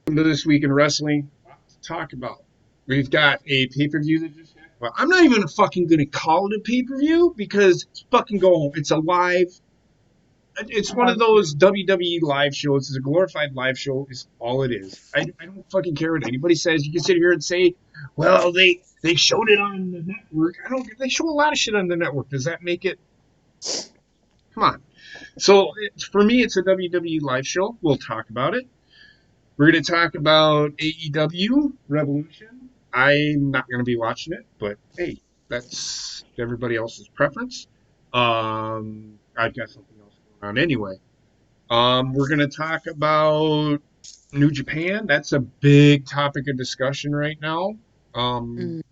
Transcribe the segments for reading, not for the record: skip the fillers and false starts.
To this week in wrestling, to talk about. We've got a pay-per-view that just happened. Well, I'm not even fucking gonna call it a pay-per-view because it's fucking go. It's a live. It's one of those WWE live shows. It's a glorified live show. Is all it is. I don't fucking care what anybody says. You can sit here and say, well, they showed it on the network. I don't. They show a lot of shit on the network. Does that make it? Come on. So for me, it's a WWE live show. We'll talk about it. We're going to talk about AEW Revolution. I'm not going to be watching it, but hey, that's everybody else's preference. I've got something else going on anyway. We're going to talk about New Japan. That's a big topic of discussion right now. In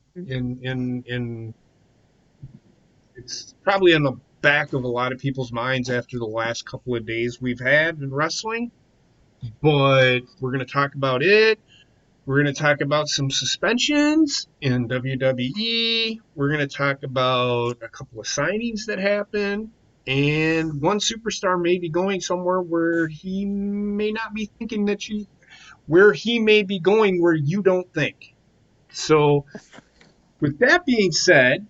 it's probably in the back of a lot of people's minds after the last couple of days we've had in wrestling. But we're going to talk about it. We're going to talk about some suspensions in WWE. We're going to talk about a couple of signings that happened. And one superstar may be going somewhere where he may not be thinking that where he may be going where you don't think. So, with that being said,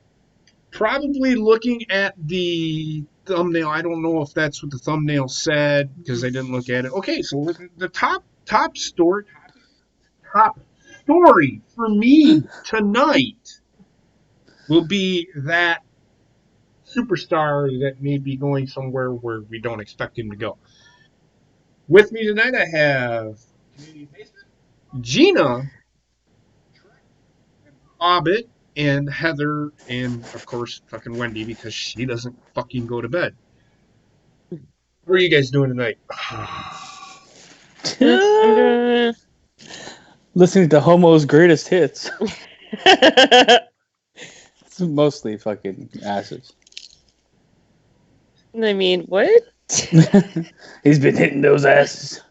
probably looking at the thumbnail, I don't know if that's what the thumbnail said because I didn't look at it. Okay, so the top story for me tonight will be that superstar that may be going somewhere where we don't expect him to go. With me tonight, I have Gina, Obbit, and Heather, and of course, fucking Wendy because she doesn't fucking go to bed. What are you guys doing tonight? Listening to Homo's greatest hits. It's mostly fucking asses. I mean, what? He's been hitting those asses.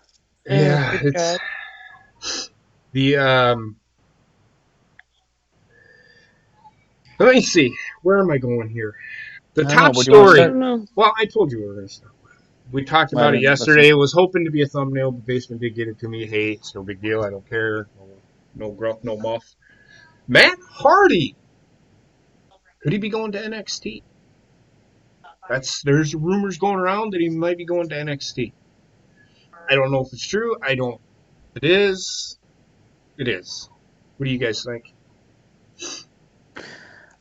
Yeah, it's God. the Let me see. Where am I going here? The top story. I don't know. Well, I told you we were going to start with. We talked Well, I about it didn't yesterday. listen. It was hoping to be a thumbnail, but Basement did get it to me. Hey, it's no big deal. I don't care. No gruff, no muff. Matt Hardy. Could he be going to NXT? There's rumors going around that he might be going to NXT. I don't know if it's true. I don't. It is. It is. What do you guys think?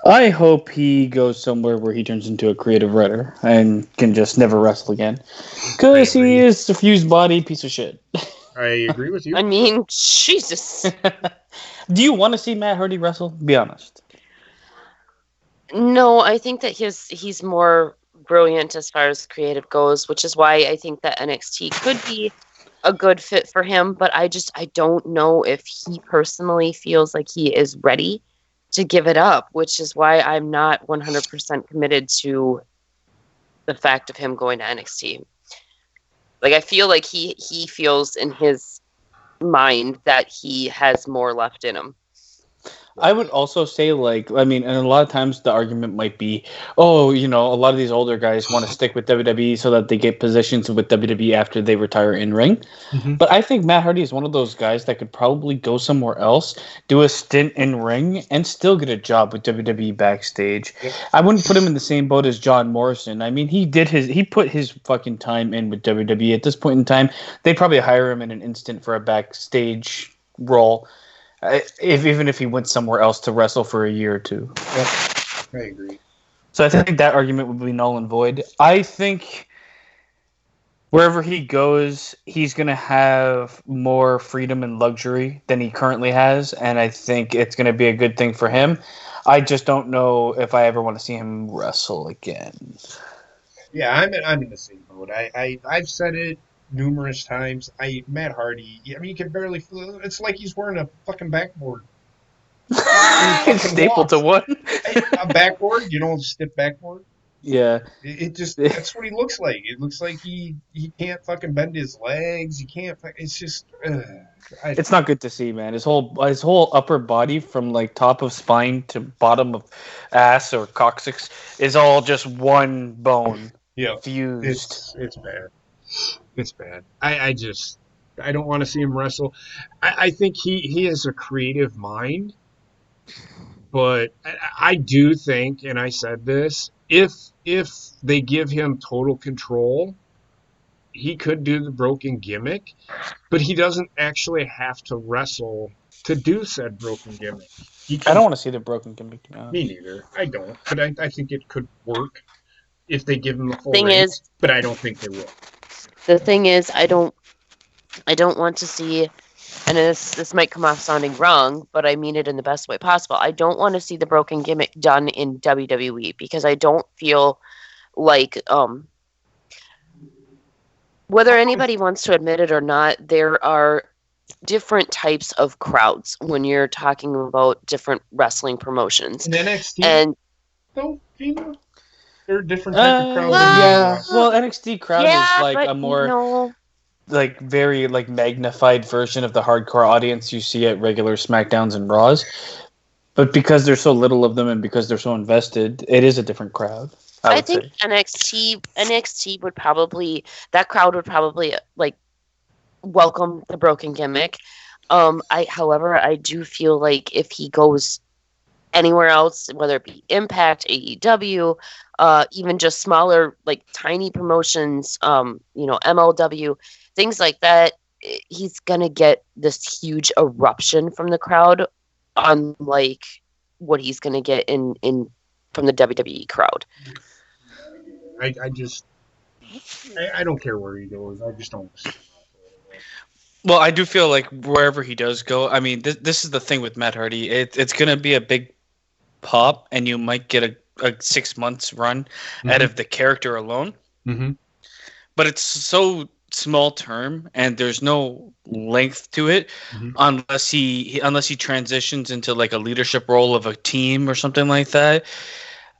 I hope he goes somewhere where he turns into a creative writer and can just never wrestle again. Because he is a fused body piece of shit. I agree with you. I mean, Jesus. Do you want to see Matt Hardy wrestle? Be honest. No, I think that he's more brilliant as far as creative goes, which is why I think that NXT could be a good fit for him. But I don't know if he personally feels like he is ready to give it up, which is why I'm not 100% committed to the fact of him going to NXT. Like, I feel like he feels in his mind that he has more left in him. I would also say, like, I mean, and a lot of times the argument might be, oh, you know, a lot of these older guys want to stick with WWE so that they get positions with WWE after they retire in ring. Mhm. But I think Matt Hardy is one of those guys that could probably go somewhere else, do a stint in ring, and still get a job with WWE backstage. Yep. I wouldn't put him in the same boat as John Morrison. I mean, he put his fucking time in with WWE. At this point in time, they'd probably hire him in an instant for a backstage role. Even if he went somewhere else to wrestle for a year or two. Yep. I agree. So I think that argument would be null and void. I think wherever he goes, he's going to have more freedom and luxury than he currently has, and I think it's going to be a good thing for him. I just don't know if I ever want to see him wrestle again. Yeah, I'm in the same boat. I've said it numerous times. Matt Hardy. I mean, you can barely feel. It's like he's wearing a fucking backboard. It's stapled to one. A backboard. You know, stiff backboard. Yeah. It just that's what he looks like. It looks like he can't fucking bend his legs. He can't. It's just. It's not good to see, man. His whole upper body, from like top of spine to bottom of ass or coccyx, is all just one bone. Yeah, fused. It's bad. It's bad. I don't want to see him wrestle. I think he has a creative mind, but I do think, and I said this, if they give him total control, he could do the broken gimmick, but he doesn't actually have to wrestle to do said broken gimmick. I don't want to see the broken gimmick. Me neither. I don't, but I think it could work if they give him a full Thing ring, is, but I don't think they will. the thing is, I don't want to see, and this might come off sounding wrong, but I mean it in the best way possible. I don't want to see the broken gimmick done in WWE because I don't feel like whether anybody wants to admit it or not, there are different types of crowds when you're talking about different wrestling promotions. In NXT, and though, Gina, there are different types of crowds. Yeah, well, NXT crowd is like but, a more like very like magnified version of the hardcore audience you see at regular SmackDowns and Raws. But because there's so little of them and because they're so invested, it is a different crowd. I think NXT would probably, that crowd would probably like welcome the broken gimmick. However, I do feel like if he goes anywhere else, whether it be Impact, AEW, even just smaller, like tiny promotions, MLW, things like that, he's gonna get this huge eruption from the crowd, unlike what he's gonna get in from the WWE crowd. I don't care where he goes. I just don't. Well, I do feel like wherever he does go, I mean, this is the thing with Matt Hardy. It's going to be a big pop, and you might get a 6 months run out of the character alone. Mm-hmm. But it's so small term, and there's no length to it unless he transitions into like a leadership role of a team or something like that.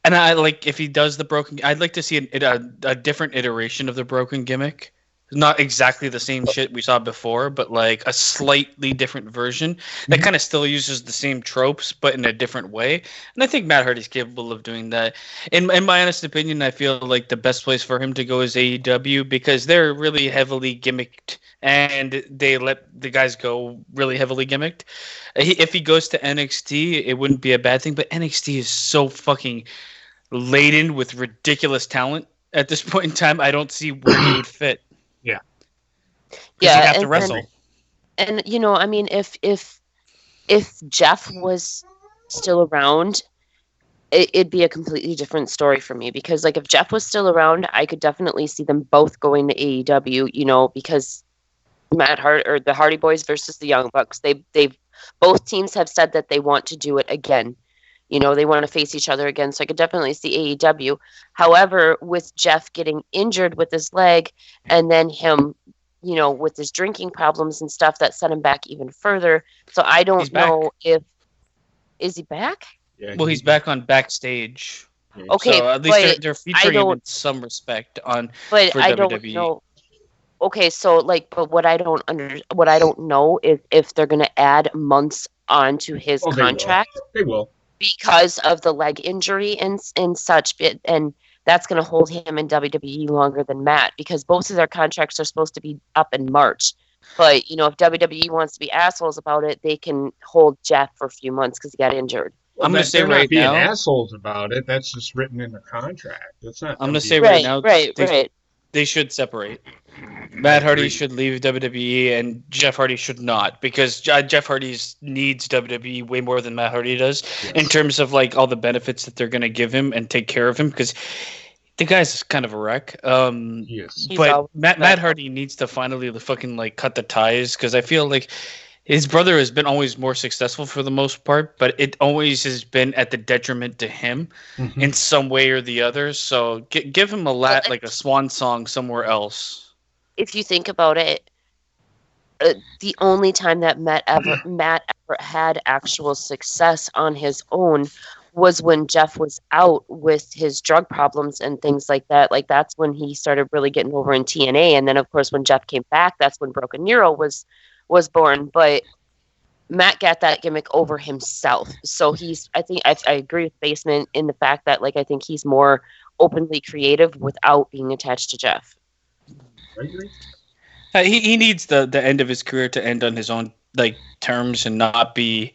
And I like if he does the broken. I'd like to see a different iteration of the broken gimmick. Not exactly the same shit we saw before, but like a slightly different version that kind of still uses the same tropes, but in a different way. And I think Matt Hardy's capable of doing that. In my honest opinion, I feel like the best place for him to go is AEW because they're really heavily gimmicked and they let the guys go really heavily gimmicked. If he goes to NXT, it wouldn't be a bad thing, but NXT is so fucking laden with ridiculous talent at this point in time. I don't see where he would fit. Yeah. You have to wrestle. And I mean, if Jeff was still around, it'd be a completely different story for me because, like, if Jeff was still around, I could definitely see them both going to AEW. Because the Hardy Boys versus the Young Bucks, they've both teams have said that they want to do it again. They want to face each other again. So I could definitely see AEW. However, with Jeff getting injured with his leg and then him, with his drinking problems and stuff, that set him back even further. So I don't know is he back? Yeah, well, he's back on Backstage. Okay, so at least they're featuring him in some respect for WWE. I don't know. Okay, so like, but what I don't know is if they're going to add months onto his Oh, they will. contract They will. because of the leg injury and such, and that's going to hold him in WWE longer than Matt, because both of their contracts are supposed to be up in March. But if WWE wants to be assholes about it, they can hold Jeff for a few months because he got injured. Well, I'm gonna say they're not right being now. assholes about it. That's just written in the contract. That's not I'm them gonna say being. right Right, now right, they right. they should separate. I Matt Hardy agree. should leave WWE, and Jeff Hardy should not, because Jeff Hardy needs WWE way more than Matt Hardy does in Yes. terms of like all the benefits that they're gonna give him and take care of him, because the guy's kind of a wreck. Yes. He's But always Matt Hardy needs to finally fucking like cut the ties, because I feel like his brother has been always more successful for the most part, but it always has been at the detriment to him Mm-hmm. in some way or the other. So give him well, like a swan song somewhere else. if you think about it, the only time that Matt ever had actual success on his own was when Jeff was out with his drug problems and things like that. Like that's when he started really getting over in TNA, and then of course when Jeff came back, that's when Broken Nero was born. But Matt got that gimmick over himself, so I agree with Basement in the fact that like I think he's more openly creative without being attached to Jeff. I agree. He needs the end of his career to end on his own like terms and not be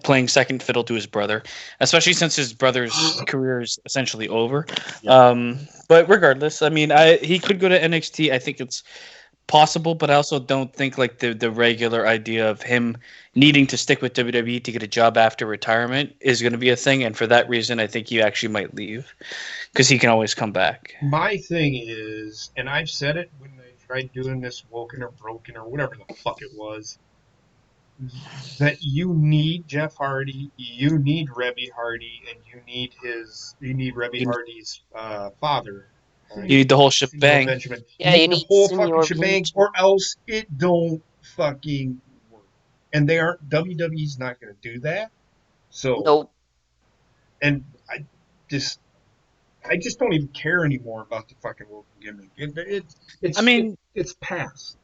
playing second fiddle to his brother, especially since his brother's career is essentially over. Yeah. But regardless, I mean, he could go to NXT. I think it's possible, but I also don't think like the regular idea of him needing to stick with WWE to get a job after retirement is going to be a thing. And for that reason, I think he actually might leave because he can always come back. My thing is, and I've said it when they tried doing this Woken or Broken or whatever the fuck it was, that you need Jeff Hardy, you need Rebby Hardy, and you need Rebby You, Hardy's father, you need the whole Senor shebang. Benjamin. You Yeah, you need the need whole fucking Senor shebang, Benjamin. or else it don't fucking work. And they aren't. WWE's not going to do that. So, Nope. and just I just don't even care anymore about the fucking Woken gimmick. I mean, It's past.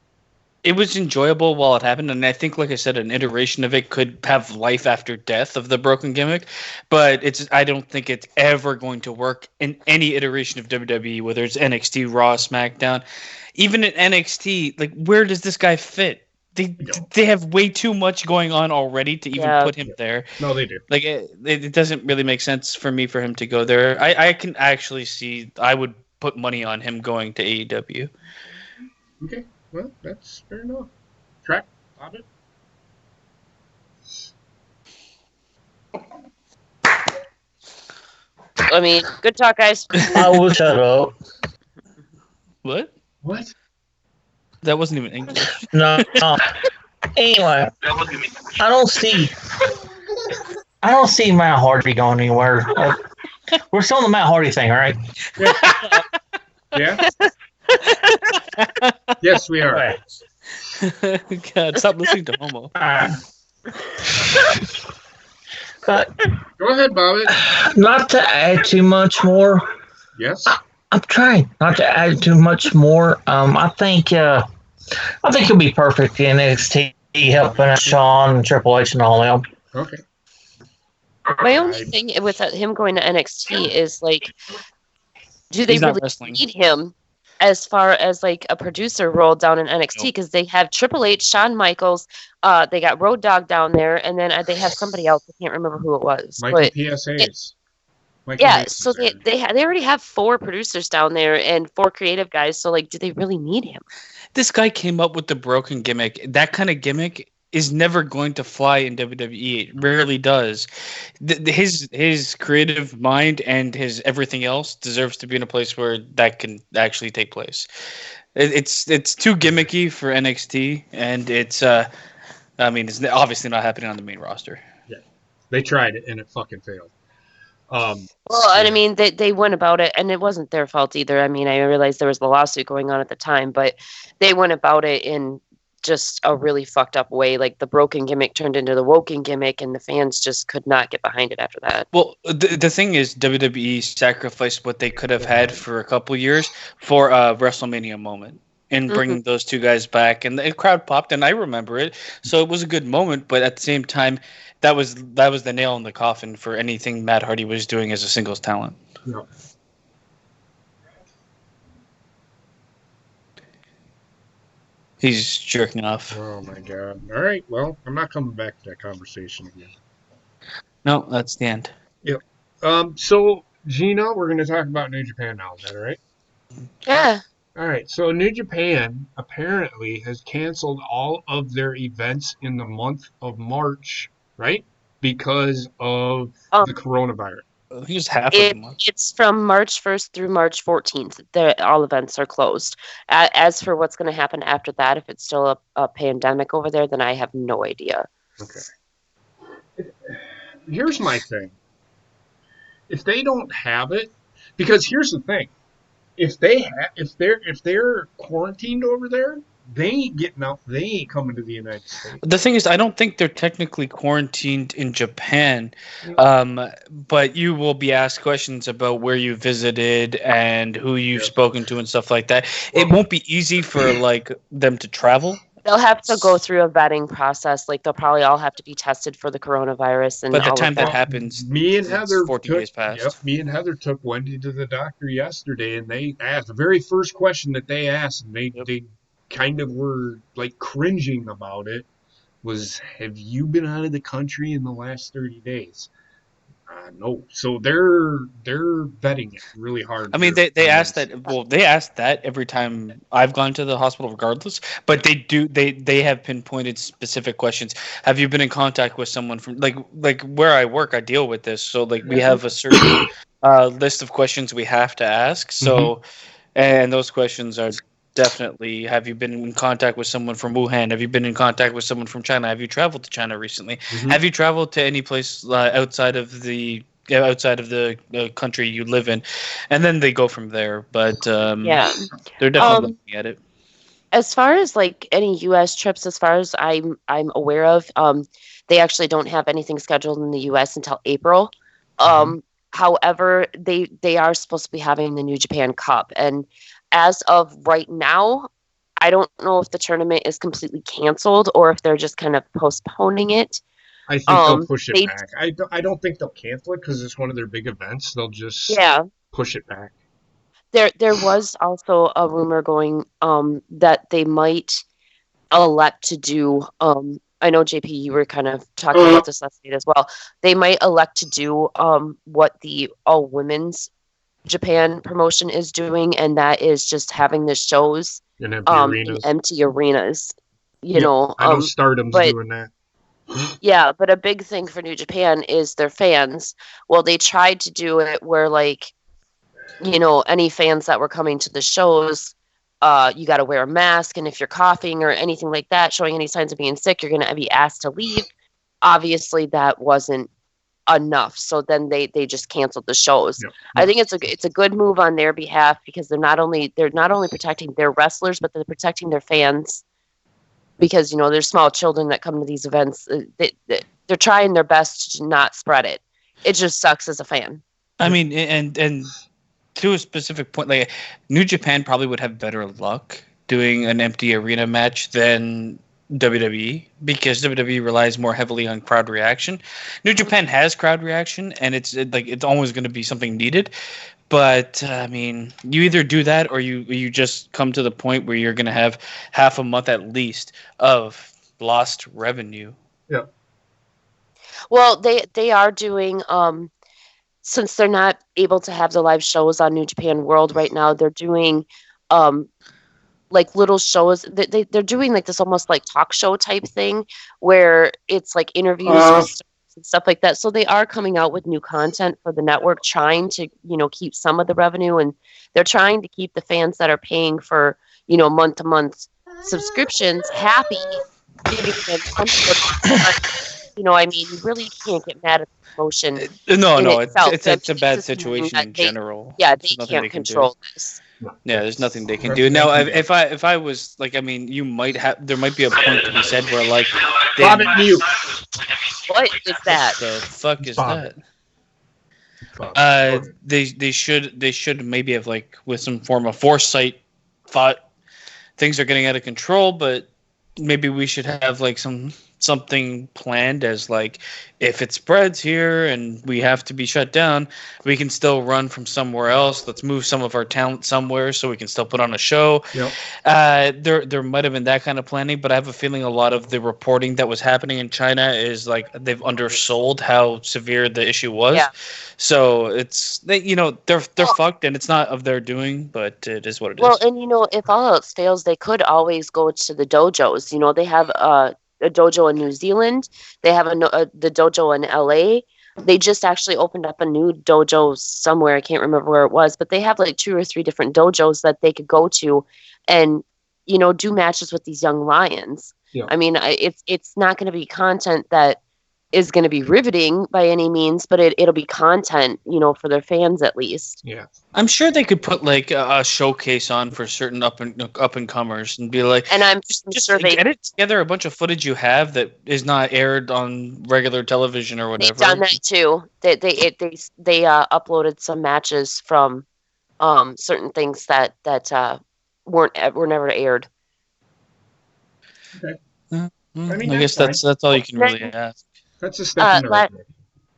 it was enjoyable while it happened, and I think, like I said, an iteration of it could have life after death of the broken gimmick. But I don't think it's ever going to work in any iteration of WWE, whether it's NXT, Raw, SmackDown, even in NXT. Like, where does this guy fit? They I don't. they have way too much going on already to even Yeah. put him there. No, they do. Like, it doesn't really make sense for me for him to go there. I can actually see. I would put money on him going to AEW. Okay. Well, that's fair enough. Track. Stop it. I mean, good talk, guys. I will shut up. What? What? That wasn't even English. No. Anyway, I don't see. I don't see Matt Hardy going anywhere. We're still on the Matt Hardy thing, all right? Yeah. Yes, we are. Okay. God, stop listening to Homo. All right. But Go ahead, Bobby. not to add too much more. Yes. I'm trying not to add too much more. I think he'll be perfect in NXT, helping out Shawn and Triple H and all them. Okay. My only thing with him going to NXT is like, do they He's not really wrestling. need him as far as like a producer role down in NXT? Nope. Because they have Triple H, Shawn Michaels, they got Road Dogg down there, and then they have somebody else. I can't remember who it was. Michael But PSAs. Michael yeah, Hayes so is there. they already have 4 producers down there and 4 creative guys. So like, do they really need him? This guy came up with the broken gimmick. That kind of gimmick is never going to fly in WWE. It rarely does. His creative mind and his everything else deserves to be in a place where that can actually take place. It's too gimmicky for NXT, and it's it's obviously not happening on the main roster. Yeah. They tried it and it fucking failed. Well, yeah. and I mean, they went about it, and it wasn't their fault either. I mean, I realized there was the lawsuit going on at the time, but they went about it in just a really fucked up way. Like the broken gimmick turned into the woken gimmick, and the fans just could not get behind it after that. Well, the thing is, WWE sacrificed what they could have had for a couple years for a WrestleMania moment. in bringing those two guys back, and the crowd popped, and I remember it. So it was a good moment, but at the same time, that was the nail in the coffin for anything Matt Hardy was doing as a singles talent. Yeah. He's jerking off. Oh my god. All right. Well, I'm not coming back to that conversation again. No, that's the end. Yep. So Gina, we're going to talk about New Japan now. Is that all right? Yeah. All right. So New Japan apparently has canceled all of their events in the month of March, right? Because of the coronavirus. I think it's half of the month. It's from March 1st through March 14th. All events are closed. As for what's going to happen after that, if it's still a pandemic over there, then I have no idea. Okay. Here's my thing. If they don't have it, because here's the thing. If they're quarantined over there, they ain't getting out. They ain't coming to the United States. The thing is, I don't think they're technically quarantined in Japan, but you will be asked questions about where you visited and who you've spoken to and stuff like that. It won't be easy for like them to travel. They'll have to go through a vetting process. Like they'll probably all have to be tested for the coronavirus. And by the all time of that happens, me and Heather 14 took, days past. Yep, me and Heather took Wendy to the doctor yesterday, and they asked the very first question that they asked, and they kind of were like cringing about it. Was, have you been out of the country in the last 30 days? No. So they're vetting it really hard. I mean, they asked that. Well, they asked that every time I've gone to the hospital, regardless. But they have pinpointed specific questions. Have you been in contact with someone from like where I work? I deal with this, so like we have a certain list of questions we have to ask. So, and those questions are definitely: have you been in contact with someone from Wuhan? Have you been in contact with someone from China? Have you traveled to China recently? Have you traveled to any place outside of the country you live in? And then they go from there. But they're definitely looking at it. As far as like any U.S. trips, as far as I'm aware of, they actually don't have anything scheduled in the U.S. until April. However, they are supposed to be having the New Japan Cup, and as of right now, I don't know if the tournament is completely canceled or if they're just kind of postponing it. I think they'll push it back. I don't think they'll cancel it because it's one of their big events. They'll just push it back. There was also a rumor going that they might elect to do. I know JP, you were kind of talking about this last night as well. They might elect to do what the all women's Japan promotion is doing, and that is just having the shows in empty arenas. You know, I know Stardom's doing that. Yeah, but a big thing for New Japan is their fans. Well, they tried to do it where, like, you know, any fans that were coming to the shows, you got to wear a mask, and if you're coughing or anything like that, showing any signs of being sick, you're going to be asked to leave. Obviously, that wasn't enough, so then they just canceled the shows. I think it's a good move on their behalf because they're not only protecting their wrestlers, but they're protecting their fans. Because, you know, there's small children that come to these events. They're trying their best to not spread it. It just sucks as a fan. I mean, and to a specific point, like New Japan probably would have better luck doing an empty arena match than WWE because WWE relies more heavily on crowd reaction. New Japan has crowd reaction, and it's always going to be something needed. But I mean, you either do that or you just come to the point where you're going to have half a month at least of lost revenue. Yeah. Well, they are doing since they're not able to have the live shows on New Japan World right now, they're doing like little shows. They're doing like this almost like talk show type thing where it's like interviews with stars and stuff like that. So they are coming out with new content for the network, trying to, you know, keep some of the revenue, and they're trying to keep the fans that are paying for, you know, month to month subscriptions happy. You know, I mean, you really can't get mad at the promotion. No, it's a bad situation in general. Yeah, they can't control this. Yeah, there's nothing they can do. Now, if I was like, I mean, there might be a point to be said where like, Bob it mute. What is that? The fuck is that? They should maybe have like with some form of foresight thought things are getting out of control, but maybe we should have like something planned as like if it spreads here and we have to be shut down, we can still run from somewhere else. Let's move some of our talent somewhere so we can still put on a show. Yep. There might have been that kind of planning, but I have a feeling a lot of the reporting that was happening in China is like they've undersold how severe the issue was. Yeah. So it's they're fucked, and it's not of their doing, but it is what it is. Well, and if all else fails, they could always go to the dojos. They have a dojo in New Zealand. They have the dojo in LA. They just actually opened up a new dojo somewhere. I can't remember where it was, but they have like 2 or 3 different dojos that they could go to and do matches with these young lions. Yeah. I mean, it's not going to be content that is going to be riveting by any means, but it'll be content, for their fans at least. Yeah. I'm sure they could put like a showcase on for certain up and comers and be like, and I'm just sure they edit together a bunch of footage you have that is not aired on regular television or whatever. They've done that too. They uploaded some matches from certain things that were never aired. Okay. I guess that's all you can really ask. That's a step in the right direction.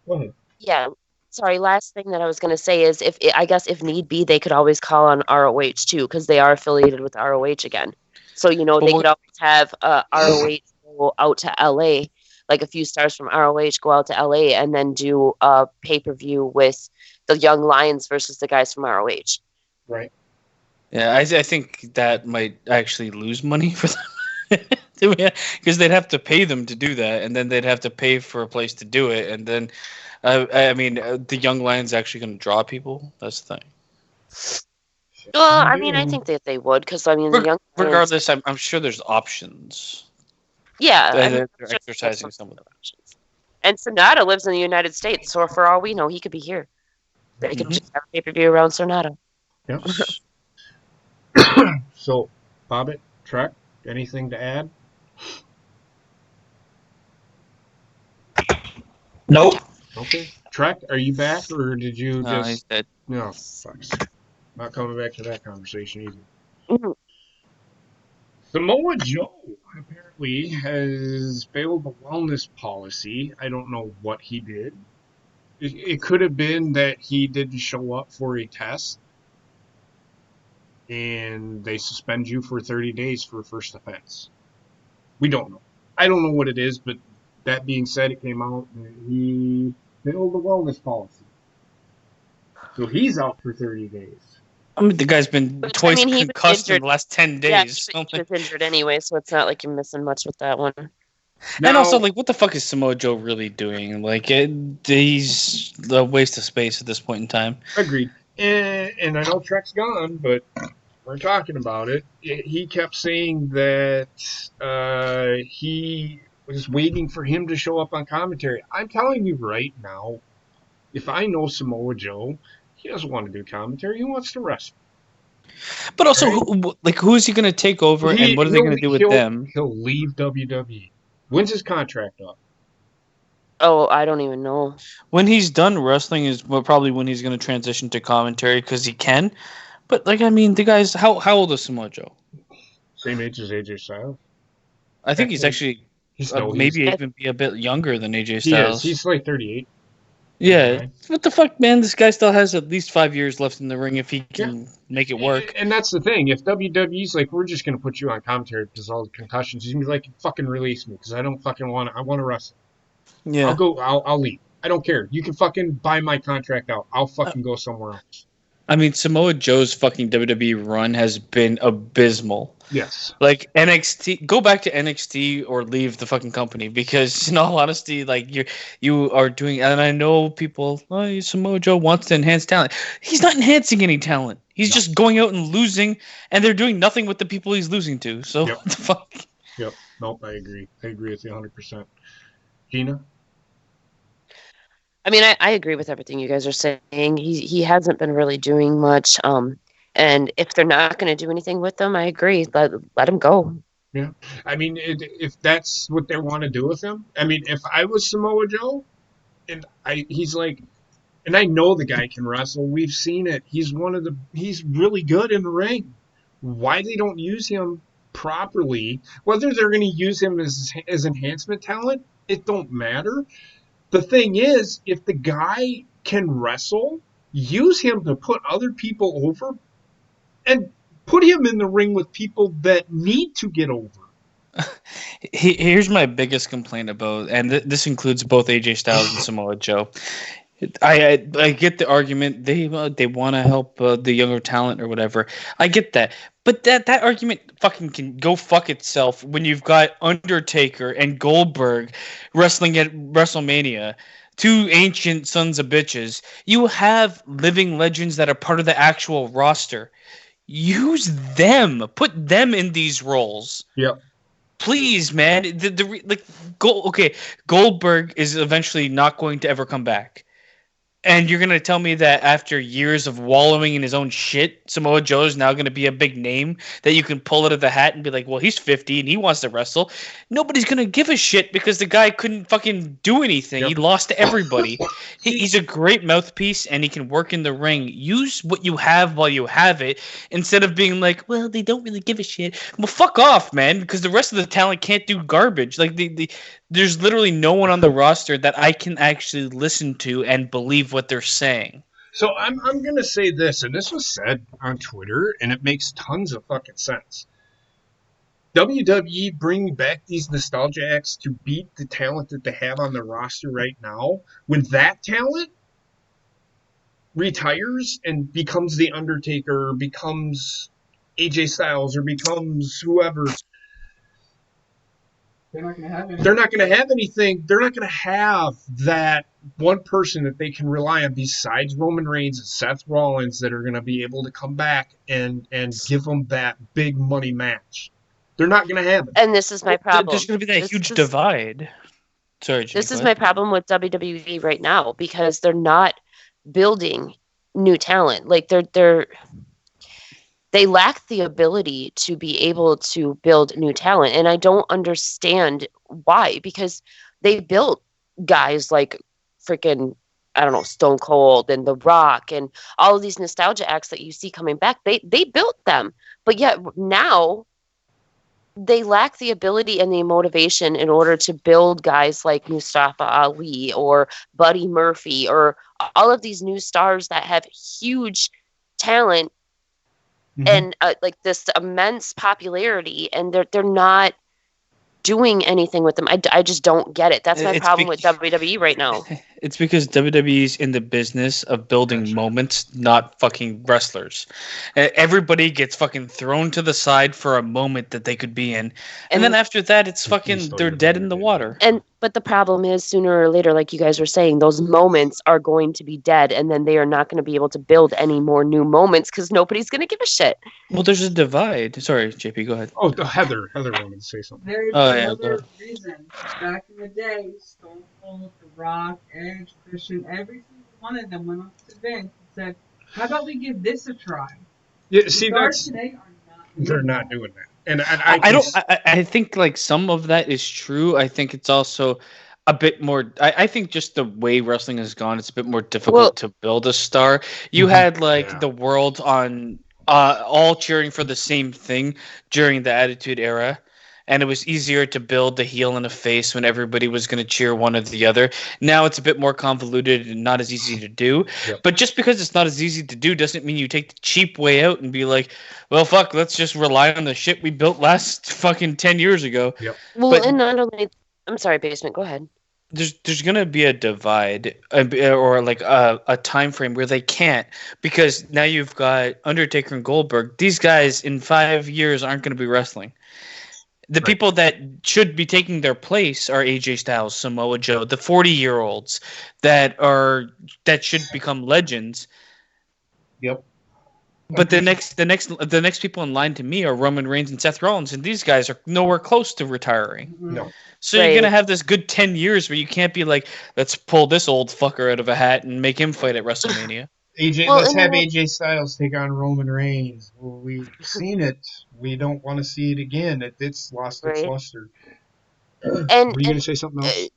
Go ahead. Yeah. Sorry. Last thing that I was going to say is if need be, they could always call on ROH too, because they are affiliated with ROH again. So they could always have ROH go out to LA, like a few stars from ROH go out to LA and then do a pay-per-view with the Young Lions versus the guys from ROH. Right. Yeah, I think that might actually lose money for them. Because they'd have to pay them to do that, and then they'd have to pay for a place to do it, and then, the Young Lions actually going to draw people. That's the thing. Well, I mean, I think that they would, because the Young Lions, regardless, I'm sure there's options. Yeah, they're exercising some of them. Options. And Sonata lives in the United States, so for all we know, he could be here. They could just have a pay-per-view around Sonata. Yep. So, Bobbit, Trek, anything to add? Nope. Okay. Trek, are you back, or did you No, just... he's dead. No, fucks. Not coming back to that conversation either. Mhm. Samoa Joe apparently has failed the wellness policy. I don't know what he did. It could have been that he didn't show up for a test, and they suspend you for 30 days for first offense. We don't know. I don't know what it is, but that being said, it came out that he failed the wellness policy. So he's out for 30 days. I mean, the guy's been twice concussed in the last 10 days. Yeah, he was injured anyway, so it's not like you're missing much with that one. Now, and also, like, what the fuck is Samoa Joe really doing? Like, he's a waste of space at this point in time. Agreed. And I know Trek's gone, but we're talking about it. He kept saying that he was waiting for him to show up on commentary. I'm telling you right now, if I know Samoa Joe, he doesn't want to do commentary. He wants to wrestle. But also, right? Who is he going to take over, and what are they going to do with them? He'll leave WWE. When's his contract up? Oh, I don't even know. When he's done wrestling is probably when he's going to transition to commentary, because he can. But, like, I mean, the guy's... How old is Samoa Joe? Same age as AJ Styles. I think he's actually... maybe even be a bit younger than AJ Styles. He's like 38. Yeah. Okay. What the fuck, man? This guy still has at least 5 years left in the ring if he can make it work. And that's the thing. If WWE's like, we're just going to put you on commentary because all the concussions, he's going to be like, fucking release me because I don't fucking want to. I want to wrestle. Yeah. I'll leave. I don't care. You can fucking buy my contract out. I'll fucking go somewhere else. I mean, Samoa Joe's fucking WWE run has been abysmal. Yes. Like, NXT, go back to NXT or leave the fucking company because, in all honesty, like, you are doing, and I know people, Samoa Joe wants to enhance talent. He's not enhancing any talent. He's just going out and losing, and they're doing nothing with the people he's losing to. So, what the fuck? Yep. Nope, I agree. I agree with you 100%. Gina? I mean, I agree with everything you guys are saying. He hasn't been really doing much. And if they're not going to do anything with him, I agree. Let him go. Yeah. I mean, if that's what they want to do with him, I mean, if I was Samoa Joe, and he's like, and I know the guy can wrestle. We've seen it. He's really good in the ring. Why they don't use him properly, whether they're going to use him as enhancement talent, it don't matter. The thing is, if the guy can wrestle, use him to put other people over and put him in the ring with people that need to get over. Here's my biggest complaint about, and this includes both AJ Styles and Samoa Joe. I get the argument they want to help the younger talent or whatever. I get that, but that argument fucking can go fuck itself when you've got Undertaker and Goldberg wrestling at WrestleMania. Two ancient sons of bitches. You have living legends that are part of the actual roster. Use them. Put them in these roles. Yep. Please, man. Goldberg is eventually not going to ever come back. And you're going to tell me that after years of wallowing in his own shit, Samoa Joe is now going to be a big name that you can pull out of the hat and be like, well, he's 50 and he wants to wrestle. Nobody's going to give a shit because the guy couldn't fucking do anything. Yep. He lost to everybody. He's a great mouthpiece and he can work in the ring. Use what you have while you have it instead of being like, well, they don't really give a shit. Well, fuck off, man, because the rest of the talent can't do garbage. Like, there's literally no one on the roster that I can actually listen to and believe what they're saying. So I'm going to say this, and this was said on Twitter, and it makes tons of fucking sense. WWE bringing back these nostalgia acts to beat the talent that they have on the roster right now. When that talent retires and becomes The Undertaker, or becomes AJ Styles, or becomes whoever, they're not going to have anything. They're not going to have that one person that they can rely on besides Roman Reigns and Seth Rollins that are going to be able to come back and give them that big money match. They're not going to have it. And this is my problem. There's going to be that huge divide. Sorry, Jenny, this is my problem with WWE right now because they're not building new talent. Like they lack the ability to be able to build new talent. And I don't understand why, because they built guys like freaking, I don't know, Stone Cold and The Rock and all of these nostalgia acts that you see coming back. They built them. But yet now they lack the ability and the motivation in order to build guys like Mustafa Ali or Buddy Murphy or all of these new stars that have huge talent. And like this immense popularity, and they're not doing anything with them. I just don't get it. That's my problem with WWE right now. It's because WWE's in the business of building moments, not fucking wrestlers. Everybody gets fucking thrown to the side for a moment that they could be in, and then after that, it's fucking they're dead in the water. But the problem is, sooner or later, like you guys were saying, those moments are going to be dead, and then they are not going to be able to build any more new moments because nobody's going to give a shit. Well, there's a divide. Sorry, JP, go ahead. Oh, Heather wanted to say something. There's another reason. Back in the day, Stone Cold, The Rock, Edge, Christian, every single one of them went up to Vince and said, "How about we give this a try?" Yeah, see, today are they're not doing that. And I think like some of that is true. I think it's also a bit more. I think just the way wrestling has gone, it's a bit more difficult to build a star. You had the world on all cheering for the same thing during the Attitude Era. And it was easier to build the heel and a face when everybody was going to cheer one or the other. Now it's a bit more convoluted and not as easy to do. Yep. But just because it's not as easy to do doesn't mean you take the cheap way out and be like, well, fuck, let's just rely on the shit we built last fucking 10 years ago. Yep. Well, and not only... I'm sorry, Basement, go ahead. There's going to be a divide or like a time frame where they can't, because now you've got Undertaker and Goldberg. These guys in 5 years aren't going to be wrestling. The people that should be taking their place are AJ Styles, Samoa Joe, the 40-year-olds that should become legends. Yep. But the next people in line to me are Roman Reigns and Seth Rollins, and these guys are nowhere close to retiring. No. So you're gonna have this good 10 years where you can't be like, let's pull this old fucker out of a hat and make him fight at WrestleMania. Let's have AJ Styles take on Roman Reigns. Well, we've seen it. We don't want to see it again. It's lost its luster. Were you going to say something else?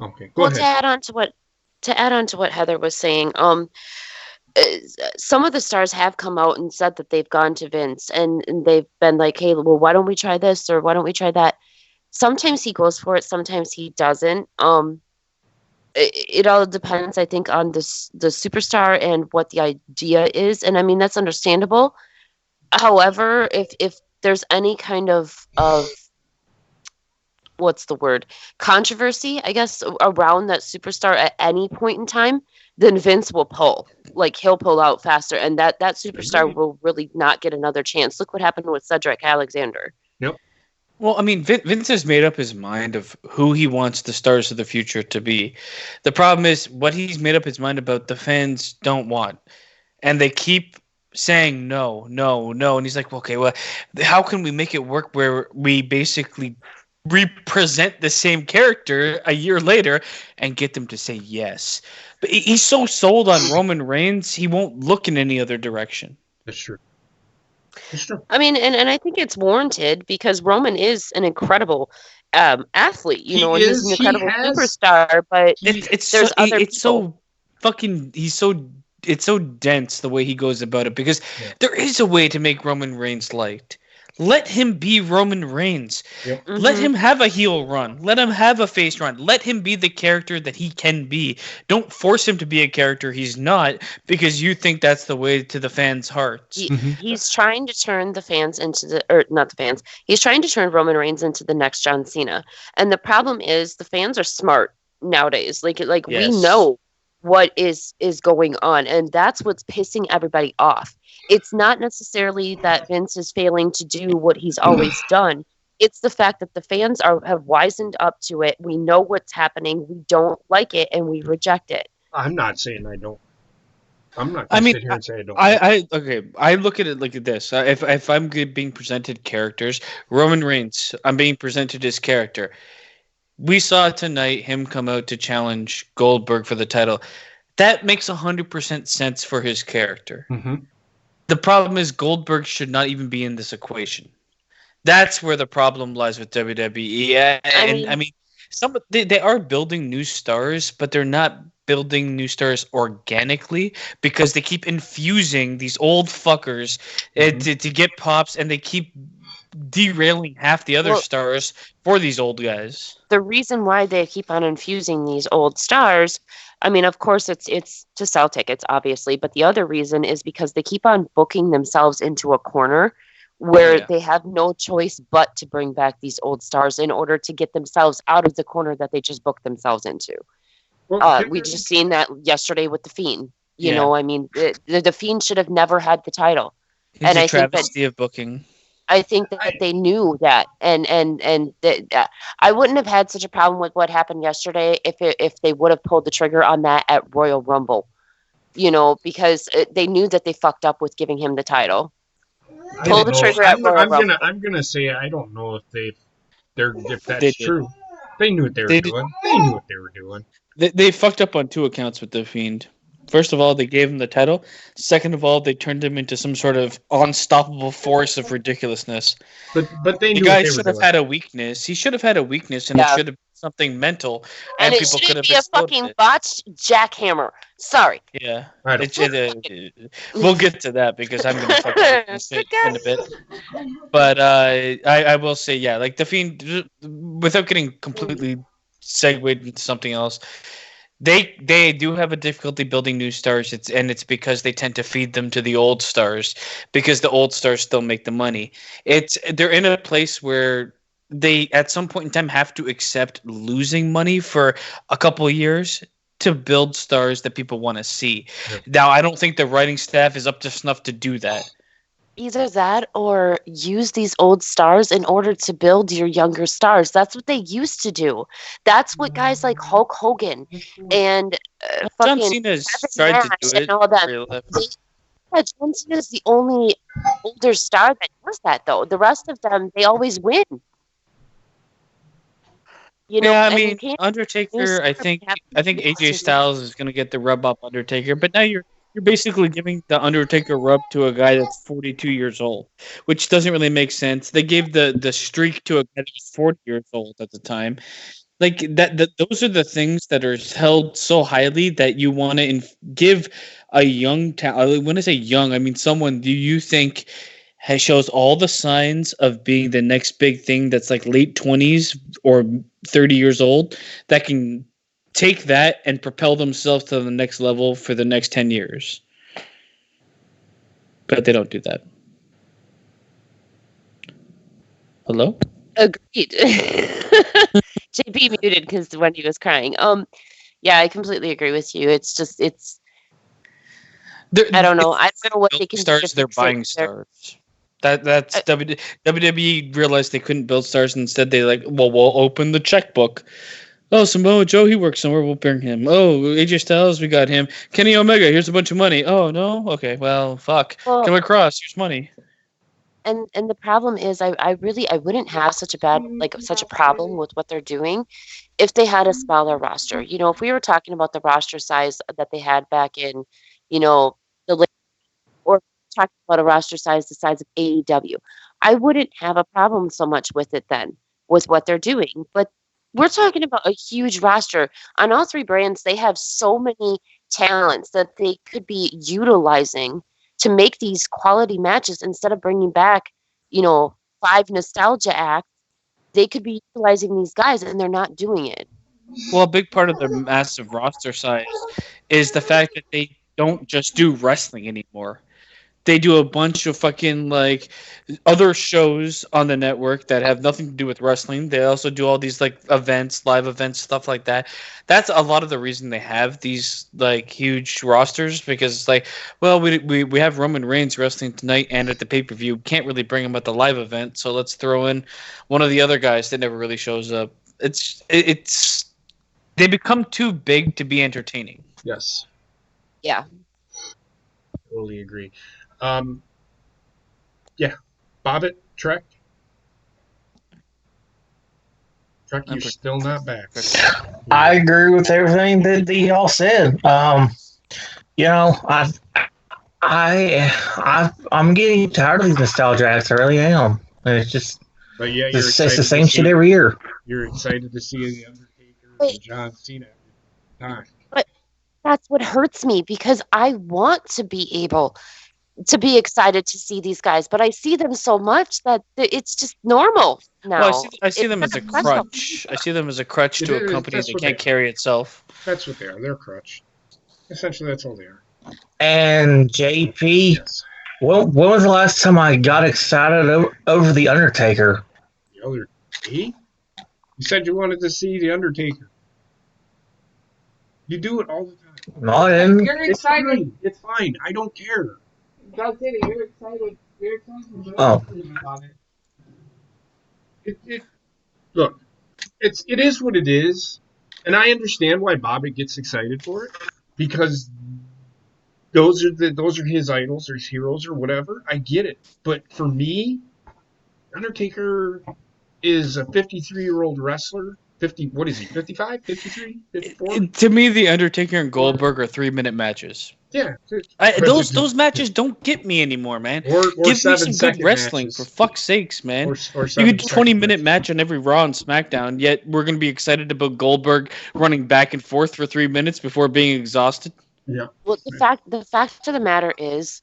Okay, go ahead. To add on to what Heather was saying, some of the stars have come out and said that they've gone to Vince and they've been like, hey, well, why don't we try this or why don't we try that? Sometimes he goes for it, sometimes he doesn't. It all depends, I think, on the superstar and what the idea is, and I mean that's understandable. However, if there's any kind of what's the word, controversy, I guess, around that superstar at any point in time, then Vince will pull. Like he'll pull out faster, and that superstar will really not get another chance. Look what happened with Cedric Alexander. Yep. Well, I mean, Vince has made up his mind of who he wants the stars of the future to be. The problem is what he's made up his mind about, the fans don't want, and they keep saying no, no, no. And he's like, okay, well, how can we make it work where we basically represent the same character a year later and get them to say yes? But he's so sold on Roman Reigns, he won't look in any other direction. That's true. That's true. I mean, and I think it's warranted because Roman is an incredible athlete, you know, and he's an incredible superstar. But it's there's so, other it's people. so fucking it's so dense the way he goes about it, because there is a way to make Roman Reigns liked. Let him be Roman Reigns. Yep. Mm-hmm. Let him have a heel run. Let him have a face run. Let him be the character that he can be. Don't force him to be a character he's not because you think that's the way to the fans' hearts. He's trying to turn the fans into or not the fans. He's trying to turn Roman Reigns into the next John Cena. And the problem is the fans are smart nowadays. Like Yes. we know what is going on, and that's what's pissing everybody off. It's not necessarily that Vince is failing to do what he's always done. It's the fact that the fans have wisened up to it. We know what's happening. We don't like it, and we reject it. I'm not saying I don't. I'm not going to sit here and say I don't. I look at it like this. If I'm being presented characters, Roman Reigns, I'm being presented his character. We saw tonight him come out to challenge Goldberg for the title. That makes 100% sense for his character. Mm-hmm. The problem is Goldberg should not even be in this equation. That's where the problem lies with WWE. I mean, they are building new stars, but they're not building new stars organically because they keep infusing these old fuckers to get pops, and they keep derailing half the other stars for these old guys. The reason why they keep on infusing these old stars, I mean, of course, it's to sell tickets, obviously, but the other reason is because they keep on booking themselves into a corner where they have no choice but to bring back these old stars in order to get themselves out of the corner that they just booked themselves into. We just seen that yesterday with The Fiend. You know, I mean, the Fiend should have never had the title. It's a travesty of booking. I think that they knew that, and that I wouldn't have had such a problem with what happened yesterday if they would have pulled the trigger on that at Royal Rumble, you know, because they knew that they fucked up with giving him the title. Pull the trigger at Royal Rumble. I'm gonna say I don't know if that's true. They knew what they were doing. They knew what they were doing. They fucked up on two accounts with The Fiend. First of all, they gave him the title. Second of all, they turned him into some sort of unstoppable force of ridiculousness. But they knew the guy what they should were have doing. had a weakness. He should have had a weakness, and it should have been something mental. And it people could shouldn't have be a fucking botched jackhammer. Sorry. Yeah. Right. We'll get to that because I'm going to fuck this in a bit. But I will say, yeah, like The Fiend, without getting completely segued into something else, They do have a difficulty building new stars. It's because they tend to feed them to the old stars because the old stars still make the money. They're in a place where they at some point in time have to accept losing money for a couple of years to build stars that people want to see. Yep. Now, I don't think the writing staff is up to snuff to do that. Either that or use these old stars in order to build your younger stars. That's what they used to do. That's what guys like Hulk Hogan and John Cena's tried to do it. And all that. John Cena is the only older star that does that, though. The rest of them, they always win. You know, yeah, I mean, Undertaker. I think AJ Styles is going to get the rub off Undertaker, but now you're basically giving the Undertaker rub to a guy that's 42 years old, which doesn't really make sense. They gave the streak to a guy that was 40 years old at the time. Like those are the things that are held so highly that you want to give a young talent. When I say young, I mean someone do you think shows all the signs of being the next big thing that's like late 20s or 30 years old that can take that and propel themselves to the next level for the next 10 years. But they don't do that. Hello? Agreed. JP muted because when he was crying. Yeah, I completely agree with you. It's just I don't know. I don't know what they can do stars. to They're fix it. buying stars. That's WWE realized they couldn't build stars. Instead, they we'll open the checkbook. Oh, Samoa Joe, he works somewhere. We'll bring him. Oh, AJ Styles, we got him. Kenny Omega, here's a bunch of money. Oh no, okay, well, fuck. Well, Killer Cross, here's money. and the problem is, I wouldn't have such a problem with what they're doing if they had a smaller roster. You know, if we were talking about the roster size that they had back in, the late, or talking about a roster size the size of AEW, I wouldn't have a problem so much with it then, with what they're doing. But we're talking about a huge roster. On all three brands, they have so many talents that they could be utilizing to make these quality matches instead of bringing back, 5 nostalgia acts. They could be utilizing these guys, and they're not doing it. Well, a big part of their massive roster size is the fact that they don't just do wrestling anymore. They do a bunch of fucking other shows on the network that have nothing to do with wrestling. They also do all these events, live events, stuff like that. That's a lot of the reason they have these huge rosters because well, we have Roman Reigns wrestling tonight and at the pay-per-view. Can't really bring him at the live event, so let's throw in one of the other guys that never really shows up. It's they become too big to be entertaining. Yes. Yeah. Totally agree. Yeah. Bobbit, Trek. Trek, you're still not back. I agree with everything that y'all said. I'm getting tired of these nostalgia acts. I really am. It's just, but yeah, it's the same shit every year. You're excited to see the Undertaker and John Cena every time. But that's what hurts me because I want to be able to be excited to see these guys, but I see them so much that it's just normal now. Well, I see them as a crutch. I see them as a crutch to a company that can't carry itself. That's what they are. They're a crutch. Essentially, that's all they are. And JP, yes. When was the last time I got excited over The Undertaker? The other day? You said you wanted to see The Undertaker. You do it all the time. No, I didn't. You're excited. It's fine. I don't care. That's it. You're excited. You're excited. Oh. Look, it is what it is, and I understand why Bobby gets excited for it because those are his idols or his heroes or whatever. I get it, but for me, Undertaker is a 53-year-old wrestler. 50. What is he? 55? 53? 54? To me, the Undertaker and Goldberg are 3-minute matches. Yeah, those matches don't get me anymore, man. Or give me some good wrestling matches. For fuck's sakes, man. Or you could do 20-minute match on every Raw and SmackDown, yet we're gonna be excited about Goldberg running back and forth for 3 minutes before being exhausted. Yeah. Well, the fact of the matter is,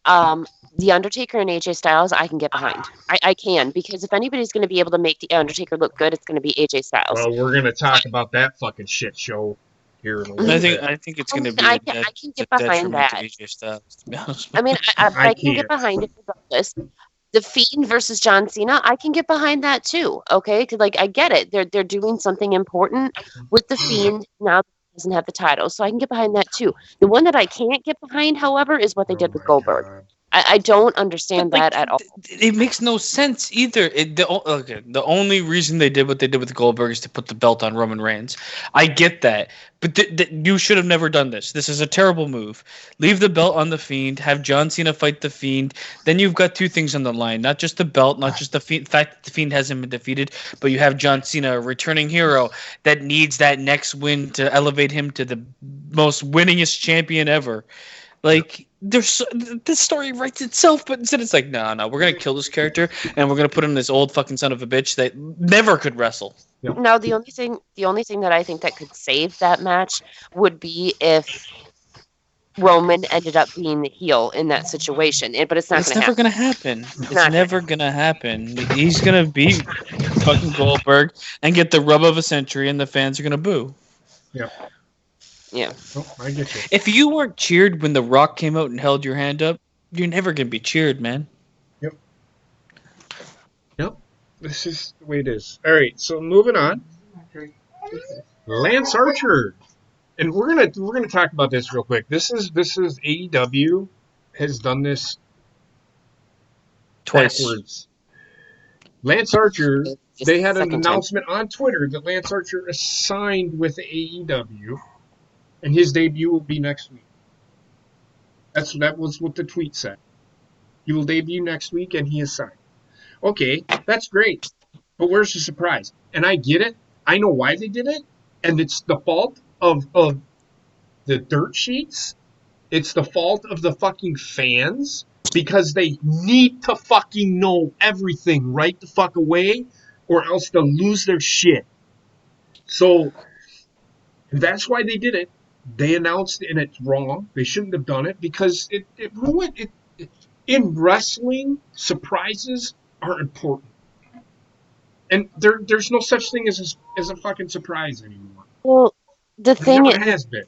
The Undertaker and AJ Styles, I can get behind. I can, because if anybody's going to be able to make The Undertaker look good, it's going to be AJ Styles. Well, we're going to talk about that fucking shit show here in a little bit. I think it's going to be I can get behind that. AJ Styles, to be honest. I mean, I can get behind it regardless. The Fiend versus John Cena, I can get behind that too. Okay, because I get it. They're doing something important with the Fiend now. Doesn't have the title, so I can get behind that too. The one that I can't get behind, however, is what they did with Goldberg. God. I don't understand that at all. It makes no sense either. The only reason they did what they did with Goldberg is to put the belt on Roman Reigns. I get that, but you should have never done this. This is a terrible move. Leave the belt on the Fiend. Have John Cena fight the Fiend. Then you've got two things on the line: not just the belt, not just the fact that the Fiend hasn't been defeated, but you have John Cena, a returning hero that needs that next win to elevate him to the most winningest champion ever. This story writes itself, but instead it's no, we're gonna kill this character and we're gonna put him this old fucking son of a bitch that never could wrestle. Yep. Now the only thing that I think that could save that match would be if Roman ended up being the heel in that situation. But it's not It's going to never happen. gonna happen. It's not gonna never gonna happen. He's gonna beat fucking Goldberg and get the rub of a century, and the fans are gonna boo. Yeah. Yeah. Oh, I get you. If you weren't cheered when The Rock came out and held your hand up, you're never gonna be cheered, man. Yep. This is the way it is. All right. So moving on. Lance Archer, and we're gonna talk about this real quick. This is AEW has done this Twice. backwards. Lance Archer, Just they had an second time. announcement on Twitter that Lance Archer is signed with AEW, and his debut will be next week. That was what the tweet said. He will debut next week, and he is signed. Okay, that's great, but where's the surprise? And I get it. I know why they did it, and it's the fault of the dirt sheets. It's the fault of the fucking fans because they need to fucking know everything right the fuck away, or else they'll lose their shit. So that's why they did it. They announced it, and it's wrong. They shouldn't have done it because it ruined it. In wrestling, surprises are important, and there's no such thing as a fucking surprise anymore. Well, the There thing never has been.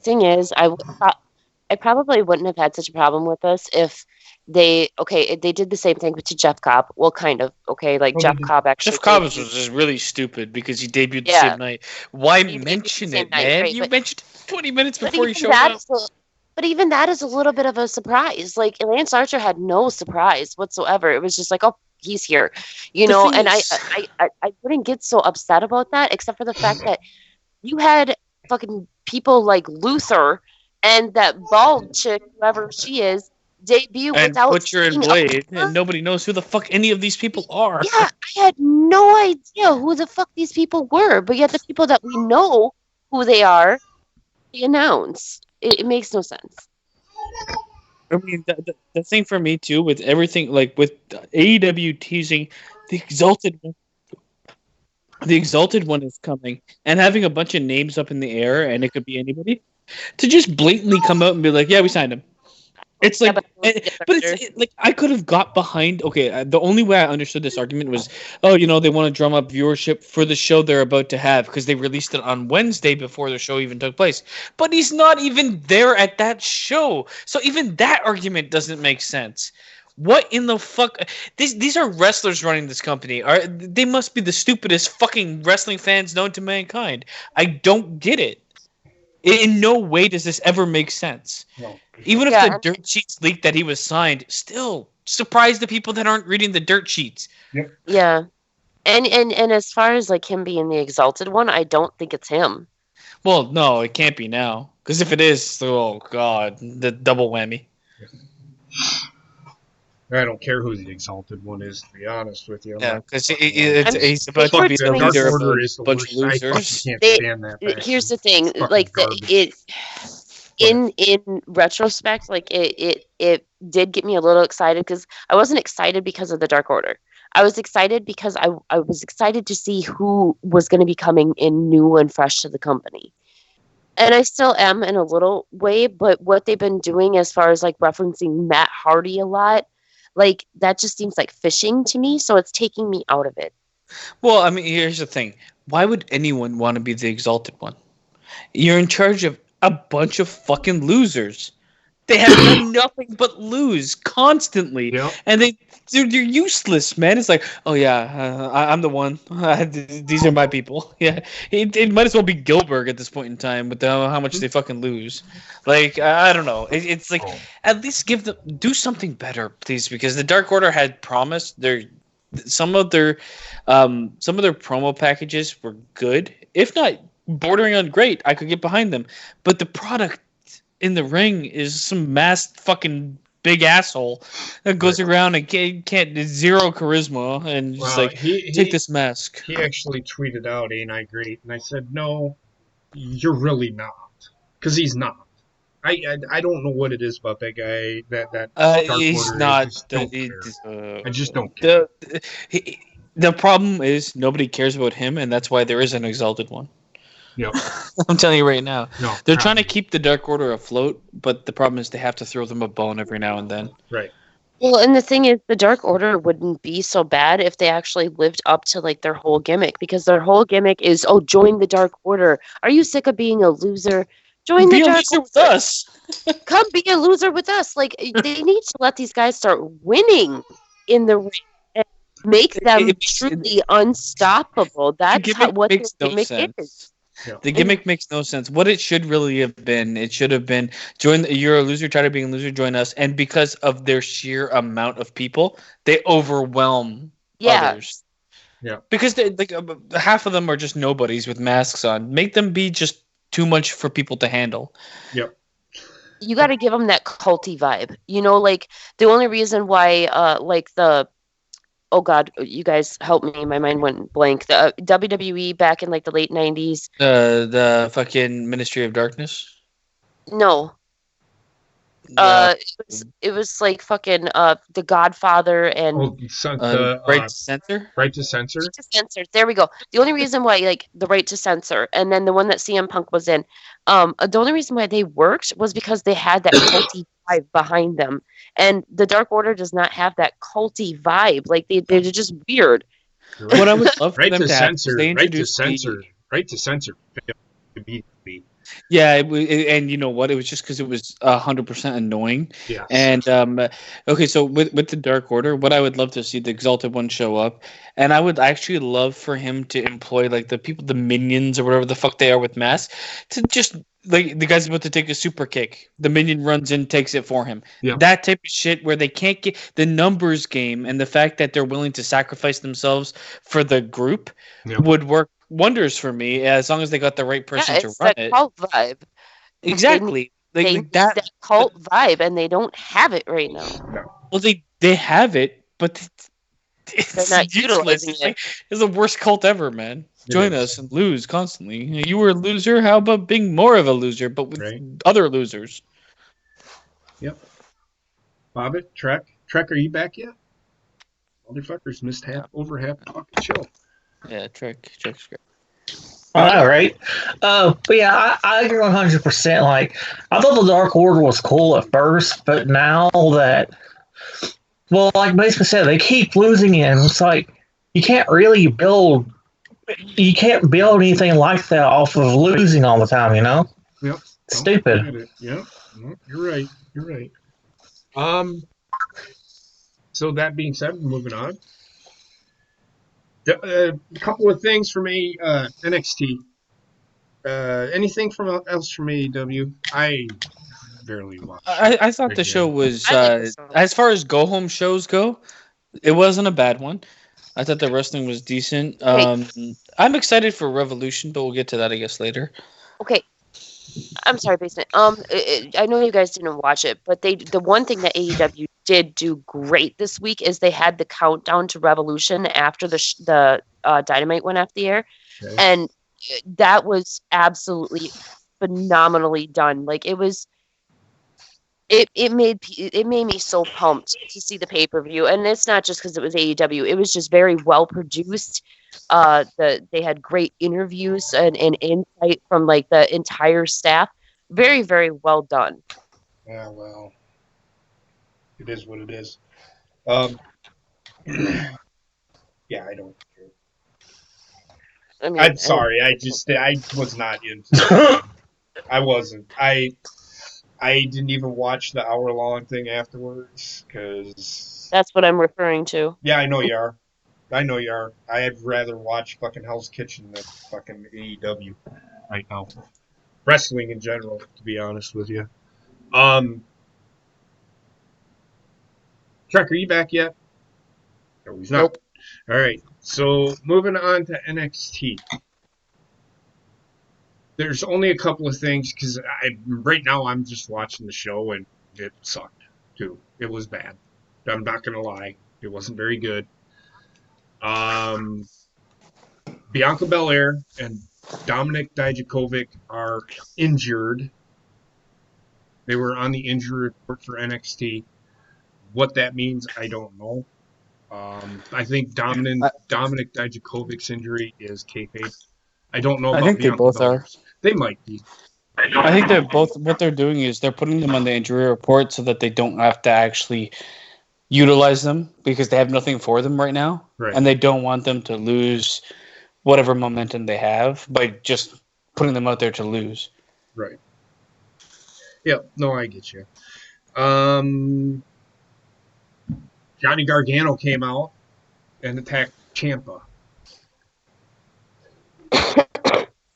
I probably wouldn't have had such a problem with this if they did the same thing to Jeff Cobb. Well, kind of. Okay, like Oh, Jeff they did. Cobb actually Jeff Cobb was debuted. just really stupid because he debuted the Yeah. same night. Why He debuted mention the same it, night, man? right, You but- mentioned it 20 minutes But before he even showed that up. is a- But even that is a little bit of a surprise. Like Lance Archer had no surprise whatsoever. It was just like, oh, he's here, The know. thing And is- I wouldn't get so upset about that, except for the fact that you had fucking people like Luther and that bald chick, whoever she is, debut And without Butcher and seeing a Blade, picture. and nobody knows who the fuck any of these people are. Yeah, I had no idea who the fuck these people were, but yet the people that we know who they are, they announce. It makes no sense. I mean, the thing for me too with everything, like with AEW teasing the Exalted One. The Exalted One is coming, and having a bunch of names up in the air, and it could be anybody, to just blatantly come out and be like, "Yeah, we signed him." It's Yeah, like, but it's like I could have got behind. Okay, the only way I understood this argument was, oh, they want to drum up viewership for the show they're about to have because they released it on Wednesday before the show even took place. But he's not even there at that show, so even that argument doesn't make sense. What in the fuck? These are wrestlers running this company. They must be the stupidest fucking wrestling fans known to mankind. I don't get it. In no way does this ever make sense. No. Even if Yeah, the and- dirt sheets leaked that he was signed, still surprise the people that aren't reading the dirt sheets. Yeah. And as far as like him being the Exalted One, I don't think it's him. Well, no, it can't be now. Because if it is, oh god, the double whammy. I don't care who the Exalted One is, to be honest with you. I'm Yeah, not because fucking bothered. he's about to But be the the Dark leader of Order a is the bunch of worst. I fucking losers. can't They- stand that. Here's the faction. thing, It's fucking like garbage. in retrospect, like it did get me a little excited because I wasn't excited because of the Dark Order. I was excited because I was excited to see who was going to be coming in new and fresh to the company. And I still am in a little way, but what they've been doing as far as like referencing Matt Hardy a lot, like that just seems like fishing to me, so it's taking me out of it. Well, I mean, here's the thing. Why would anyone want to be the Exalted One? You're in charge of a bunch of fucking losers. They have done nothing but lose constantly. Yep. And they're useless, man. It's like, oh yeah, I'm the one. These are my people. Yeah, it might as well be Gilbert at this point in time with how much they fucking lose. Like I don't know. It's like at least do something better, please, because the Dark Order had promised some of their promo packages were good, if not bordering on great. I could get behind them, but the product in the ring is some masked fucking big asshole that goes around and can't zero charisma and just Well, like take this mask. He actually tweeted out, "Ain't I great?" And I said, "No, you're really not," because he's not. I don't know what it is about that guy. That Dark He's Order. not. I just don't care. I just don't care. The problem is nobody cares about him, and that's why there is an Exalted One. Yep. I'm telling you right now. No, They're trying to keep the Dark Order afloat, but the problem is they have to throw them a bone every now and then. Right. Well, and the thing is, the Dark Order wouldn't be so bad if they actually lived up to like their whole gimmick, because their whole gimmick is, oh, join the Dark Order. Are you sick of being a loser? Join Be the a Dark loser Order. with us. Come be a loser with us. Like they need to let these guys start winning in the ring and make them truly unstoppable. That's what makes their no gimmick sense. is. Yeah. The gimmick makes no sense. What it should really have been, it should have been you're a loser, try to be a loser, join us. And because of their sheer amount of people, they overwhelm others. Yeah. Because they like half of them are just nobodies with masks on. Make them be just too much for people to handle. Yep. You got to give them that culty vibe. You know, like the only reason why, like the oh god, you guys help me, my mind went blank. The WWE back in like the late 90s. The fucking Ministry of Darkness. No. It was like fucking The Godfather and Right to Censor. Right to Censor. Right to Censor. There we go. The only reason why, like the Right to Censor, and then the one that CM Punk was in, the only reason why they worked was because they had that culty vibe behind them, and the Dark Order does not have that culty vibe. Like they're just weird. Right. What I would love for Right them to to have censor. is they Right to introduced censor. Right to censor. Immediately. Yeah, and you know what? It was just because it was 100% annoying. Yes. And okay, so with the Dark Order, what I would love to see the Exalted One show up, and I would actually love for him to employ like the people, the minions or whatever the fuck they are with masks, to just like the guy's about to take a super kick, the minion runs in, takes it for him. Yep. That type of shit where they can't get the numbers game, and the fact that they're willing to sacrifice themselves for the group would work wonders for me, as long as they got the right person to run it. Cult vibe. Exactly. They like that cult vibe, and they don't have it right now. No. Well, they have it, but it's They're not useless. utilizing it. It's the worst cult ever, man. It Join is. us and lose constantly. You were a loser. How about being more of a loser, but with other losers? Yep. Bobbit, Trek, are you back yet? Motherfuckers missed over half the fucking show. Yeah, Trek's great. All right. But yeah, I agree 100%. Like, I thought the Dark Order was cool at first, but now that, well, like basically said, they keep losing it, and it's like you can't build anything like that off of losing all the time, you know? Yep. Stupid. Yep. No, you're right. So that being said, moving on. A couple of things from NXT. Anything else from AEW? I barely watched. I thought the show was as far as go home shows go, it wasn't a bad one. I thought the wrestling was decent. I'm excited for Revolution, but we'll get to that, I guess, later. Okay. I'm sorry, Basement. I know you guys didn't watch it, but the one thing that AEW did do great this week is they had the countdown to Revolution after the Dynamite went off the air, and that was absolutely phenomenally done. Like it made me so pumped to see the pay-per-view, and it's not just because it was AEW. It was just very well produced. They had great interviews and insight from like the entire staff. Very, very well done. Yeah, well, it is what it is. Yeah, I don't care. I mean, I'm sorry. I was not into it. I wasn't. I didn't even watch the hour-long thing afterwards because. That's what I'm referring to. Yeah, I know you are. I'd rather watch fucking Hell's Kitchen than fucking AEW right now. Wrestling in general, to be honest with you. Chuck, are you back yet? No, he's not. Nope. All right. So moving on to NXT. There's only a couple of things because right now I'm just watching the show and it sucked too. It was bad. I'm not gonna lie. It wasn't very good. Bianca Belair and Dominic Dijakovic are injured. They were on the injury report for NXT. What that means, I don't know. I think Dominic Dijakovic's injury is kayfabe. I don't know I about think they Bianca both are. Belair's. They might be. I think they're both. What they're doing is they're putting them on the injury report so that they don't have to actually utilize them because they have nothing for them right now, Right. and they don't want them to lose whatever momentum they have by just putting them out there to lose. Right. Yeah. No, I get you. Johnny Gargano came out and attacked Ciampa.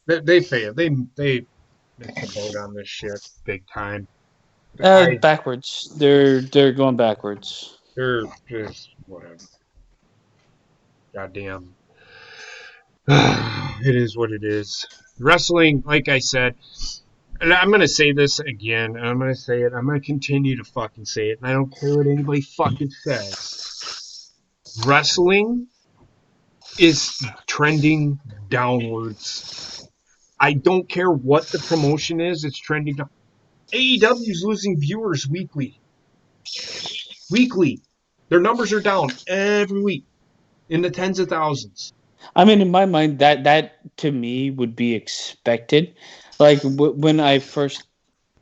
They failed. They missed the boat on this shit big time. Backwards. They're going backwards. They're just whatever. Goddamn. It is what it is. Wrestling, like I said, and I'm gonna say this again, and I'm gonna say it. I'm gonna continue to fucking say it, and I don't care what anybody fucking says. Wrestling is trending downwards. I don't care what the promotion is, it's trending down. AEW is losing viewers weekly. Their numbers are down every week in the tens of thousands. I mean, in my mind, that to me would be expected. Like when I first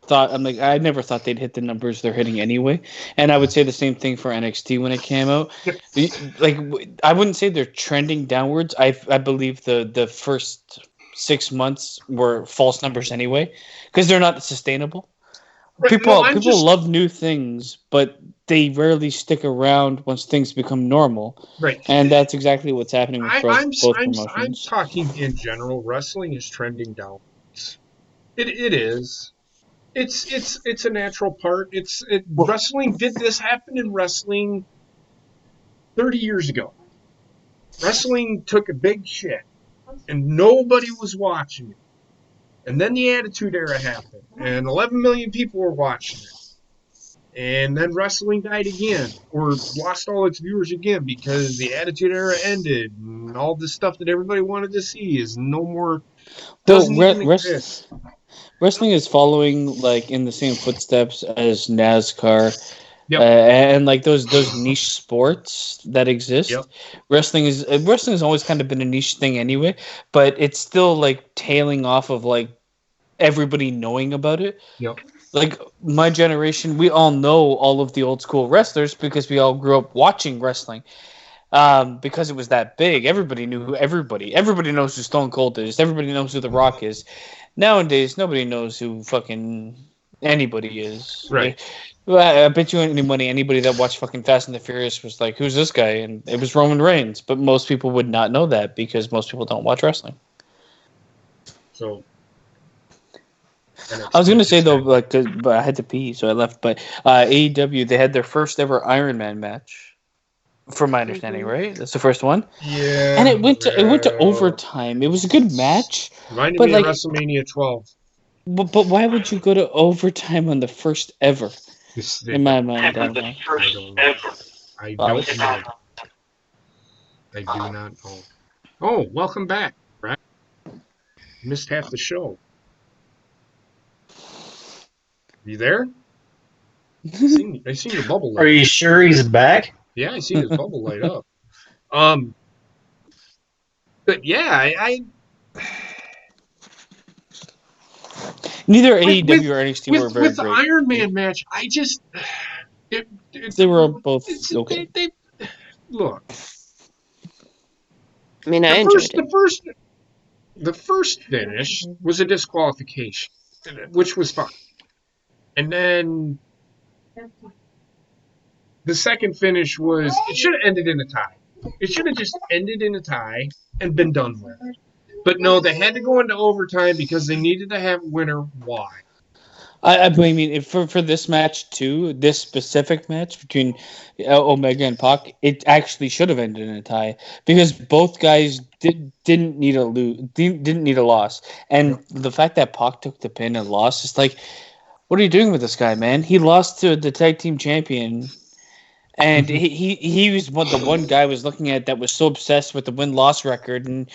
thought, I'm like, I never thought they'd hit the numbers they're hitting anyway. And I would say the same thing for NXT when it came out. Like, I wouldn't say they're trending downwards. I believe the first 6 months were false numbers anyway, because they're not sustainable. Right, People no, people love new things, but they rarely stick around once things become normal. right, and that's exactly what's happening with both I'm promotions. talking in general. Wrestling is trending downwards. It is. It's a natural part. Wrestling did this happen in wrestling 30 years ago. Wrestling took a big shit, and nobody was watching it. And then the Attitude Era happened, and 11 million people were watching it. And then wrestling died again, or lost all its viewers again, because the Attitude Era ended, and all the stuff that everybody wanted to see is no more, doesn't even exist. Wrestling is following like in the same footsteps as NASCAR. Yep. And like those niche sports that exist. Yep. Wrestling has always kind of been a niche thing anyway, but it's still like tailing off of like everybody knowing about it. Yep. Like my generation, we all know all of the old school wrestlers because we all grew up watching wrestling. Because it was that big, everybody knew who everybody. Everybody knows who Stone Cold is. Everybody knows who The Rock is. Nowadays, nobody knows who fucking anybody is. Right. I bet you any money anybody that watched fucking Fast and the Furious was like, "Who's this guy?" And it was Roman Reigns. But most people would not know that because most people don't watch wrestling. So. I was gonna say though, like, but I had to pee, so I left. But AEW, they had their first ever Iron Man match, from my understanding, right? That's the first one. Yeah. And it went to overtime. It was a good match. Reminded me of WrestleMania 12. But why would you go to overtime on the first ever? In my mind, I don't know. I don't know. I do not know. Oh, welcome back, Brad. Missed half the show. You there? I seen your bubble light. Are you sure he's back? Yeah, I seen his bubble light up. But yeah, I neither AEW or NXT were very with the great. Iron Man match. I just they were both okay. They look. I mean, I enjoyed it. The first finish was a disqualification, which was fine. And then the second finish was, it should have ended in a tie. It should have just ended in a tie and been done with. But no, they had to go into overtime because they needed to have a winner. Why? I mean, for this match too, this specific match between Omega and Pac, it actually should have ended in a tie because both guys didn't need a loss, and the fact that Pac took the pin and lost is like, what are you doing with this guy, man? He lost to the tag team champion, and he was the one guy I was looking at that was so obsessed with the win-loss record, and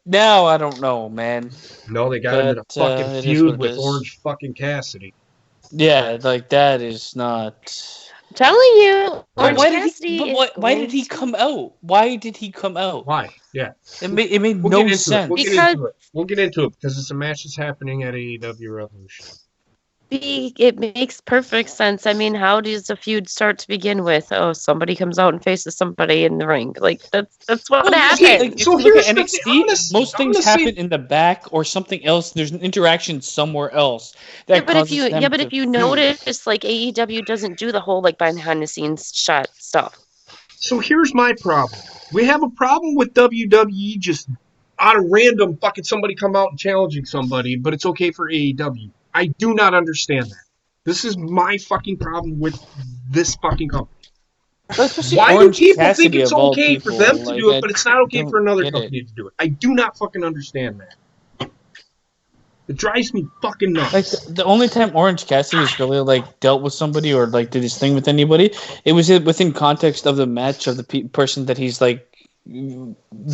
now I don't know, man. No, they got him in a fucking feud with Orange fucking Cassidy. Yeah, like that is not. telling you, But Orange why did Cassidy he? is But why did going he to. come out? Why did he come out? Why? Yeah. It made We'll no get into sense. it. We'll get Because- into it. We'll get into it because it's a match that's happening at AEW Revolution. It makes perfect sense. I mean, how does a feud start to begin with? Oh, somebody comes out and faces somebody in the ring. Like that's what Well, happens. like, if So you look at here's the NXT, thing. most I'm things gonna say- happen in the back or something else. There's an interaction somewhere else that causes them But to if you feud. notice, like AEW doesn't do the whole like behind the scenes shot stuff. So here's my problem. We have a problem with WWE just out of random fucking somebody come out and challenging somebody, but it's okay for AEW. I do not understand that. This is my fucking problem with this fucking company. Especially Why do Orange people think Cassidy it's of all okay for people. them to Like, do it, I but it's not okay don't for another get company to do it? I do not fucking understand that. It drives me fucking nuts. Like the only time Orange Cassidy has really like dealt with somebody or like did his thing with anybody, it was within context of the match of the person that he's like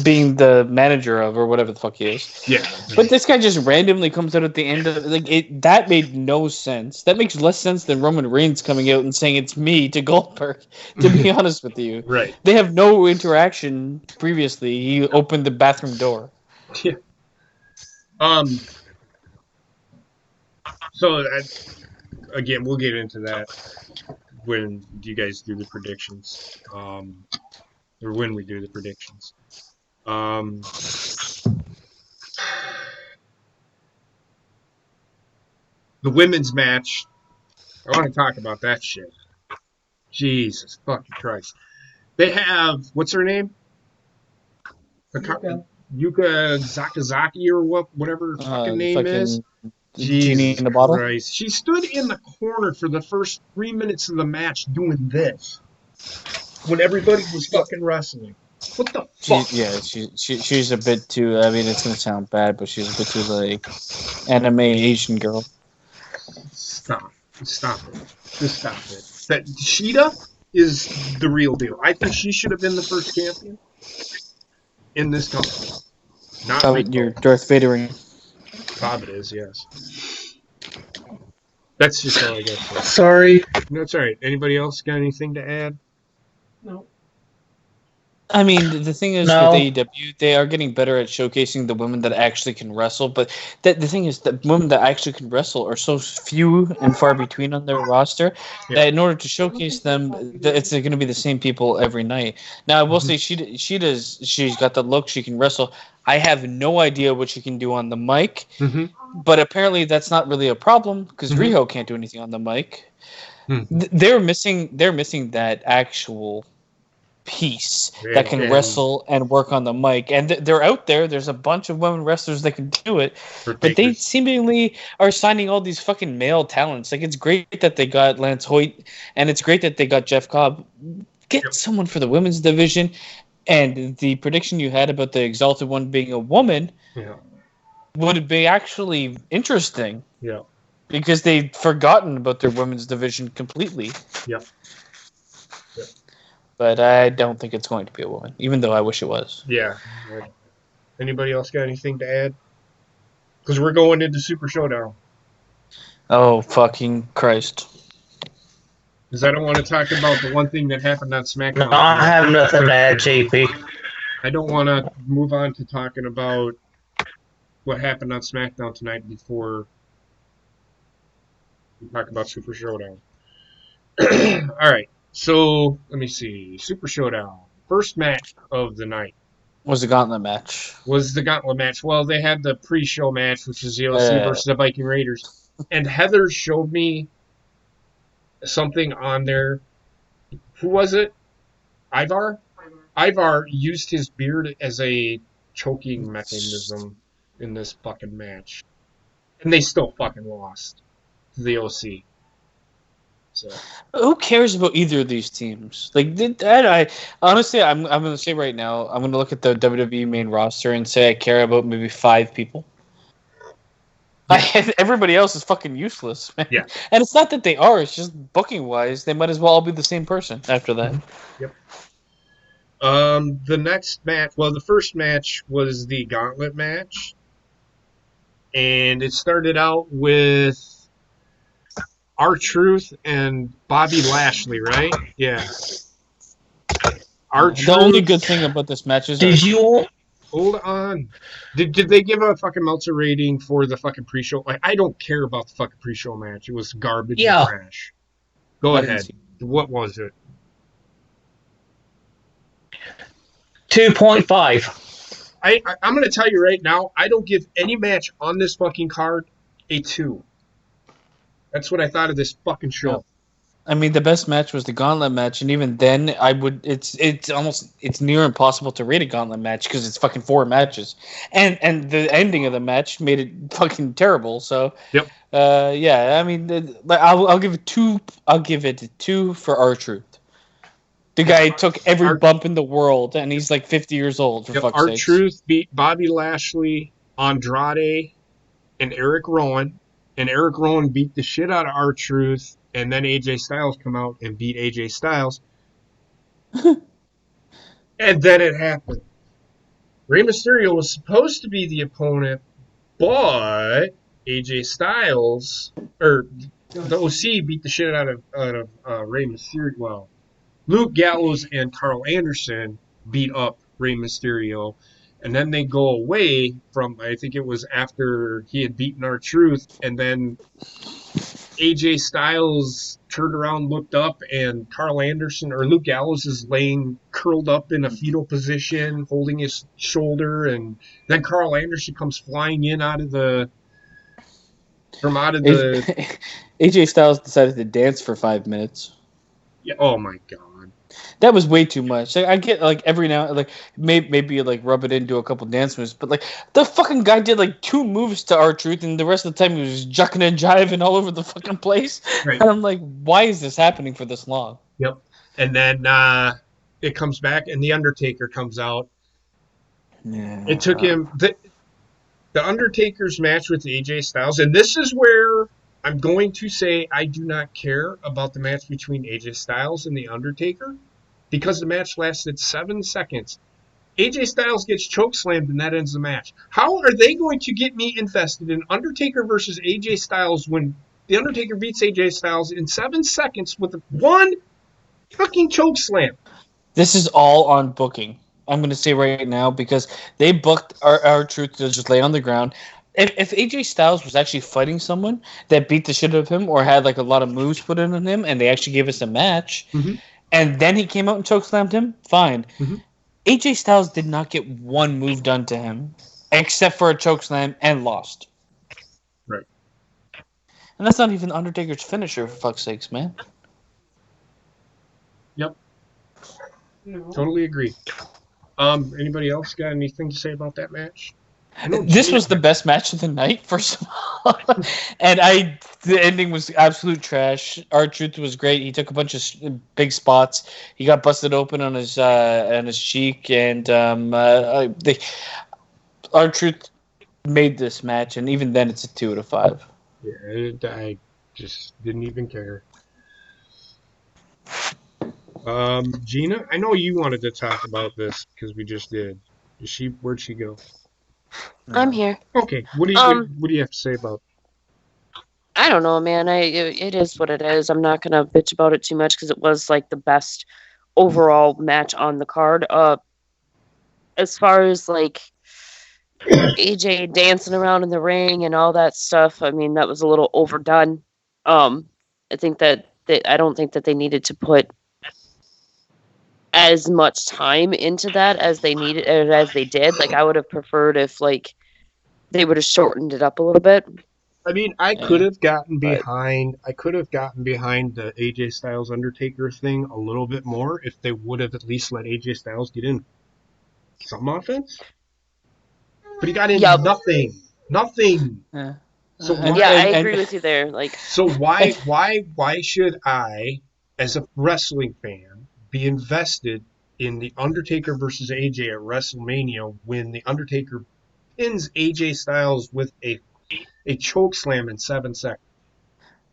being the manager of or whatever the fuck he is. Yeah. But this guy just randomly comes out at the end of like it. That made no sense. That makes less sense than Roman Reigns coming out and saying it's me to Goldberg. To be honest with you, Right. they have no interaction previously. He opened the bathroom door. Yeah. So again, we'll get into that when you guys do the predictions, or when we do the predictions. The women's match. I want to talk about that shit. Jesus fucking Christ. They have what's her name? Yuka Zakazaki or whatever her fucking name is. Genie Jesus in the bottle. Christ. She stood in the corner for the first 3 minutes of the match doing this when everybody was fucking wrestling. What the fuck? She's a bit too. I mean, it's gonna sound bad, but she's a bit too like anime Asian girl. Stop it. Just stop it. That Sheeta is the real deal. I think she should have been the first champion in this company. Not You're Rico. Darth Vadering. Bob it is, yes. That's just all I got to say. Sorry. No, it's all right. Anybody else got anything to add? No. I mean, the thing is No. with AEW, they are getting better at showcasing the women that actually can wrestle. But the thing is that women that actually can wrestle are so few and far between on their roster that in order to showcase them, it's going to be the same people every night. Now, I will say she's got the look, she can wrestle. I have no idea what she can do on the mic, Mm-hmm. but apparently that's not really a problem because Mhm. Riho can't do anything on the mic. Mhm. They're missing that actual piece that can wrestle and work on the mic, and they're out there. There's a bunch of women wrestlers that can do it, but they seemingly are signing all these fucking male talents. Like, it's great that they got Lance Hoyt, and it's great that they got Jeff Cobb. Get someone for the women's division. And the prediction you had about the Exalted One being a woman would be actually interesting. Yeah. Because they'd forgotten about their women's division completely. Yep. But I don't think it's going to be a woman, even though I wish it was. Yeah. Anybody else got anything to add? Because we're going into Super Showdown. Oh, fucking Christ. Because I don't want to talk about the one thing that happened on SmackDown. No, I have nothing to add, JP. I don't want to move on to talking about what happened on SmackDown tonight before we talk about Super Showdown. All right. So, let me see. Super Showdown. First match of the night. Was the gauntlet match. Was the gauntlet match. Well, they had the pre-show match, which is the OC versus the Viking Raiders. And Heather showed me something on there. Who was it? Ivar? Ivar used his beard as a choking mechanism in this fucking match. And they still fucking lost to the OC. So. Who cares about either of these teams? Like, I honestly, I'm going to say right now, I'm going to look at the WWE main roster and say I care about maybe 5 people. Yeah. Everybody else is fucking useless, man. Yeah. And it's not that they are, it's just booking-wise, they might as well all be the same person after that. Yep. The next match, well, the first match was the gauntlet match. And it started out with R-Truth and Bobby Lashley, right? Yeah. R-Truth. The only good thing about this match is Did you? Hold on. Did they give a fucking Meltzer rating for the fucking pre-show? Like, I don't care about the fucking pre-show match. It was garbage and Yeah. trash. Go I didn't ahead. see. What was it? 2.5. I'm going to tell you right now, I don't give any match on this fucking card a 2. That's what I thought of this fucking show. I mean, the best match was the Gauntlet match, and even then, I would. It's near impossible to rate a Gauntlet match because it's fucking 4 matches, and the ending of the match made it fucking terrible. So, Yep. Yeah, I mean, I'll give it 2. I'll give it a 2 for R-Truth. The guy took every bump in the world, and he's like 50 years old. For fuck's sake. R-Truth beat Bobby Lashley, Andrade, and Eric Rowan, and Eric Rowan beat the shit out of R-Truth. And then AJ Styles come out and beat AJ Styles. And then it happened. Rey Mysterio was supposed to be the opponent, but AJ Styles, or the OC beat the shit out of Rey Mysterio. Well, Luke Gallows and Carl Anderson beat up Rey Mysterio. And then they go away from, I think it was after he had beaten R-Truth, and then AJ Styles turned around, looked up, and Carl Anderson or Luke Gallows is laying curled up in a fetal position, holding his shoulder, and then Carl Anderson comes flying in out of the. AJ Styles decided to dance for 5 minutes. Yeah, oh my god. That was way too much. I get like every now like maybe like rub it into a couple dance moves, but like the fucking guy did like 2 moves to R-Truth, and the rest of the time he was jucking and jiving all over the fucking place. Right. And I'm like, why is this happening for this long? Yep. And then it comes back, and the Undertaker comes out. Yeah. It took him the Undertaker's match with AJ Styles, and this is where I'm going to say I do not care about the match between AJ Styles and The Undertaker because the match lasted 7 seconds. AJ Styles gets chokeslammed and that ends the match. How are they going to get me invested in Undertaker versus AJ Styles when The Undertaker beats AJ Styles in 7 seconds with one fucking chokeslam? This is all on booking. I'm going to say right now because they booked R-Truth to just lay on the ground. If AJ Styles was actually fighting someone that beat the shit out of him or had like a lot of moves put in on him and they actually gave us a match, and then he came out and chokeslammed him, fine. AJ Styles did not get one move done to him except for a chokeslam and lost. Right. And that's not even Undertaker's finisher, for fuck's sakes, man. Yep. No. Totally agree. Anybody else got anything to say about that match? This was the best match of the night, first of all. And the ending was absolute trash. R-Truth was great. He took a bunch of big spots. He got busted open on his cheek, and R-Truth made this match, and even then it's a 2 out of 5. Yeah, I just didn't even care. Gina, I know you wanted to talk about this because we just did. Where'd she go? I'm here. Okay. What do you have to say about it? I don't know, man. It is what it is. I'm not gonna bitch about it too much because it was like the best overall match on the card. As far as like AJ dancing around in the ring and all that stuff, I mean that was a little overdone. I think I don't think that they needed to put as much time into that as they needed as they did. Like I would have preferred if like they would have shortened it up a little bit. I mean, I could have gotten behind the AJ Styles Undertaker thing a little bit more if they would have at least let AJ Styles get in some offense. But he got in nothing. Yeah. So I agree with you there. Like, so why should I, as a wrestling fan, be invested in the Undertaker versus AJ at WrestleMania when the Undertaker pins AJ Styles with a choke slam in 7 seconds?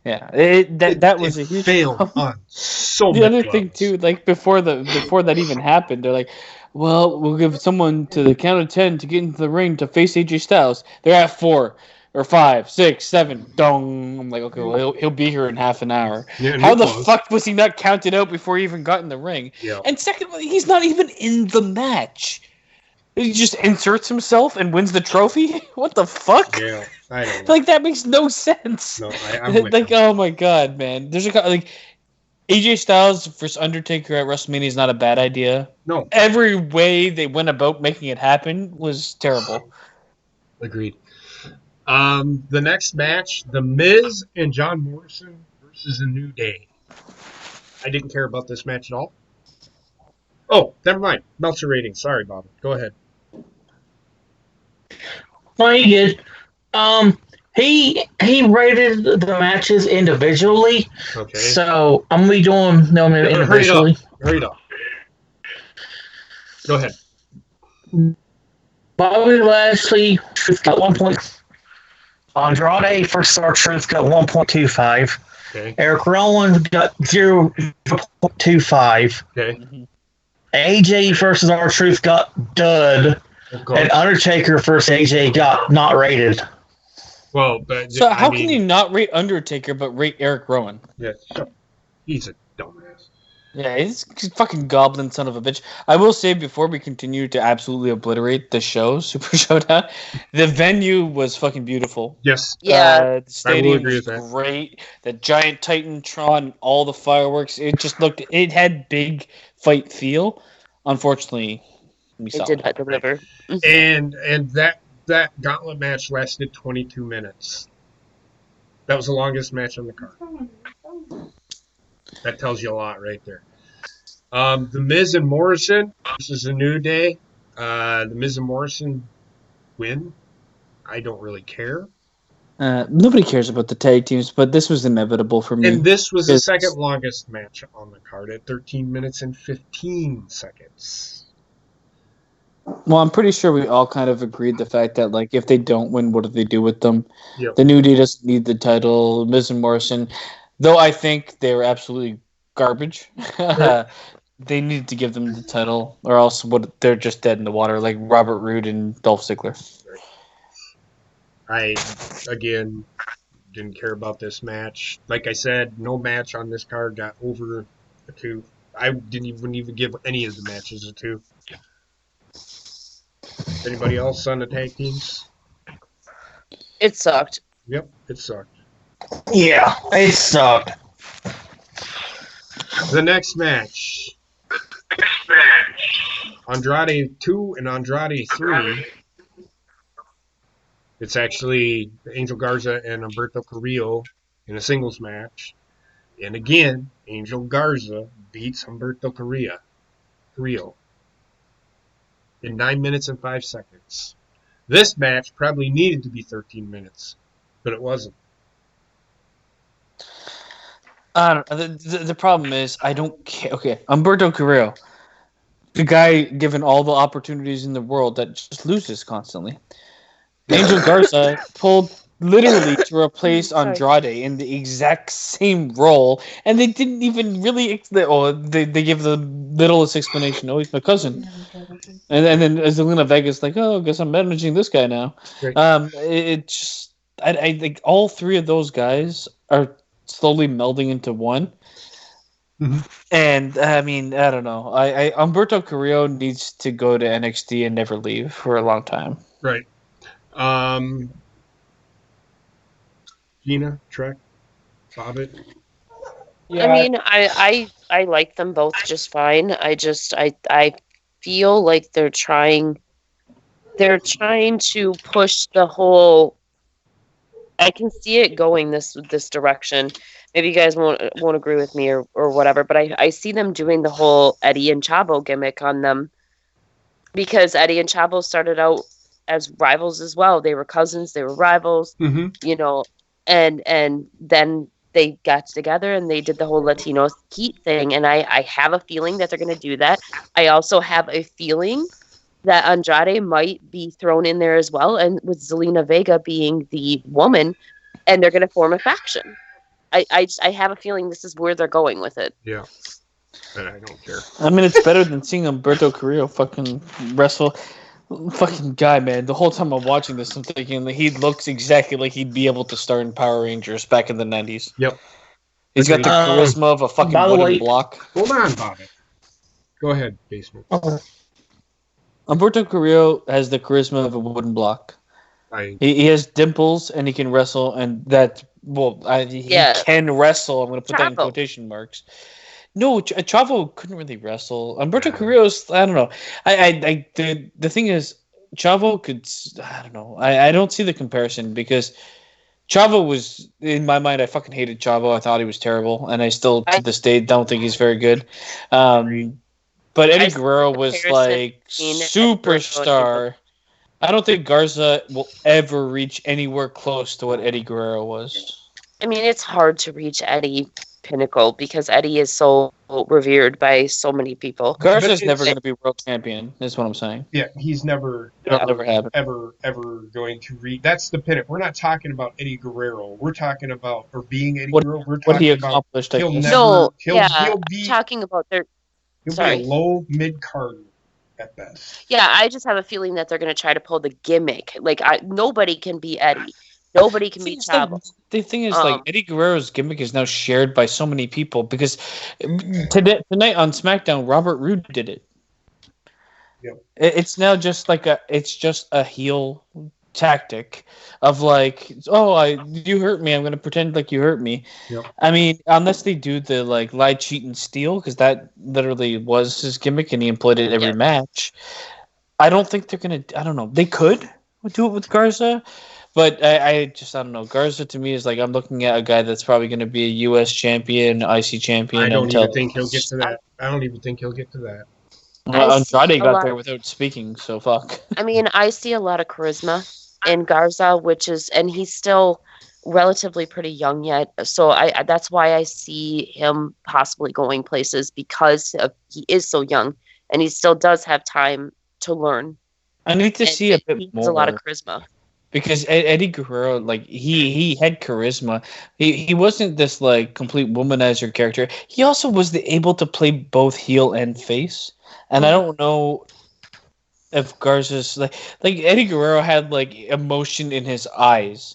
Yeah, that was a huge fail problem. on so The many other levels. thing too, like before that even happened, they're like, "Well, we'll give someone to the count of 10 to get into the ring to face AJ Styles." They're at 4. or 5, 6, 7. Dong. I'm like, okay, well he'll be here in half an hour. Yeah, and How he the was. fuck was he not counted out before he even got in the ring? Yeah. And secondly, he's not even in the match. He just inserts himself and wins the trophy. What the fuck? Yeah, I don't know. Like that makes no sense. No, I'm with like, him. oh my god, man. There's like AJ Styles versus Undertaker at WrestleMania is not a bad idea. No, Every way they went about making it happen was terrible. agreed. The next match, The Miz and John Morrison versus The New Day. I didn't care about this match at all. Oh, never mind. Meltzer rating. Sorry, Bob. Go ahead. No, he did. He rated the matches individually, Okay. so I'm gonna be doing them Hurry it individually. up. Hurry it up. Go ahead. Bobby Lashley got 1 point. Andrade versus R-Truth got 1.25. Okay. Eric Rowan got 0.25. Okay. AJ versus R-Truth got dud. Okay. And Undertaker versus AJ got not rated. Well, but So how can you not rate Undertaker but rate Eric Rowan? Yeah, he's a dumbass. Yeah, he's a fucking goblin son of a bitch. I will say before we continue to absolutely obliterate the show, Super Showdown, the venue was fucking beautiful. Yes. Yeah. The stadium agree was with that. great. The giant Titantron, all the fireworks. It had big fight feel. Unfortunately, we It saw did not deliver. And that gauntlet match lasted 22 minutes. That was the longest match on the card. That tells you a lot right there. The Miz and Morrison versus The New Day. The Miz and Morrison win. I don't really care. Nobody cares about the tag teams, but this was inevitable for me. And this was the It's- second longest match on the card at 13 minutes and 15 seconds. Well, I'm pretty sure we all kind of agreed the fact that, like, if they don't win, what do they do with them? Yep. The New Day doesn't need the title. Miz and Morrison, though I think they were absolutely garbage, they needed to give them the title, or else they're just dead in the water, like Robert Roode and Dolph Ziggler. I, again, didn't care about this match. Like I said, no match on this card got over a 2. I wouldn't even give any of the matches a 2. Anybody else on the tag teams? It sucked. Yep, it sucked. Yeah, it sucked. The next match. Andrade 2 and Andrade 3. It's actually Angel Garza and Humberto Carrillo in a singles match. And again, Angel Garza beats Humberto Carrillo in 9 minutes and 5 seconds. This match probably needed to be 13 minutes, but it wasn't. I don't know. The problem is, I don't care. Okay, Humberto Carrillo, the guy given all the opportunities in the world that just loses constantly. Angel Garza pulled literally to replace Andrade in the exact same role, and they didn't even really. They give the littlest explanation. Oh, he's my cousin, and then Zelina Vega's like, oh, I guess I'm managing this guy now. Right. It just, I think all three of those guys are slowly melding into one. Mm-hmm. And I mean, I don't know. Humberto Carrillo needs to go to NXT and never leave for a long time. Right. Gina, Trek, Bobbitt. Yeah, I mean, I like them both just fine. I feel like they're trying to push the whole. I can see it going this direction. Maybe you guys won't agree with me or whatever, but I see them doing the whole Eddie and Chavo gimmick on them, because Eddie and Chavo started out as rivals as well. They were cousins, they were rivals, you know, and then they got together and they did the whole Latino Heat thing, and I have a feeling that they're going to do that. I also have a feeling that Andrade might be thrown in there as well, and with Zelina Vega being the woman, and they're going to form a faction. I have a feeling this is where they're going with it. Yeah. But I don't care. I mean, it's better than seeing Humberto Carrillo fucking wrestle. Fucking guy, man. The whole time I'm watching this, I'm thinking that he looks exactly like he'd be able to star in Power Rangers back in the 90s. Yep. He's got the Agreed. charisma of a fucking by the wooden way- block. Hold on, Bobby. Go ahead, Basement. Umberto Carrillo has the charisma of a wooden block. He has dimples and he can wrestle, and that he can wrestle. I'm going to put that in Chavo. quotation marks. No, Chavo couldn't really wrestle. Umberto Carrillo's, I don't know. The thing is, Chavo could. I don't know. I don't see the comparison because Chavo was, in my mind, I fucking hated Chavo. I thought he was terrible, and I still to this day don't think he's very good. But Eddie Guerrero was like superstar. I don't think Garza will ever reach anywhere close to what Eddie Guerrero was. I mean, it's hard to reach Eddie pinnacle because Eddie is so revered by so many people. Garza's never going to be world champion. Is what I'm saying. Yeah, he's never happen. ever going to reach. That's the pinnacle. We're not talking about Eddie Guerrero. We're talking about being Eddie Guerrero. We're talking what he about accomplished. He'll be talking about their. He'll be a low mid card at best. Yeah, I just have a feeling that they're going to try to pull the gimmick. Like nobody can be Eddie. Nobody can be Chavo. The thing is, like, Eddie Guerrero's gimmick is now shared by so many people because tonight on SmackDown, Robert Roode did it. Yep. It's now just like a heel tactic of like, you hurt me, I'm going to pretend like you hurt me. Yep. I mean, unless they do the like lie, cheat, and steal, because that literally was his gimmick and he employed it every match. I don't think they're going to. I don't know. They could do it with Garza. But I don't know. Garza to me is like I'm looking at a guy that's probably going to be a U.S. champion, IC champion. I don't even think he'll get to that. Andrade got there without speaking, so fuck. I mean, I see a lot of charisma in Garza, and he's still relatively pretty young yet. So that's why I see him possibly going places because he is so young and he still does have time to learn. I need to see a bit more. He has a lot of charisma. Because Eddie Guerrero, like he had charisma. He wasn't this like complete womanizer character. He also was able to play both heel and face. And I don't know if Garza's like Eddie Guerrero had like emotion in his eyes.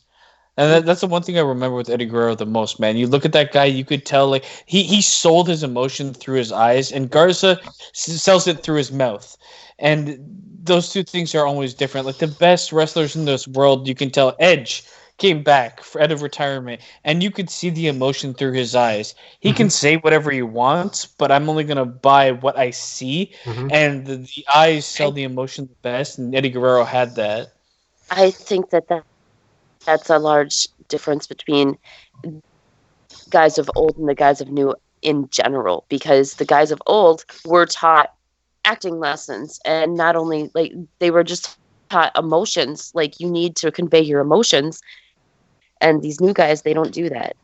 And that's the one thing I remember with Eddie Guerrero the most, man. You look at that guy, you could tell like he sold his emotion through his eyes, and Garza sells it through his mouth. And those two things are always different. Like the best wrestlers in this world, you can tell Edge came back out of retirement, and you could see the emotion through his eyes. He can say whatever he wants, but I'm only going to buy what I see. And the eyes sell the emotion the best, and Eddie Guerrero had that. I think that's a large difference between guys of old and the guys of new in general, because the guys of old were taught acting lessons, and not only like they were just taught emotions. Like you need to convey your emotions, and these new guys, they don't do that.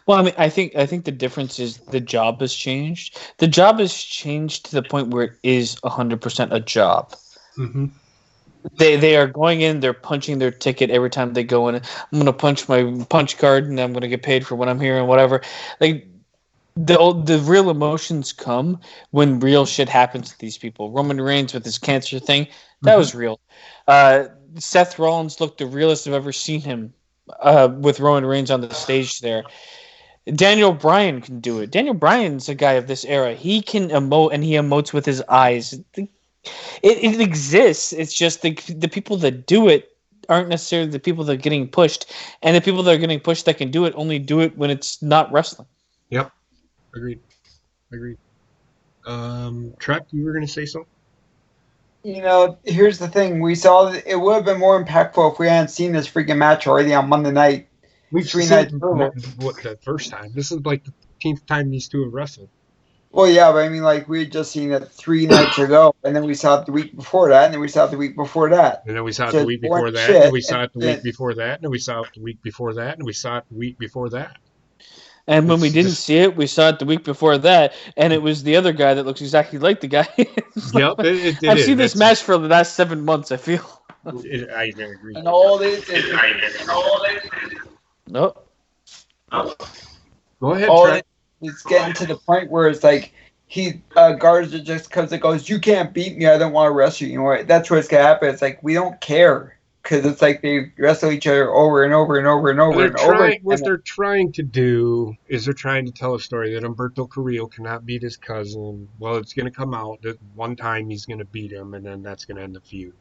Well, I mean, I think the difference is the job has changed. The job has changed to the point where it is 100% a job. They are going in, they're punching their ticket every time they go in. I'm going to punch my punch card, and I'm going to get paid for what I'm here and whatever. Like the real emotions come when real shit happens to these people. Roman Reigns with his cancer thing, that was real. Seth Rollins looked the realest I've ever seen him with Roman Reigns on the stage there. Daniel Bryan can do it. Daniel Bryan's a guy of this era. He can emote, and he emotes with his eyes. It exists. It's just the people that do it aren't necessarily the people that are getting pushed, and the people that are getting pushed that can do it only do it when it's not wrestling. Yep. Agreed. Trek, you were going to say something? You know, here's the thing. We saw it would have been more impactful if we hadn't seen this freaking match already on Monday night. We've seen it the first time. This is like the 15th time these two have wrestled. Well, yeah, but I mean, like, we had just seen it 3 nights ago, and then we saw it the week before that, and then we saw it the week before that. And then we saw it the week before that, and we saw it the week before that, and we saw it the week before that, and we saw it the week before that. And when we didn't see it, we saw it the week before that, and it was the other guy that looks exactly like the guy. Yep, I've seen this match for the last 7 months, I feel. I agree. And all this is... No. Go ahead, Trek. It's getting to the point where it's like Garza just comes and goes, "You can't beat me. I don't want to wrestle you." Right? That's what's gonna happen. It's like we don't care because it's like they wrestle each other over and over and over and over and over again. What they're trying to do is they're trying to tell a story that Humberto Carrillo cannot beat his cousin. Well, it's going to come out that one time he's going to beat him, and then that's going to end the feud.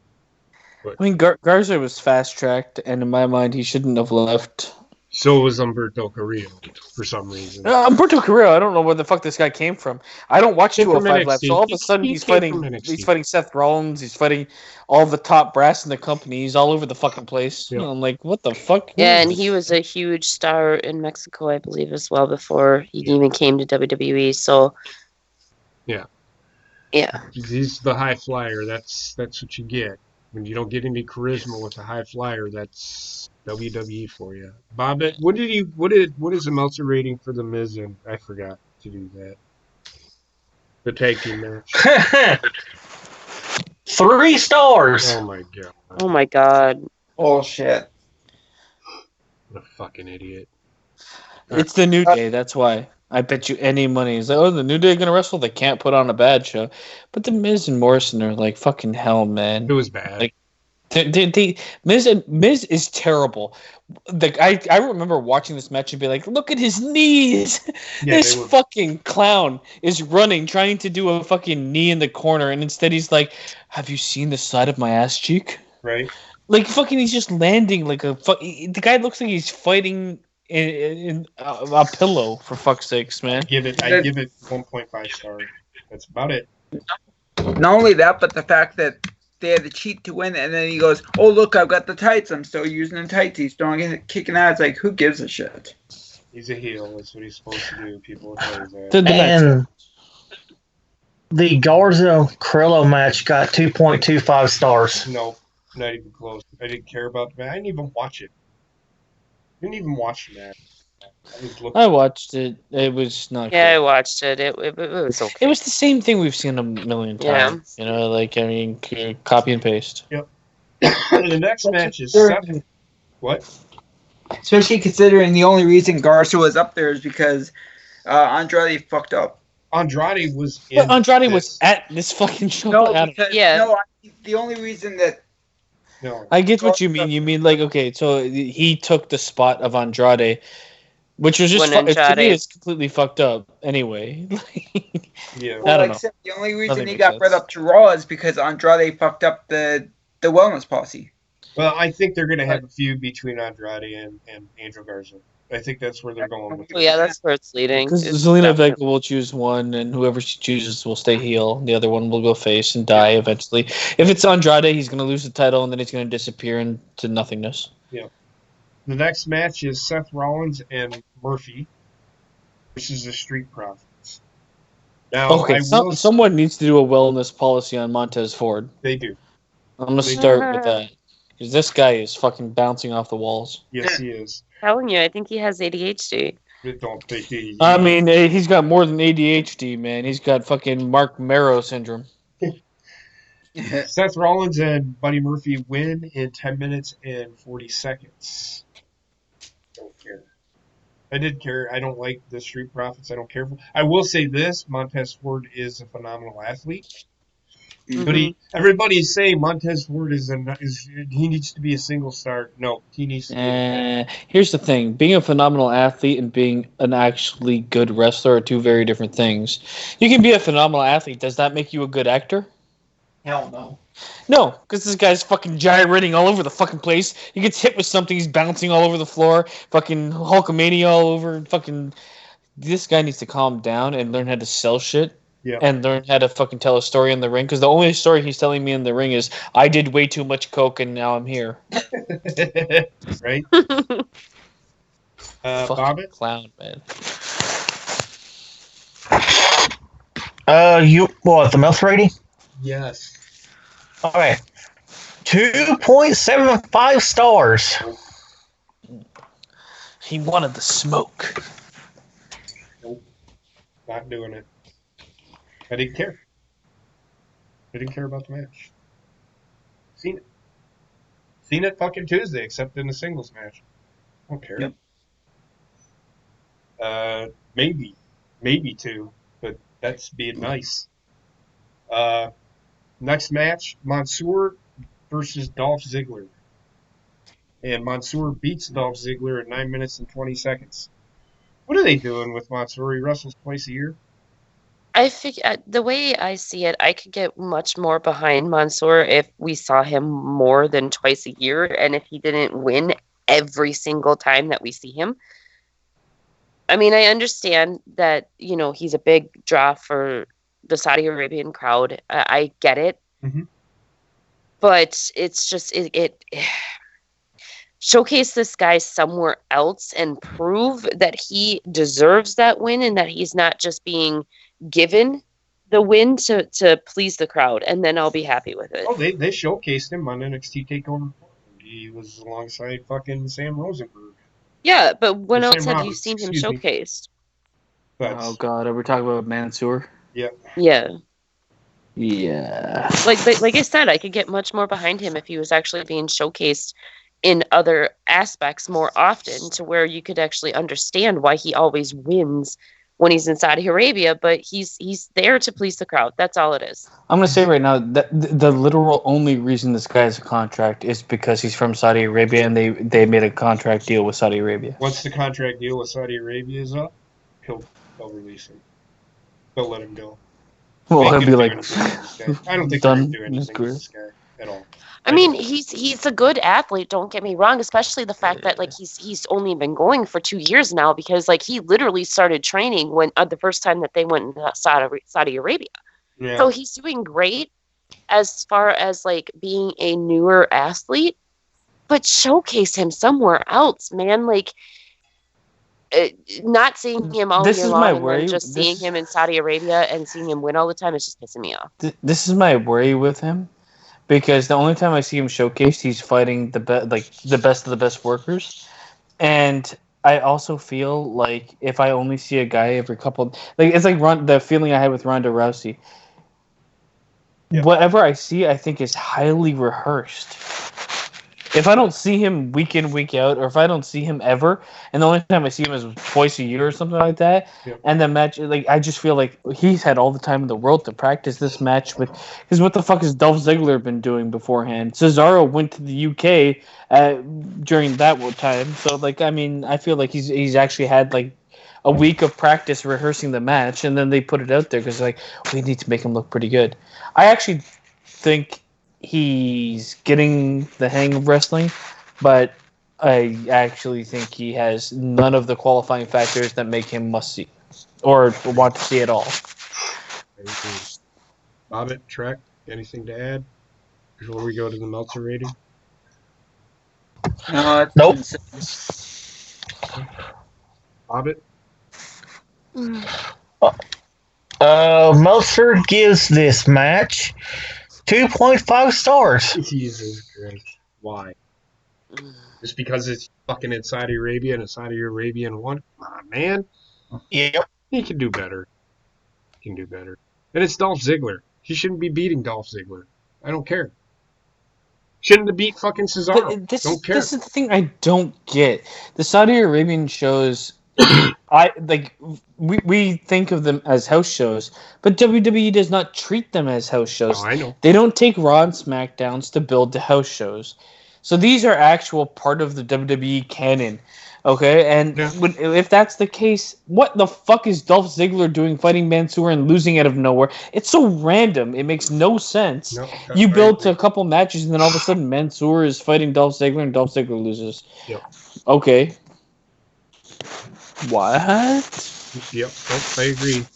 But I mean, Garza was fast tracked, and in my mind, he shouldn't have left. so was Humberto Carrillo for some reason. Humberto Carrillo, I don't know where the fuck this guy came from. I don't watch Came from 205 Live, NXT. so all of a sudden He he's came fighting. from NXT. He's fighting Seth Rollins. He's fighting all the top brass in the company. He's all over the fucking place. Yeah. I'm like, what the fuck? Yeah, and he was a huge star in Mexico, I believe, as well before he even came to WWE. So, Yeah. yeah. He's the high flyer. That's what you get. When you don't get any charisma with a high flyer, that's WWE for you. Bobbit, what is the Meltzer rating for the Miz? And I forgot to do that. The tag team match. 3 stars. Oh my god. Oh my god. Oh shit! What a fucking idiot. It's the New Day. That's why. I bet you any money. It's like, oh, the New Day gonna wrestle? They can't put on a bad show. But the Miz and Morrison are like fucking hell, man. It was bad. Like, Miz is terrible. I remember watching this match and be like, look at his knees. Yeah, This fucking clown is running, trying to do a fucking knee in the corner, and instead he's like, have you seen the side of my ass cheek? right? Like fucking, he's just landing like a the guy looks like he's fighting in a pillow, for fuck's sakes, man. I give it 1.5 stars. That's about it. Not only that, but the fact that they had to cheat to win, and then he goes, "Oh look, I've got the tights. I'm still using the tights. He's throwing kicking out." It's like, who gives a shit? He's a heel. That's what he's supposed to do. People will tell you that. The match. And the Garza Carrillo match got 2.25 stars. No, not even close. I didn't care about the match. I didn't even watch it. Didn't even watch the match. I watched it. It was not Yeah, I good. watched it. It was okay. It was the same thing we've seen a million Yeah. times. You know, like, I mean, copy and paste. The next match is Seth. What? Especially considering the only reason Garza was up there is because Andrade fucked up. Andrade was in But Andrade this. was at this fucking show. No, Adam. because, Yeah. no, the only reason that No. I get what you mean. You mean, like, okay, so he took the spot of Andrade, which was just, When to me, Andrade- it's completely fucked up anyway. Yeah. I well, don't like know. I said, the only Nothing reason he makes got sense. brought up to Raw is because Andrade fucked up the wellness posse. Well, I think they're going to have a feud between Andrade and Angel Garza. I think that's where they're going with it. Oh, yeah, that's where it's leading. Because It's Zelina definitely- Vega will choose one, and whoever she chooses will stay heel. The other one will go face and die eventually. If it's Andrade, he's going to lose the title, and then he's going to disappear into nothingness. The next match is Seth Rollins and Murphy versus the Street Profits. Now, Okay, someone needs to do a wellness policy on Montez Ford. They do. I'm going to They do. start with that. Because this guy is fucking bouncing off the walls. Yes, he is. telling you, I think he has ADHD. Don't think he. I mean, he's got more than ADHD, man. He's got fucking Mark Marrow syndrome. Seth Rollins and Buddy Murphy win in 10 minutes and 40 seconds. Don't care. I did care. I don't like the Street Profits. I don't care. I will say this: Montez Ford is a phenomenal athlete. But everybody's saying Montez Ford he needs to be a single star. No, he needs to be. Here's the thing: being a phenomenal athlete and being an actually good wrestler are two very different things. You can be a phenomenal athlete. Does that make you a good actor? Hell no. No, because this guy's fucking gyrating all over the fucking place. He gets hit with something, he's bouncing all over the floor. Fucking Hulkamania all over. Fucking, this guy needs to calm down and learn how to sell shit. Yeah. And learn how to fucking tell a story in the ring. Because the only story he's telling me in the ring is, I did way too much coke and now I'm here. Right? Fucking Bobbit? clown, man. The Meltzer rating? Yes. Okay. 2.75 stars. He wanted the smoke. Not doing it. I didn't care. I didn't care about the match. Seen it. Seen it fucking Tuesday, except in the singles match. I don't care. Yep. Maybe 2, but That's being nice. Next match, Mansoor versus Dolph Ziggler. And Mansoor beats Dolph Ziggler at 9 minutes and 20 seconds. What are they doing with Mansoor? He wrestles twice a year. I think the way I see it, I could get much more behind Mansoor if we saw him more than twice a year, and if he didn't win every single time that we see him. I mean, I understand that, he's a big draw for the Saudi Arabian crowd. I get it. Mhm. But it's just it showcase this guy somewhere else and prove that he deserves that win and that he's not just being given the win to please the crowd, and then I'll be happy with it. Oh, they showcased him on NXT TakeOver. He was alongside fucking Sam Rosenberg. Yeah, but when Or else Sam have you Roberts, seen him excuse me. showcased? Oh God, are we talking about Mansoor? Yeah. Yeah. Yeah. Like I said, I could get much more behind him if he was actually being showcased in other aspects more often, to where you could actually understand why he always wins when he's in Saudi Arabia, but he's there to please the crowd. That's all it is. I'm gonna say right now that the literal only reason this guy has a contract is because he's from Saudi Arabia and they made a contract deal with Saudi Arabia. Once the contract deal with Saudi Arabia is up, they'll release him. They'll let him go. Well, They he'll couldn't be do like anything with this guy. I don't think they're done gonna do in his anything with career. this guy at all. I mean, he's a good athlete, don't get me wrong, especially the fact that like he's only been going for 2 years now, because like he literally started training when the first time that they went to Saudi Arabia. Yeah. So he's doing great as far as like being a newer athlete, but showcase him somewhere else, man. Like not seeing him all This year is long my and worry. then just seeing him in Saudi Arabia and seeing him win all the time is just pissing me off. This is my worry with him, because the only time I see him showcased, he's fighting the best of the best workers, and I also feel like if I only see a guy every couple, like it's like the feeling I had with Ronda Rousey. Yeah. Whatever I see, I think is highly rehearsed. If I don't see him week in, week out, or if I don't see him ever, and the only time I see him is twice a year or something like that, Yeah. and the match, like I just feel like he's had all the time in the world to practice this match with. Because what the fuck has Dolph Ziggler been doing beforehand? Cesaro went to the UK during that time, so like I mean, I feel like he's actually had like a week of practice rehearsing the match, and then they put it out there because like we need to make him look pretty good. I actually think he's getting the hang of wrestling, but I actually think he has none of the qualifying factors that make him must see or want to see at all. Bobbit, Trek, anything to add before we go to the Meltzer rating? No, it's Nope. insane. Bobbit? Meltzer gives this match 2.5 stars. Jesus Christ. Why? Just because it's fucking in Saudi Arabia and a Saudi Arabian one? Come on, man. Yep. He can do better. He can do better. And it's Dolph Ziggler. He shouldn't be beating Dolph Ziggler. I don't care. Shouldn't have beat fucking Cesaro. But this Don't is the thing I don't get. The Saudi Arabian shows, we think of them as house shows, but WWE does not treat them as house shows. Oh, I know. They don't take Raw and SmackDowns to build the house shows. So these are actual part of the WWE canon. Okay, and Yeah. if that's the case, what the fuck is Dolph Ziggler doing fighting Mansoor and losing out of nowhere? It's so random. It makes no sense. No, You I build agree. to a couple matches, and then all of a sudden Mansoor is fighting Dolph Ziggler, and Dolph Ziggler loses. Yep. Okay. What? Yep, nope, I agree.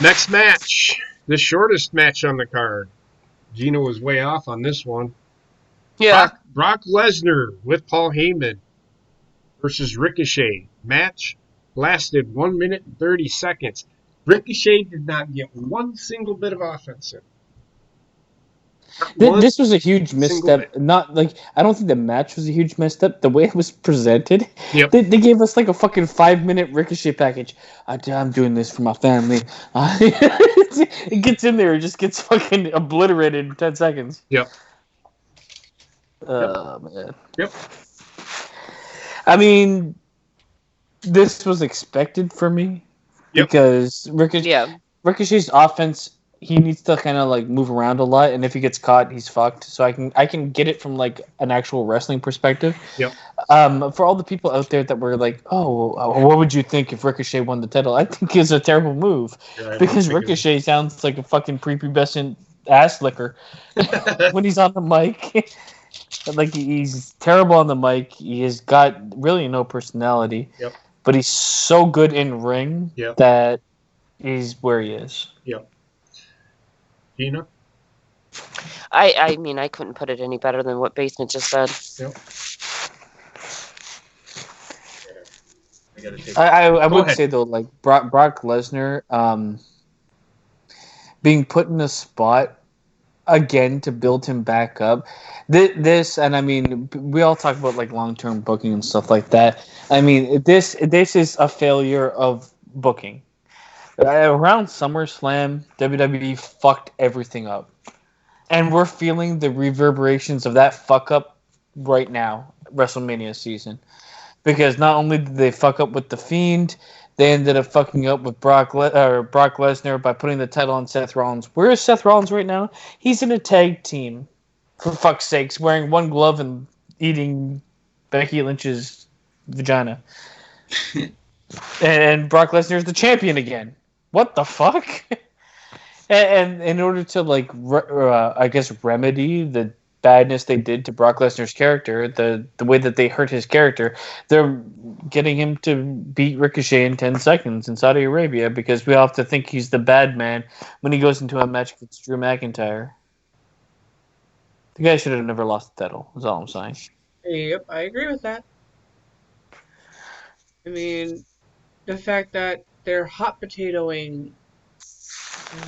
Next match. The shortest match on the card. Gino was way off on this one. Yeah. Brock Lesnar with Paul Heyman versus Ricochet. Match lasted 1 minute and 30 seconds. Ricochet did not get one single bit of offense in. This was a huge misstep. bit. Not like I don't think the match was a huge misstep. The way it was presented, Yep. they gave us like a fucking 5-minute Ricochet package. I'm doing this for my family. It gets in there, it just gets fucking obliterated in 10 seconds. Yep. Oh man. Yep. I mean, this was expected for me Yep. because Ricochet. Yeah. Ricochet's offense, he needs to kind of like move around a lot, and if he gets caught, he's fucked. So I can get it from like an actual wrestling perspective. Yep. For all the people out there that were like, "Oh, what would you think if Ricochet won the title?" I think it's a terrible move because Ricochet sounds like a fucking prepubescent ass licker when he's on the mic. Like he's terrible on the mic. He has got really no personality. Yep. But he's so good in ring that he's where he is. Yep. Gina? I mean, I couldn't put it any better than what Basement just said. Yep. I would say though, like Brock Lesnar being put in a spot again to build him back up. This, and I mean, we all talk about like long-term booking and stuff like that. I mean, this is a failure of booking. Around SummerSlam, WWE fucked everything up, and we're feeling the reverberations of that fuck up right now, WrestleMania season. Because not only did they fuck up with The Fiend, they ended up fucking up with Brock Lesnar by putting the title on Seth Rollins. Where is Seth Rollins right now? He's in a tag team, for fuck's sakes, wearing one glove and eating Becky Lynch's vagina. and Brock Lesnar is the champion again. What the fuck? and in order to like, I guess remedy the badness they did to Brock Lesnar's character, the way that they hurt his character, they're getting him to beat Ricochet in 10 seconds in Saudi Arabia because we all have to think he's the bad man when he goes into a match against Drew McIntyre. The guy should have never lost the title, is all I'm saying. Yep, I agree with that. I mean, the fact that they're hot potatoing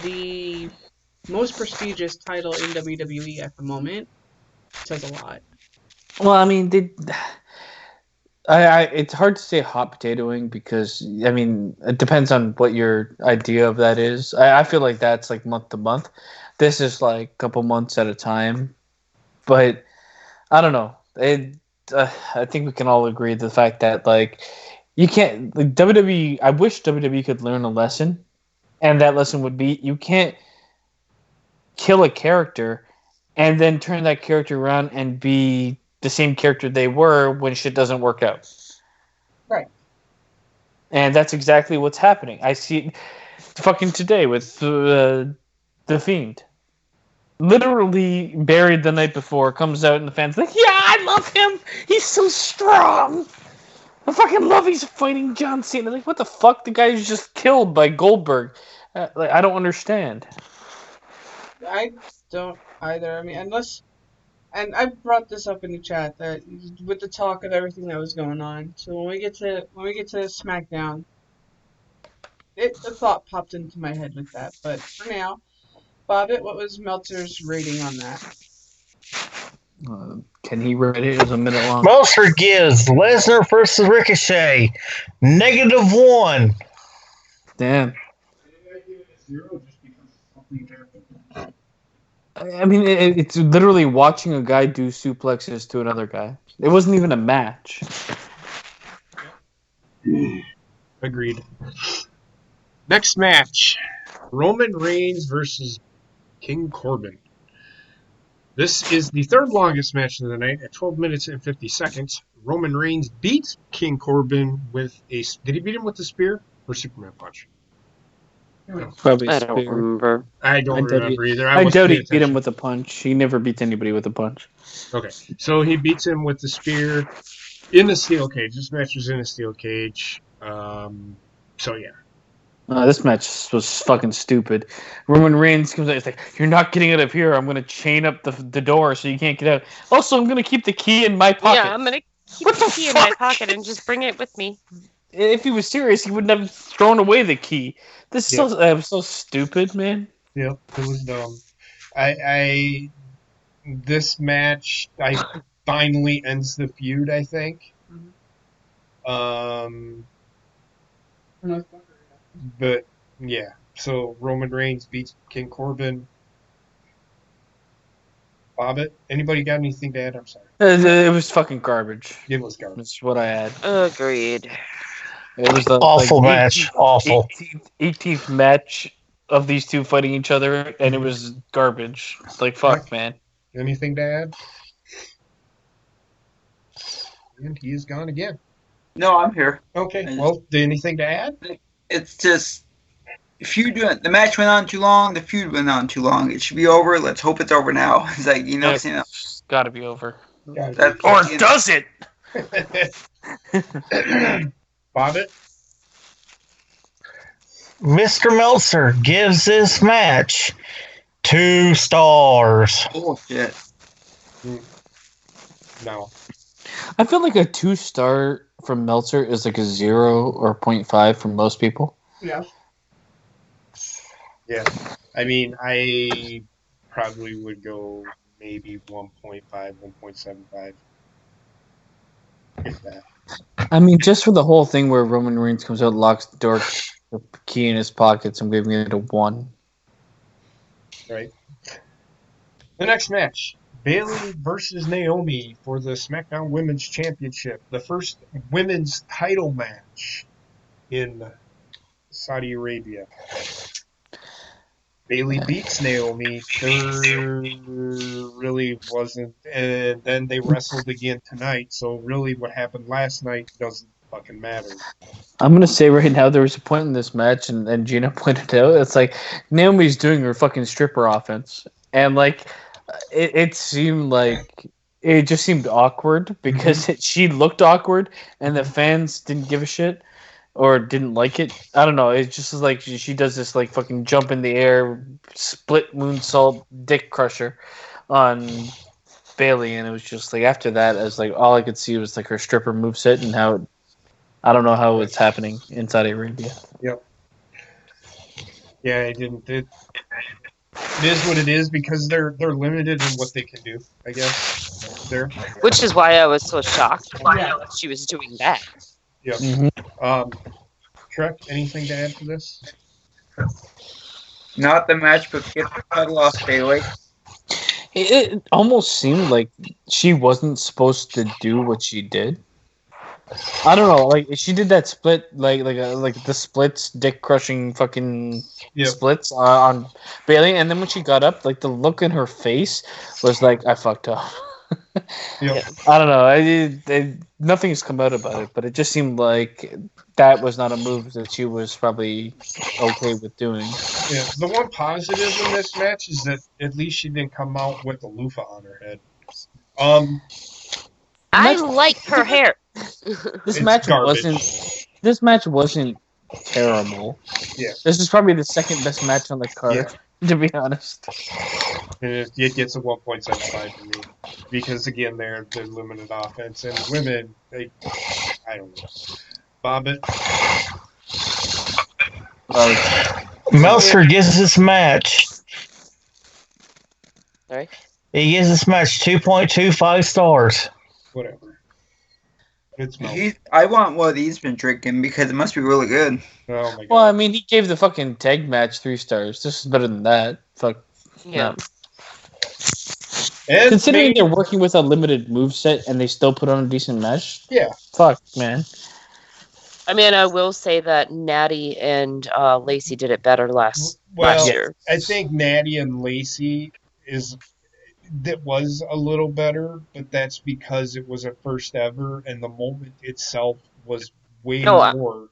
the most prestigious title in WWE at the moment says a lot. Well, I mean, it's hard to say hot potatoing because, I mean, it depends on what your idea of that is. I feel like that's like month to month. This is like a couple months at a time. But I don't know. I think we can all agree the fact that like you can't like WWE. I wish WWE could learn a lesson, and that lesson would be you can't kill a character and then turn that character around and be the same character they were when shit doesn't work out. Right. And that's exactly what's happening. I see it fucking today with The Fiend. Literally buried the night before, comes out and the fans like, yeah, I love him. He's so strong. I fucking love he's fighting John Cena. Like, what the fuck? The guy who's just killed by Goldberg. Like, I don't understand. I don't either. I mean, unless, and I brought this up in the chat that with the talk of everything that was going on. So when we get to SmackDown, the thought popped into my head with that. But for now, Bobbit, what was Meltzer's rating on that? Can he rate it? It was a minute long. Meltzer gives Lesnar versus Ricochet -1. Damn. I mean, it's literally watching a guy do suplexes to another guy. It wasn't even a match. Agreed. Next match, Roman Reigns versus King Corbin. This is the third longest match of the night at 12 minutes and 50 seconds. Roman Reigns beats King Corbin with a... Did he beat him with the spear or Superman punch? Probably I don't remember. I don't remember either. I doubt he beat him with a punch. He never beats anybody with a punch. Okay, so he beats him with the spear in the steel cage. This match was in a steel cage. So yeah. This match was fucking stupid. Roman Reigns comes out. He's like, "You're not getting out of here. I'm gonna chain up the door so you can't get out. Also, I'm gonna keep the key in my pocket." Yeah, I'm gonna keep the key in my pocket and just bring it with me. If he was serious, he wouldn't have thrown away the key. This is so stupid, man. Yep, it was dumb. This match, finally ends the feud, I think. But yeah, so Roman Reigns beats King Corbin. Bobbit, anybody got anything to add? I'm sorry. It was fucking garbage. It was garbage. That's what I had. Agreed. It was the Awful match. Awful. 18th match of these two fighting each other, and it was garbage. Like, fuck, man. Anything to add? And he is gone again. No, I'm here. Okay, well, anything to add? It's just the match went on too long. The feud went on too long. It should be over. Let's hope it's over now. It's like It's gotta be over. Or does it? Bobbitt? Mr. Meltzer gives this match 2 stars. Oh shit! No. I feel like a 2-star from Meltzer is like a 0 or 0.5 from most people. Yeah. Yeah. I mean, I probably would go maybe 1.5, 1.75. If that. I mean, just for the whole thing where Roman Reigns comes out, locks the door, the key in his pockets, I'm giving it a 1. Right. The next match. Bayley versus Naomi for the SmackDown Women's Championship. The first women's title match in Saudi Arabia. Bayley beats Naomi. There really wasn't. And then they wrestled again tonight. So really what happened last night doesn't fucking matter. I'm going to say right now there was a point in this match, and Gina pointed out, it's like Naomi's doing her fucking stripper offense. And like, it seemed like it just seemed awkward because she looked awkward and the fans didn't give a shit or didn't like it. I don't know. It just is like she does this like fucking jump in the air, split moonsault, dick crusher on Bayley, and it was just like after that, I was like all I could see was like her stripper moveset and how I don't know how it's happening in Saudi Arabia. Yep. Yeah, it didn't. It is what it is because they're limited in what they can do, I guess. There. Which is why I was so shocked when she was doing that. Yep. Trek, anything to add to this? Not the match, but get the title off Bayley. It almost seemed like she wasn't supposed to do what she did. I don't know, like she did that split, like the splits, dick crushing fucking splits on Bayley, and then when she got up, like the look in her face was like I fucked up. I don't know. Nothing's come out about it, but it just seemed like that was not a move that she was probably okay with doing. Yeah, the one positive in this match is that at least she didn't come out with a loofah on her head. I like her hair. This match wasn't terrible. Yeah. This is probably the second best match on the card, to be honest. And it gets a 1.75 for me. Because again they're limited offense and women I don't know. Bobbitt. Meltzer gives this match. Sorry? He gives this match 2.25 stars. Whatever. It's I want what he's been drinking because it must be really good. Oh my god. Well, I mean, he gave the fucking tag match 3 stars. This is better than that. Fuck. Yeah. No. Considering they're working with a limited moveset and they still put on a decent match. Yeah. Fuck, man. I mean, I will say that Natty and Lacey did it better last year. I think Natty and Lacey was a little better, but that's because it was a first ever, and the moment itself was way more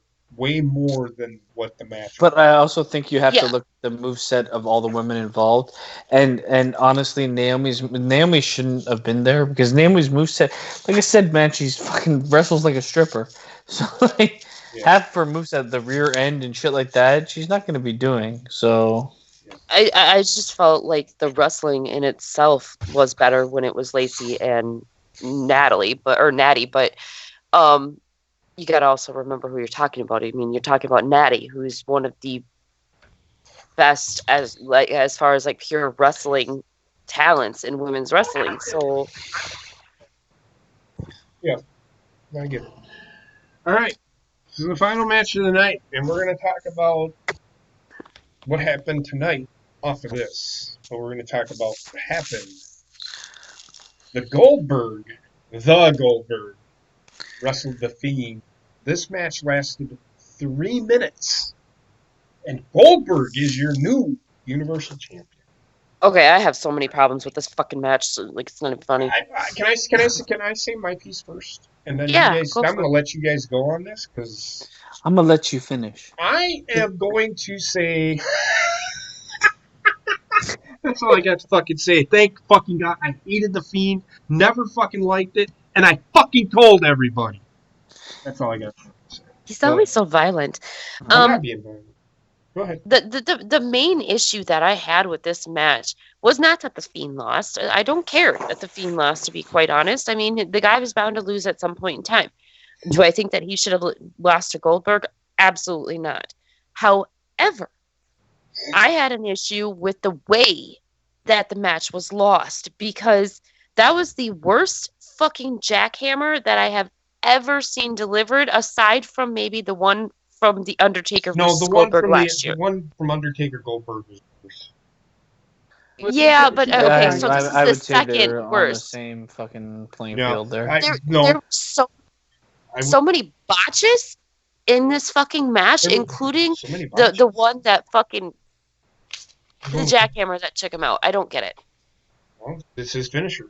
than what the match was. But I also think you have to look at the moveset of all the women involved. And honestly, Naomi shouldn't have been there because Naomi's moveset, like I said, man, she's fucking wrestles like a stripper. So like half her moveset, the rear end and shit like that, she's not going to be doing. So I just felt like the wrestling in itself was better when it was Lacey and Natty, but you got to also remember who you're talking about. I mean, you're talking about Natty, who's one of the best as far as like pure wrestling talents in women's wrestling. So yeah, I get it. All right, this is the final match of the night, and we're going to talk about what happened tonight off of this. So we're going to talk about what happened. The Goldberg wrestled The Fiend. This match lasted 3 minutes. And Goldberg is your new Universal Champion. Okay, I have so many problems with this fucking match. So, like, it's not even funny. Can I say my piece first? And then Yeah, you guys, go I'm for going to it. let you guys go on this because I'm gonna let you finish. I am going to say. That's all I got to fucking say. Thank fucking God. I hated The Fiend, never fucking liked it, and I fucking told everybody. That's all I got to say. He's Go always ahead. so violent. I'm not being violent. Go ahead. The main issue that I had with this match was not that the Fiend lost. I don't care that the Fiend lost, to be quite honest. I mean, the guy was bound to lose at some point in time. Do I think that he should have lost to Goldberg? Absolutely not. However, I had an issue with the way that the match was lost because that was the worst fucking jackhammer that I have ever seen delivered, aside from maybe the one from The Undertaker No, versus the one Goldberg from last year. the one from Undertaker Goldberg was worse. Yeah, but okay, I, so this is I the would say second they're on the worst. same fucking playing Yeah, field there. There no, were so many botches in this fucking match, there were including so many the botches. one that fucking the jackhammer that took him out. I don't get it. Well, it's his finisher.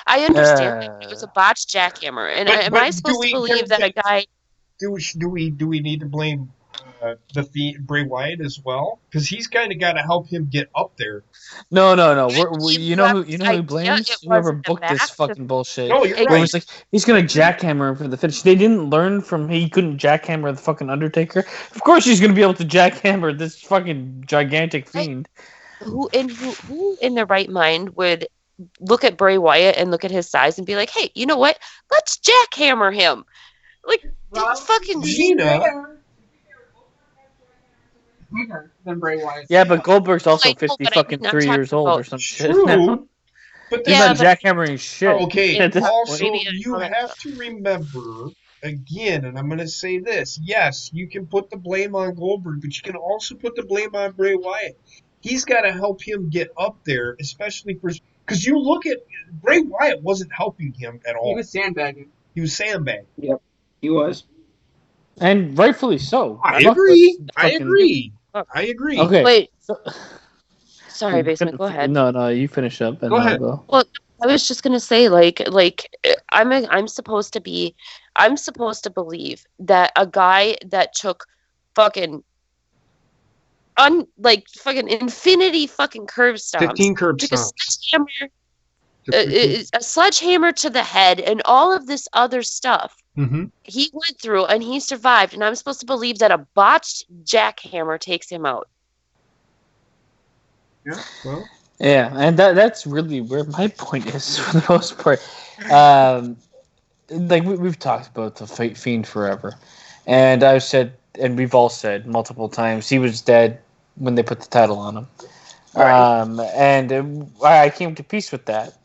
I understand that it was a botched jackhammer, and am I But supposed to believe that a guy? do we need to blame Bray Wyatt as well? Because he's kind of got to help him get up there. No. I gave You know you who idea blames? it Whoever wasn't the booked this back. fucking bullshit. No, you're It- Where it right. was like he's gonna jackhammer him for the finish. They didn't learn from he couldn't jackhammer the fucking Undertaker. Of course he's gonna be able to jackhammer this fucking gigantic Fiend. who in their right mind would look at Bray Wyatt and look at his size and be like, "Hey, you know what? Let's jackhammer him." Like, it's fucking Gina. Bigger than Bray Wyatt. Yeah, but Goldberg's also Like, no, 50 but I fucking mean, I'm 3 years talking old or about- some shit now. True, but He's Yeah, not but- jackhammering shit. okay. at this Also, point. Maybe you all that have stuff. to remember again, and I'm going to say this: yes, you can put the blame on Goldberg, but you can also put the blame on Bray Wyatt. He's got to help him get up there, especially for because you look at Bray Wyatt wasn't helping him at all. He was sandbagging. He was sandbagging. Yep, he was. And rightfully so. I Fuck, agree. let's I fucking- agree. I agree. Okay. Wait, so- sorry, Basement. Go ahead. No, you finish up and Go I'll ahead. go. Well, I was just gonna say, I'm supposed to believe that a guy that took fucking fucking infinity fucking curb stomps, 15 curb took a stomps. sledgehammer to the head, and all of this other stuff Mm-hmm. he went through, and he survived. And I'm supposed to believe that a botched jackhammer takes him out. Yeah. Well. Yeah, and that's really where my point is for the most part. Like we've talked about the Fiend forever, and I've said, and we've all said multiple times, he was dead when they put the title on him. Right. And I came to peace with that.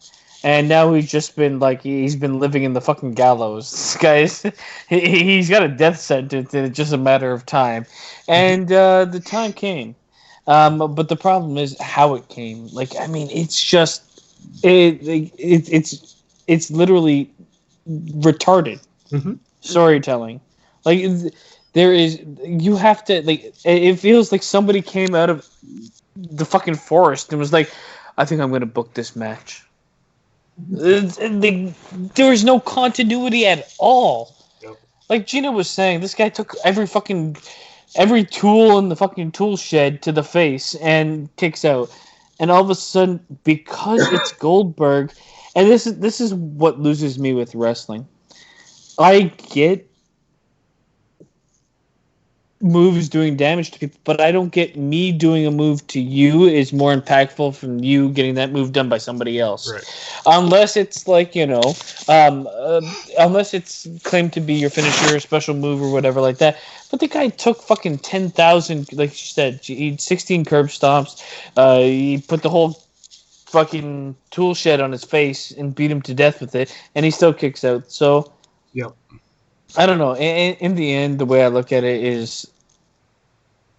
And now he's been living in the fucking gallows. This guy's he's got a death sentence, and it's just a matter of time. And the time came. But the problem is how it came. Like, I mean, it's just it's literally retarded storytelling. Like, there is you have to like. It feels like somebody came out of the fucking forest and was like, "I think I'm going to book this match." There is no continuity at all. Yep. Like Gina was saying, this guy took every tool in the fucking tool shed to the face and kicks out. And all of a sudden, because it's Goldberg, and this is what loses me with wrestling. I get moves doing damage to people, but I don't get me doing a move to you is more impactful from you getting that move done by somebody else. Right. Unless it's like, unless it's claimed to be your finisher, special move, or whatever like that. But the guy took fucking 10,000, like you said, he had 16 curb stomps. He put the whole fucking tool shed on his face and beat him to death with it, and he still kicks out. So, Yep. I don't know. In the end, the way I look at it is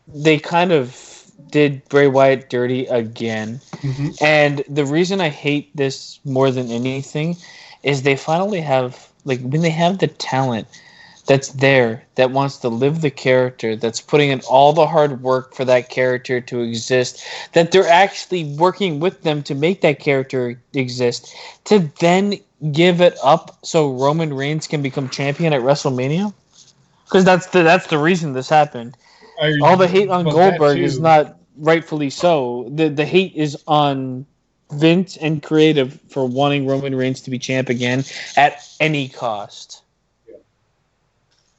they kind of did Bray Wyatt dirty again. Mm-hmm. And the reason I hate this more than anything is they finally have, like, when they have the talent that's there, that wants to live the character, that's putting in all the hard work for that character to exist, that they're actually working with them to make that character exist, to then give it up so Roman Reigns can become champion at WrestleMania? Because that's the reason this happened. All the hate on Goldberg is not rightfully so. The hate is on Vince and creative for wanting Roman Reigns to be champ again at any cost.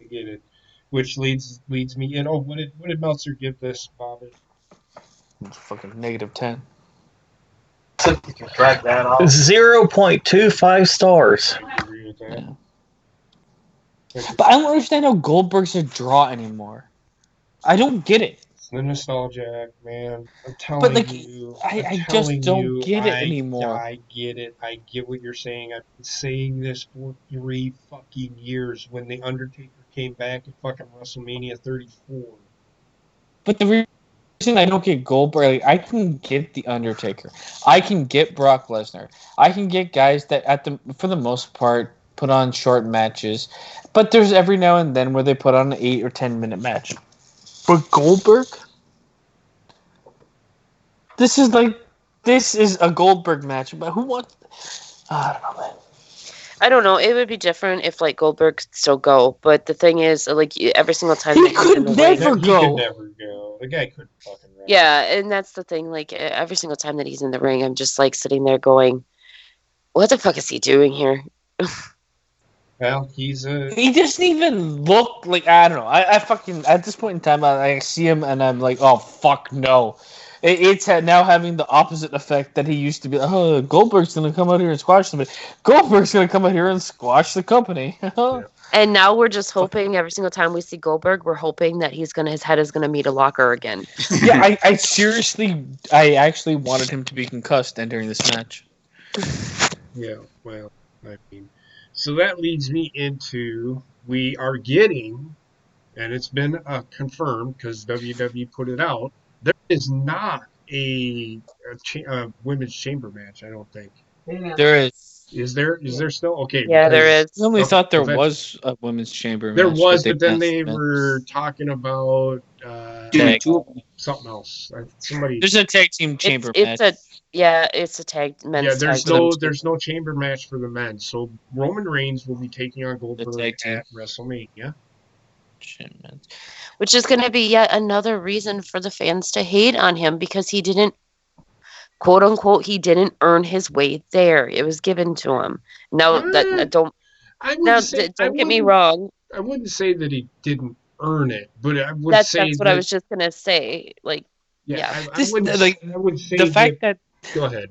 I get it. Which leads me in. Oh, what did Meltzer give this, Bobby? It's fucking -10. You can track that off. 0.25 stars. I agree with that. Yeah. But I don't understand how Goldberg's a draw anymore. I don't get it. It's the nostalgia, man. I'm telling But like, you. I just don't get it anymore. I get it. I get what you're saying. I've been saying this for 3 fucking years when The Undertaker came back at fucking WrestleMania 34. But the reason I don't get Goldberg, like, I can get The Undertaker. I can get Brock Lesnar. I can get guys that for the most part put on short matches. But there's every now and then where they put on an 8 or 10 minute match. But Goldberg? This is a Goldberg match, but who wants? I don't know, man. I don't know. It would be different if like Goldberg could still go, but the thing is, like every single time He that he's in could the never ring, He go. could never go. The guy couldn't fucking run. yeah, and that's the thing. Like every single time that he's in the ring, I'm just like sitting there going, "What the fuck is he doing here?" Well, he's a. He doesn't even look like, I don't know. I fucking, at this point in time, I see him and I'm like, oh fuck no. It's now having the opposite effect that he used to be. Oh, Goldberg's gonna come out here and squash somebody. Goldberg's gonna come out here and squash the company. And now we're just hoping every single time we see Goldberg, we're hoping that his head is gonna meet a locker again. Yeah, I seriously, I actually wanted him to be concussed entering this match. Yeah, well, I mean. So that leads me into we are getting, and it's been confirmed because WWE put it out. There is not a women's chamber match. I don't think. There is. Is there? Is there still? Okay. Yeah, there because- is. I only Okay, thought there well, was a women's chamber There match. was, but then announced they it. were talking about Tag. something else. Somebody. There's a tag team chamber It's match. it's a tag men's Yeah, there's tag team. there's no chamber match for the men. So Roman Reigns will be taking on Goldberg tag team. at WrestleMania. Which is going to be yet another reason for the fans to hate on him because he didn't, quote unquote, he didn't earn his way there. It was given to him. Now that don't I now would say, don't get me wrong. I wouldn't say that he didn't earn it, but I would That's say what that, I was just gonna say. Like, yeah. I wouldn't like, I would say the fact that go ahead.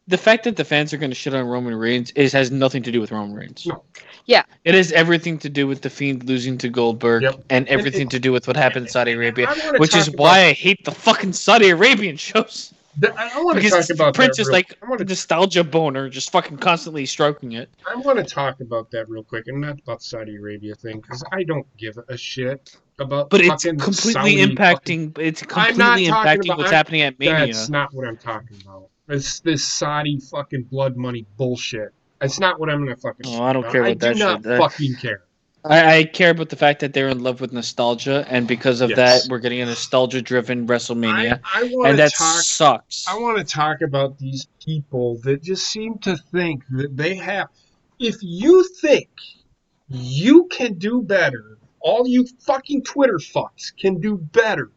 the fact that the fans are going to shit on Roman Reigns has nothing to do with Roman Reigns. No. Yeah. It has everything to do with the Fiend losing to Goldberg and everything to do with what happened in Saudi Arabia, which is why I hate the fucking Saudi Arabian shows. I want to talk about Prince that is like nostalgia boner, just fucking constantly stroking it. I want to talk about that real quick, and not about the Saudi Arabia thing, because I don't give a shit about. But it's fucking completely Saudi impacting. It's completely impacting what's happening at Mania. That's not what I'm talking about. It's this Saudi fucking blood money bullshit. It's not what I'm gonna fucking. Oh, I don't care about that I do not shit. fucking care. I care about the fact that they're in love with nostalgia, and because of Yes. that, we're getting a nostalgia-driven WrestleMania, I wanna and that talk, sucks. I want to talk about these people that just seem to think that they have. If you think you can do better, all you fucking Twitter fucks can do better,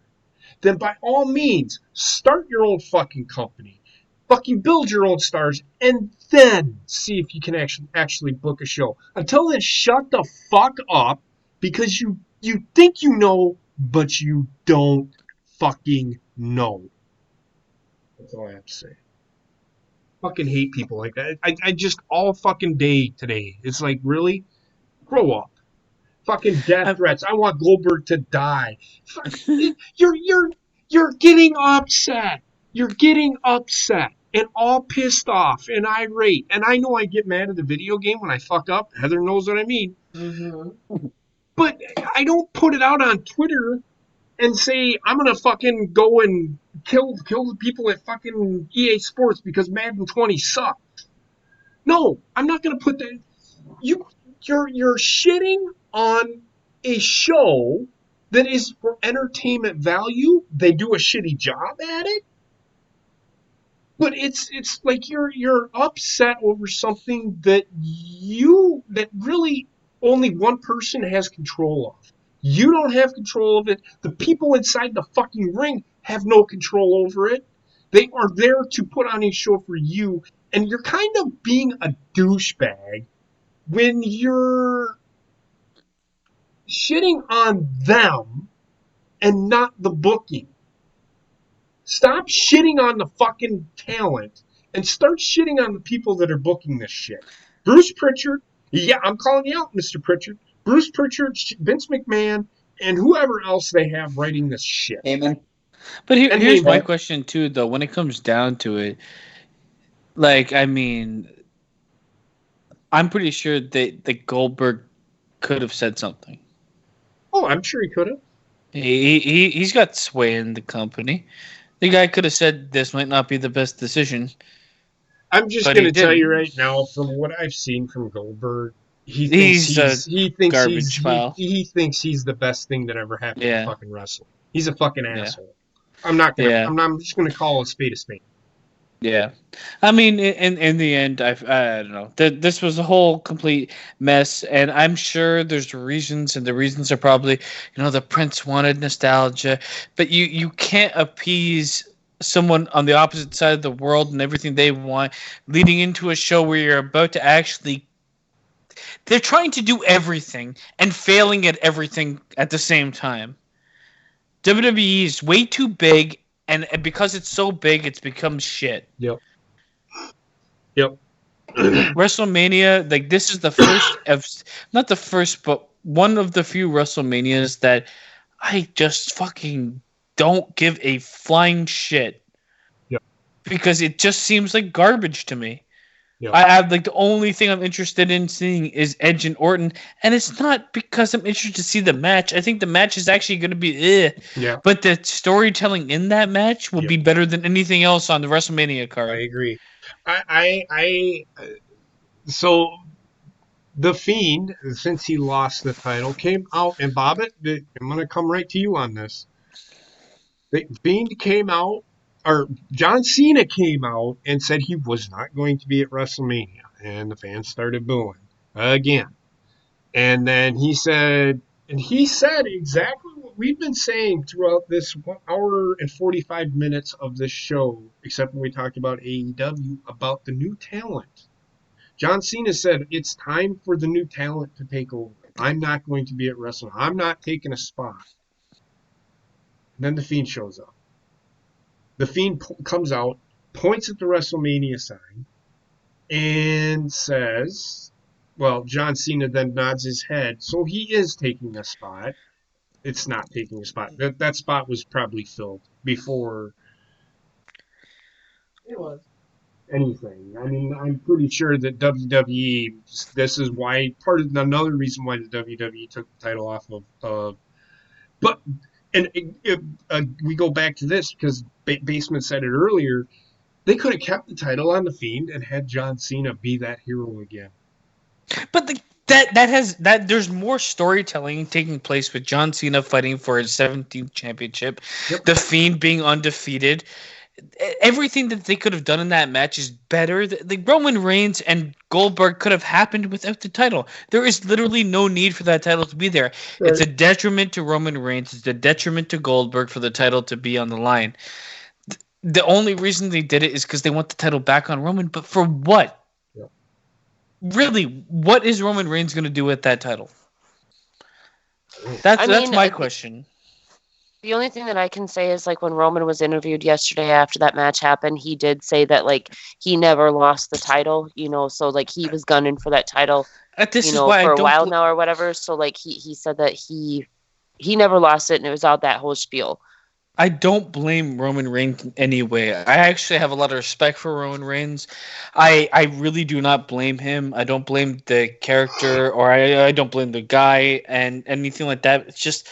then by all means, start your own fucking company. Fucking build your own stars and then see if you can actually book a show. Until then, shut the fuck up because you think you know, but you don't fucking know. That's all I have to say. Fucking hate people like that. I just all fucking day today. It's like, really? Grow up. Fucking death threats. I want Goldberg to die. You're getting upset. You're getting upset and all pissed off and irate. And I know I get mad at the video game when I fuck up. Heather knows what I mean. Mm-hmm. But I don't put it out on Twitter and say I'm gonna fucking go and kill the people at fucking EA Sports because Madden 20 sucks. No, I'm not gonna put that. You're shitting on a show that is for entertainment value. They do a shitty job at it. But it's like you're upset over something that really only one person has control of. You don't have control of it. The people inside the fucking ring have no control over it. They are there to put on a show for you, and you're kind of being a douchebag when you're shitting on them and not the booking. Stop shitting on the fucking talent and start shitting on the people that are booking this shit. Bruce Pritchard, yeah, I'm calling you out, Mr. Pritchard. Bruce Pritchard, Vince McMahon, and whoever else they have writing this shit. Amen. But And here's my Heyman. question too, though. When it comes down to it, like, I mean, I'm pretty sure that Goldberg could have said something. Oh, I'm sure he could have. He's got sway in the company. The guy could have said this might not be the best decision. I'm just But going he to tell you didn't. right now, from what I've seen from Goldberg, he He's thinks a he thinks garbage pile. he thinks he's the best thing that ever happened Yeah. to fucking wrestling. He's a fucking Yeah. asshole. I'm not gonna. Yeah. I'm just gonna call a spade a spade. Yeah, I mean, in the end, I don't know. This was a whole complete mess, and I'm sure there's reasons, and the reasons are probably, the Prince wanted nostalgia, but you can't appease someone on the opposite side of the world and everything they want, leading into a show where you're about to actually. They're trying to do everything and failing at everything at the same time. WWE is way too big, and because it's so big, it's become shit. Yep. WrestleMania, like, this is the first of, not the first, but one of the few WrestleManias that I just fucking don't give a flying shit. Yep. Because it just seems like garbage to me. Yep. I have, like, the only thing I'm interested in seeing is Edge and Orton, and it's not because I'm interested to see the match. I think the match is actually going to be Yeah. but the storytelling in that match will Yep. be better than anything else on the WrestleMania card. I agree. So the Fiend, since he lost the title, came out, and Bobbit, I'm going to come right to you on this. The Fiend came out, or John Cena came out and said he was not going to be at WrestleMania, and the fans started booing again. And then he said exactly what we've been saying throughout this 1 hour and 45 minutes of this show, except when we talked about AEW, about the new talent. John Cena said, it's time for the new talent to take over. I'm not going to be at WrestleMania. I'm not taking a spot. And then the Fiend shows up. The Fiend comes out, points at the WrestleMania sign, and says, well, John Cena then nods his head. So he is taking a spot. It's not taking a spot. That spot was probably filled before It was. anything. I mean, I'm pretty sure that WWE, this is why, another reason why the WWE took the title off of, but, and we go back to this because Basement said it earlier, they could have kept the title on the Fiend and had John Cena be that hero again. But there's more storytelling taking place with John Cena fighting for his 17th championship, Yep. The Fiend being undefeated. Everything that they could have done in that match is better. The Roman Reigns and Goldberg could have happened without the title. There is literally no need for that title to be there. Right. It's a detriment to Roman Reigns. It's a detriment to Goldberg for the title to be on the line. The only reason they did it is because they want the title back on Roman. But for what? Yep. Really, what is Roman Reigns going to do with that title? That's my question. The only thing that I can say is, like, when Roman was interviewed yesterday after that match happened, he did say that, like, he never lost the title, so, like, he was gunning for that title, for a while now or whatever. So, like, he said that he never lost it, and it was out that whole spiel. I don't blame Roman Reigns anyway. I actually have a lot of respect for Roman Reigns. I really do not blame him. I don't blame the character, or I don't blame the guy and anything like that. It's just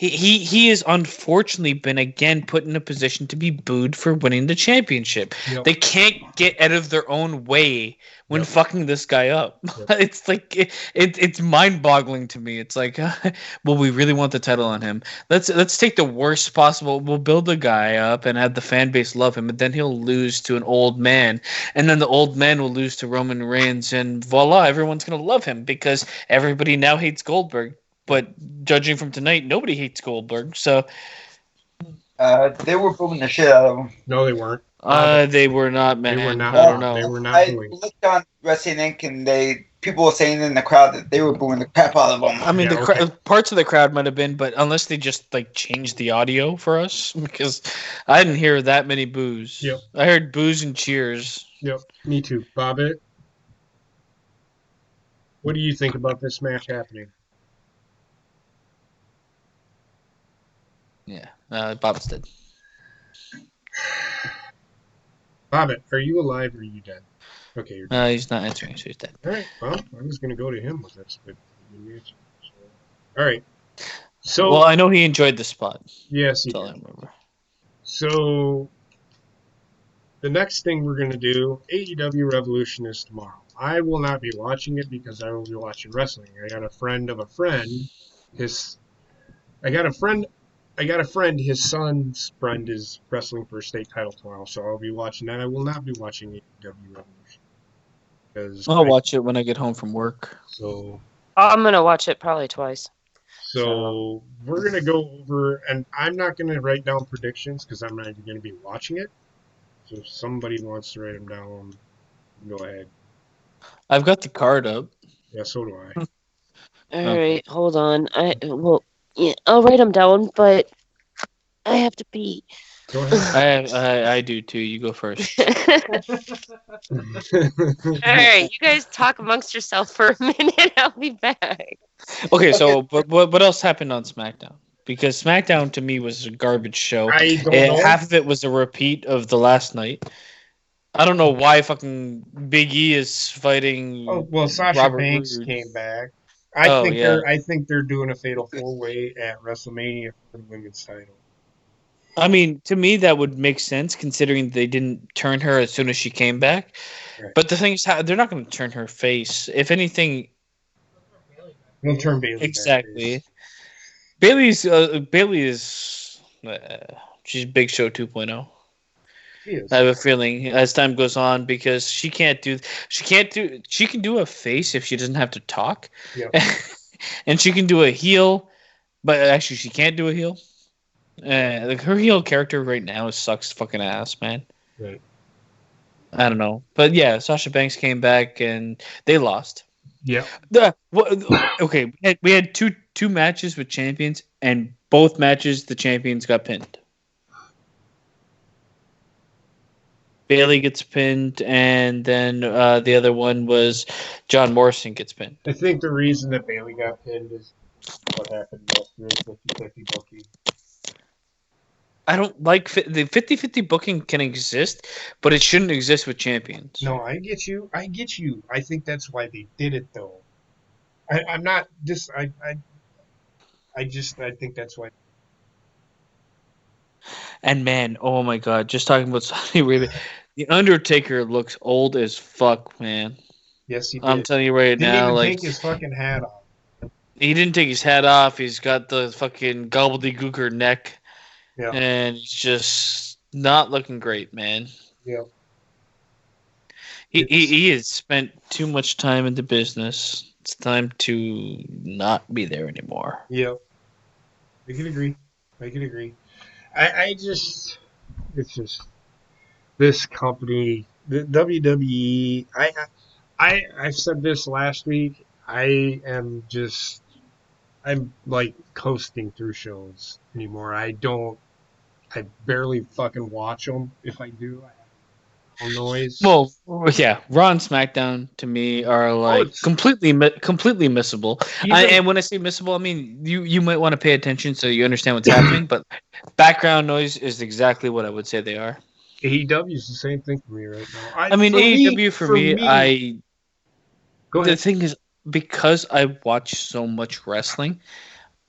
he has unfortunately been again put in a position to be booed for winning the championship. Yep. They can't get out of their own way when Yep. fucking this guy up. Yep. It's like it's mind-boggling to me. It's like, well, we really want the title on him. Let's take the worst possible. We'll build the guy up and have the fan base love him, and then he'll lose to an old man, and then the old man will lose to Roman Reigns, and voila, everyone's gonna love him because everybody now hates Goldberg. But judging from tonight, nobody hates Goldberg. So They were booing the shit out of him. No, they weren't. they were not, man. They were not. I don't know. They were not I booing. looked on Wrestling Inc. and people were saying in the crowd that they were booing the crap out of them. I mean, Yeah, the okay. parts of the crowd might have been, but unless they just like changed the audio for us, because I didn't hear that many boos. Yep. I heard boos and cheers. Yep, me too. Bobbit, what do you think about this match happening? Yeah, Bob's dead. Bobbit, are you alive or are you dead? Okay, you're dead. He's not answering, so he's dead. All right, well, I was going to go to him with this, but you answered. All right. So, Well, I know he enjoyed the spot. yes, he That's all I did. remember. So, the next thing we're going to do, AEW Revolution, is tomorrow. I will not be watching it because I will be watching wrestling. I got a friend of a friend. I got a friend. His son's friend is wrestling for a state title tomorrow, so I'll be watching that. I will not be watching AEW Revolution because I'll watch it when I get home from work. So I'm gonna watch it probably twice. we're gonna go over, and I'm not gonna write down predictions because I'm not even gonna be watching it. So if somebody wants to write them down, go ahead. I've got the card up. Yeah, so do I. All Okay. right, hold on. Yeah, I'll write them down, but I have to pee. Go ahead. I do too. You go first. All right, you guys talk amongst yourself for a minute. I'll be back. Okay, so but what else happened on SmackDown? Because SmackDown to me was a garbage show. I don't know. Half of it was a repeat of the last night. I don't know why fucking Big E is fighting. Oh well, Sasha Robert Banks Roode. came back. Oh, yeah. I think they're doing a fatal four-way at WrestleMania for the women's title. I mean, to me that would make sense considering they didn't turn her as soon as she came back. Right. But the thing is, they're not going to turn her face. If anything, They'll turn Bayley exactly. Bailey is she's Big Show 2.0. She is. I have a feeling as time goes on because she can do a face if she doesn't have to talk. Yep. And she can do a heel, but actually she can't do a heel. Like her heel character right now sucks fucking ass, man. Right. I don't know. But yeah, Sasha Banks came back and they lost. Yep. Okay, we had two matches with champions, and both matches the champions got pinned. Bailey gets pinned, and then the other one was John Morrison gets pinned. I think the reason that Bayley got pinned is what happened yesterday, 50-50 booking. I don't like the 50-50 booking can exist, but it shouldn't exist with champions. No, I get you. I think that's why they did it, though. I'm not just. I think that's why. And man, oh my god, just talking about Saudi Arabia, the Undertaker looks old as fuck, man. Yes, he did. I'm telling you right Didn't now, even like take his fucking hat off. he didn't take his hat off. He's got the fucking gobbledygooker neck, Yeah. and he's just not looking great, man. Yeah. He has spent too much time in the business. It's time to not be there anymore. Yeah. I can agree. It's just this company, the WWE. I've said this last week. I'm like coasting through shows anymore. I barely fucking watch them. If I do, I have no noise. Well, yeah, Raw and SmackDown to me are like completely missable. And when I say missable, I mean you might want to pay attention so you understand what's happening. But background noise is exactly what I would say they are. AEW is the same thing for me right now. I mean, AEW for me, Go ahead. the thing is because I watch so much wrestling.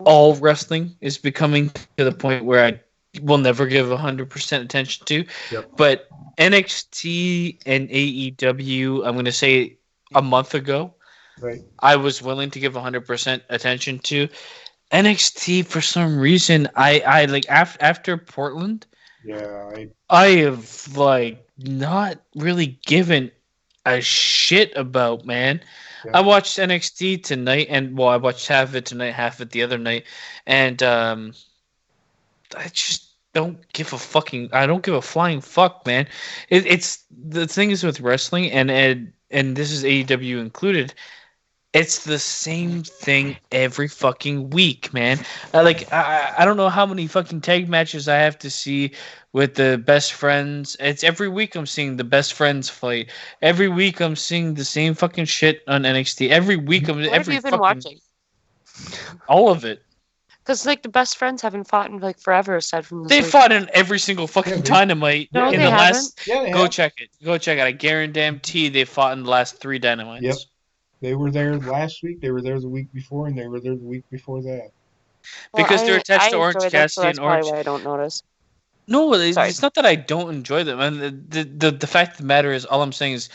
all wrestling is becoming to the point where I will never give 100% attention to. Yep. But NXT and AEW, I'm going to say a month ago, Right. I was willing to give 100% attention to. NXT, for some reason, I like after Portland, Yeah. I have like not really given a shit about, man. Yeah. I watched NXT tonight, and well, I watched half of it tonight, half of it the other night, and I just don't give a fucking. I don't give a flying fuck, man. It's the thing is with wrestling, and this is AEW included. It's the same thing every fucking week, man. I don't know how many fucking tag matches I have to see with the best friends. It's every week I'm seeing the best friends fight. Every week I'm seeing the same fucking shit on NXT. Every week What have every you been fucking watching? all of it. Because like the best friends haven't fought in like forever, aside from this They week. fought in every single fucking Yeah, they- Dynamite No, in they the haven't. last. Yeah. They Go have. check it. Go check it. I guarantee they fought in the last 3 Dynamites. Yep. They were there last week. They were there the week before, and they were there the week before that. Well, Because they're attached I to Orange enjoy them, so Cassidy that's and probably Orange. why I don't notice. No, Sorry. it's not that I don't enjoy them. And the fact of the matter is, all I'm saying is,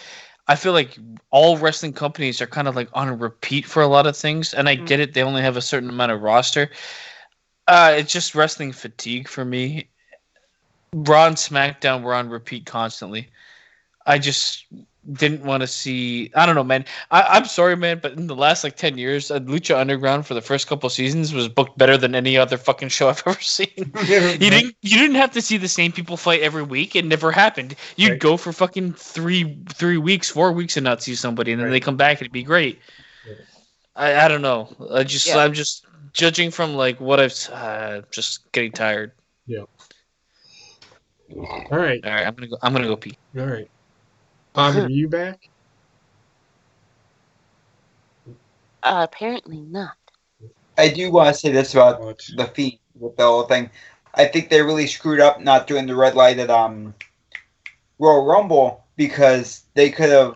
I feel like all wrestling companies are kind of like on a repeat for a lot of things, and I get it. They only have a certain amount of roster. It's just wrestling fatigue for me. Raw and SmackDown were on repeat constantly. I just didn't want to see. I don't know, man. I'm sorry, man, but in the last like 10 years, Lucha Underground for the first couple seasons was booked better than any other fucking show I've ever seen. You didn't have to see the same people fight every week. It never happened. You'd Right. go for fucking 3 weeks, 4 weeks and not see somebody, and then Right. they come back and it'd be great. Yeah. I don't know. Yeah. I'm just judging from like what I've just getting tired. All right. All right, I'm gonna go pee. All right. Bobby, are you back? Apparently not. I do want to say this about What? the Fiend with the whole thing. I think they really screwed up not doing the red light at Royal Rumble, because they could have,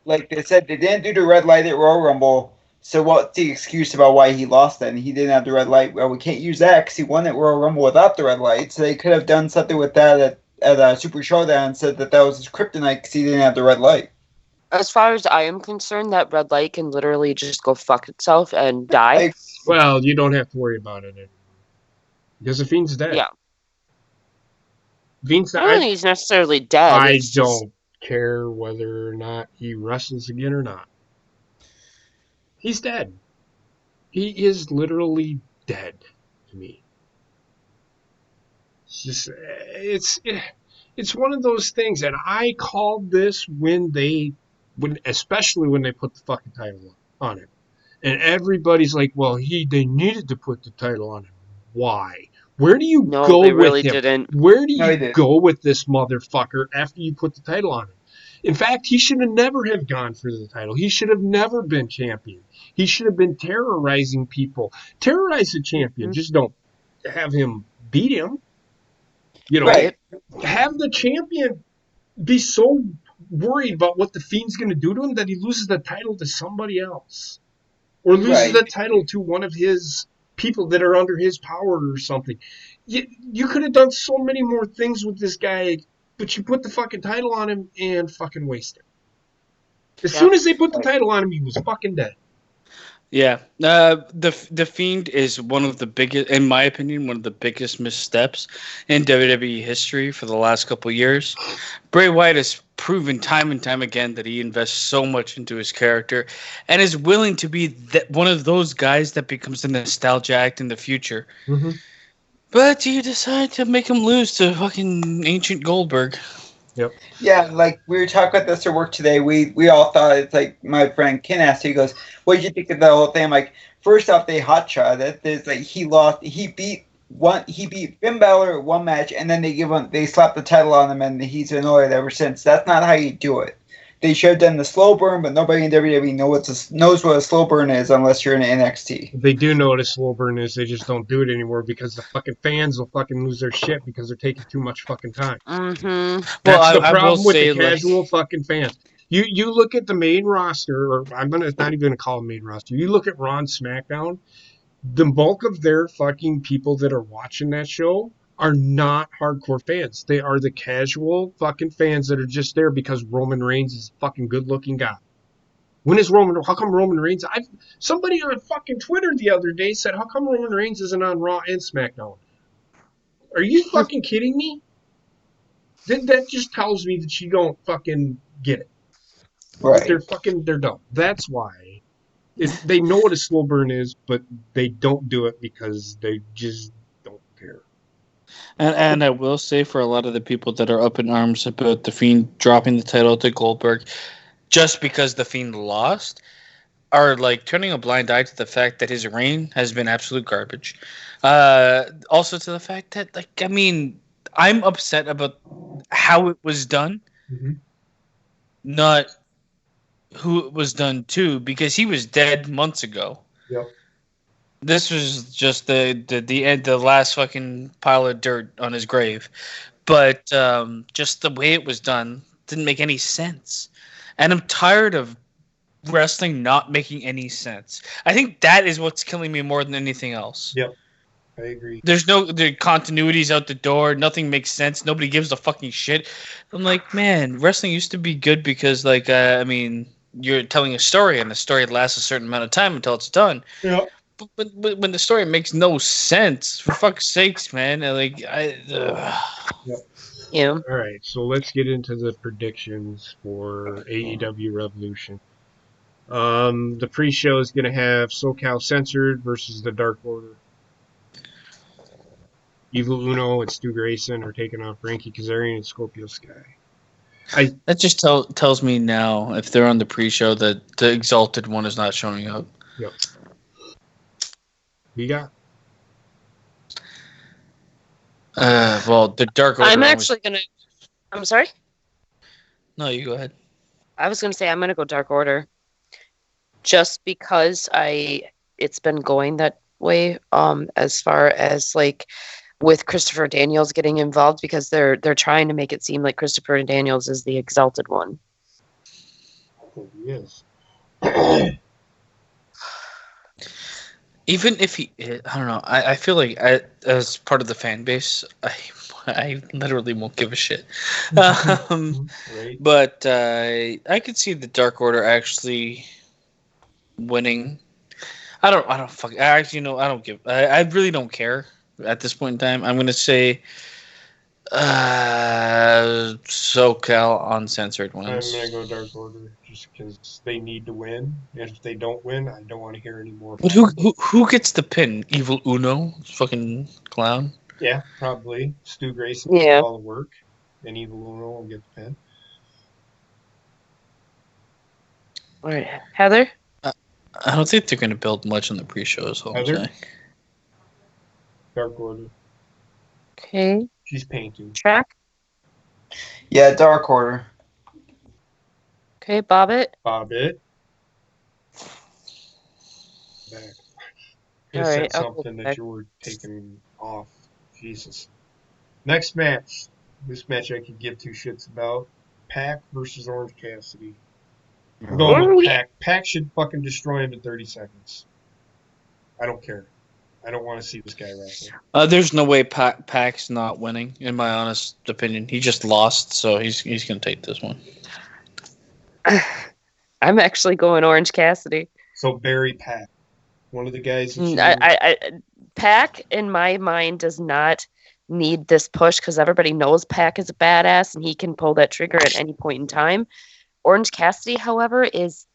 like they said, they didn't do the red light at Royal Rumble. So what's the excuse about why he lost then? He didn't have the red light. Well, we can't use that because he won at Royal Rumble without the red light. So they could have done something with that at Super Showdown and said that was his kryptonite because he didn't have the red light. As far as I am concerned, that red light can literally just go fuck itself and die. Well, you don't have to worry about it anymore. Because the Fiend's dead. Yeah. Fiend's I don't think he's necessarily dead. I It's just- don't care whether or not he wrestles again or not. He's dead. He is literally dead to me. It's just, it's one of those things, and I called this especially when they put the fucking title on him, and everybody's like, "Well, they needed to put the title on him. Why? Where do you No, go they with really him? didn't. Where do No, he you didn't. go with this motherfucker after you put the title on him? In fact, he should have never have gone for the title. He should have never been champion. He should have been terrorizing people. Terrorize the champion. Just don't have him beat him. You know, Right. have the champion be so worried about what the Fiend's going to do to him that he loses the title to somebody else, or loses Right. the title to one of his people that are under his power or something. You could have done so many more things with this guy, but you put the fucking title on him and fucking waste it. As soon as they put the title on him, he was fucking dead. Yeah, the Fiend is one of the biggest, in my opinion, one of the biggest missteps in WWE history for the last couple of years. Bray Wyatt has proven time and time again that he invests so much into his character and is willing to be one of those guys that becomes a nostalgia act in the future. Mm-hmm. But you decide to make him lose to fucking Ancient Goldberg. Yep. Yeah, like we were talking about this at work today. We all thought, it's like my friend Ken asked, he goes, "What did you think of the whole thing?" I'm like, first off, they hotshot it. There's like he beat Finn Balor at one match, and then they slapped the title on him, and he's annoyed ever since. That's not how you do it. They should have done the slow burn, but nobody in WWE knows what a slow burn is unless you're in NXT. They do know what a slow burn is. They just don't do it anymore because the fucking fans will fucking lose their shit because they're taking too much fucking time. Mm-hmm. That's the problem will with say, the casual fucking fans. You look at the main roster, or I'm not even gonna call them main roster. You look at Raw and SmackDown. the bulk of their fucking people that are watching that show are not hardcore fans. They are the casual fucking fans that are just there because Roman Reigns is a fucking good looking guy. When is Roman? How come Roman Reigns? Somebody on fucking Twitter the other day said, "How come Roman Reigns isn't on Raw and SmackDown?" Are you fucking kidding me? That just tells me that you don't fucking get it. Right. They're dumb. That's why they know what a slow burn is, but they don't do it because they just don't care. And I will say, for a lot of the people that are up in arms about the Fiend dropping the title to Goldberg just because the Fiend lost, are like turning a blind eye to the fact that his reign has been absolute garbage. Also to the fact that, like, I mean, I'm upset about how it was done, not who it was done to, because he was dead months ago. Yep. This was just the last fucking pile of dirt on his grave. But just the way it was done didn't make any sense. And I'm tired of wrestling not making any sense. I think that is what's killing me more than anything else. Yep. I agree. There's the continuity's out the door. Nothing makes sense. Nobody gives a fucking shit. I'm like, man, wrestling used to be good because, like, I mean, you're telling a story, and the story lasts a certain amount of time until it's done. Yep. But when the story makes no sense, for fuck's sakes, man, like, Yep. Yeah. All right, so let's get into the predictions for AEW Revolution. The pre-show is going to have SoCal Censored versus the Dark Order. Evil Uno and Stu Grayson are taking off Frankie Kazarian and Scorpio Sky. That just tells me now, if they're on the pre-show, that the Exalted One is not showing up. Yep. We got. Well, the Dark Order. I'm actually gonna. I'm sorry. No, you go ahead. I was gonna say I'm gonna go Dark Order, just because it's been going that way. As far as like with Christopher Daniels getting involved, because they're trying to make it seem like Christopher Daniels is the Exalted One. I think he is. Even if he, I don't know. I feel like as part of the fan base, I literally won't give a shit. Right. But I could see the Dark Order actually winning. I don't fuck. Actually, no, I don't give. I really don't care at this point in time. I'm gonna say SoCal Uncensored wins. I'm going to go Dark Order just because they need to win. And if they don't win, I don't want to hear any more. But who gets the pin? Evil Uno, fucking clown. Yeah, probably Stu Grayson. Yeah. All the work, and Evil Uno will get the pin. All right, Heather. I don't think they're going to build much on the pre-show. Is all I'm Heather? saying. Dark Order. Okay. She's painting. Track. Yeah, Dark Order. Okay, Bobbit. Bobbit. Back. You All said right, I'll something go that back. you were taking off. Jesus. Next match. This match I could give two shits about. Pac versus Orange Cassidy. I'm going Oh, with yeah. Pac. Pac should fucking destroy him in 30 seconds. I don't care. I don't want to see this guy wrestle. There's no way Pac's not winning, in my honest opinion. He just lost, so he's going to take this one. I'm actually going Orange Cassidy. So Barry Pac. One of the guys that you... Pac, in my mind, does not need this push because everybody knows Pac is a badass and he can pull that trigger at any point in time. Orange Cassidy, however, is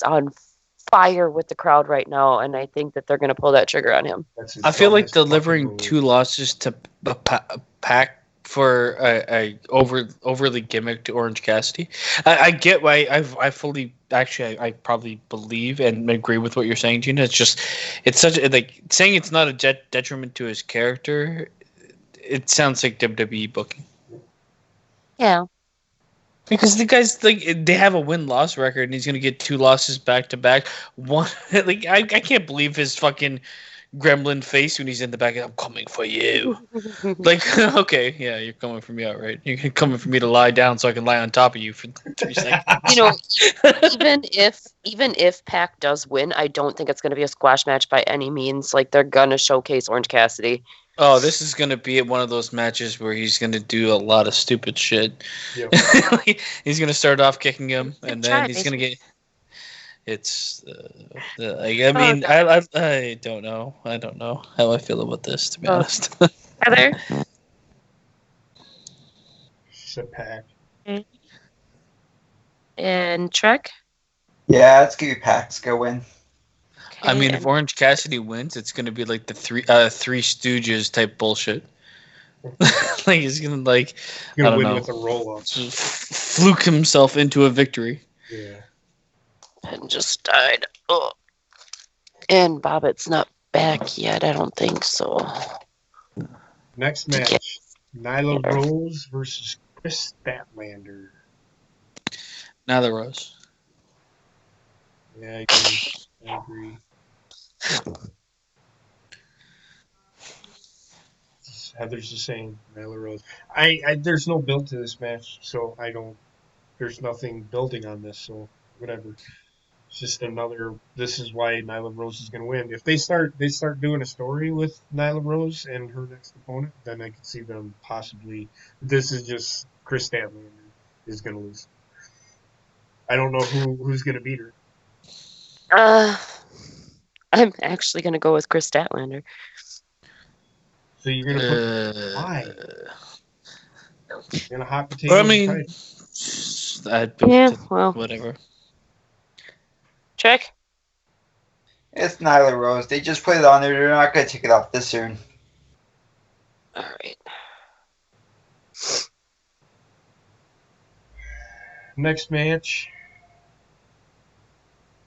on fire with the crowd right now, and I think that they're going to pull that trigger on him. I feel like delivering 2 losses to Pac for a overly gimmicked Orange Cassidy. I get why. I fully actually I probably believe and agree with what you're saying, Gina. It's such like saying it's not a detriment to his character. It sounds like WWE booking. Yeah. Because the guys like they have a win-loss record, and he's gonna get 2 losses back to back. One like I can't believe his fucking gremlin face when he's in the back. I'm coming for you. Like, okay, yeah, you're coming for me, all right. You're coming for me to lie down so I can lie on top of you for 3 seconds. You know, even if Pac does win, I don't think it's going to be a squash match by any means. Like they're gonna showcase Orange Cassidy. Oh, this is gonna be one of those matches where he's gonna do a lot of stupid shit. Yep. He's gonna start off kicking him, and then Try, he's gonna basically. get. It's. I mean, I don't know. I don't know how I feel about this, to be honest. Heather. Said Pac. And Trek. Yeah, let's give you Pax go win. I mean, Okay, if Orange Cassidy wins, it's gonna be like the Three Stooges type bullshit. Like he's gonna He's I gonna don't win know, with a roll up. fluke himself into a victory. Yeah. and just died. Oh. And Bobbitt's not back yet. I don't think so. Next match: Nyla Rose versus Chris Statlander. Now the Rose. Yeah, I agree. Heather's the same. Nyla Rose. I there's no build to this match, so I don't. There's nothing building on this, so whatever. It's just another. This is why Nyla Rose is going to win. If they start doing a story with Nyla Rose and her next opponent, then I could see them possibly. This is just Chris Statlander is going to lose. I don't know who's going to beat her. I'm actually gonna go with Chris Statlander. So you're going to put why? You're going to hot potato. I mean, Well, whatever. Trek. It's Nyla Rose. They just put it on there. They're not going to take it off this soon. All right. Next match: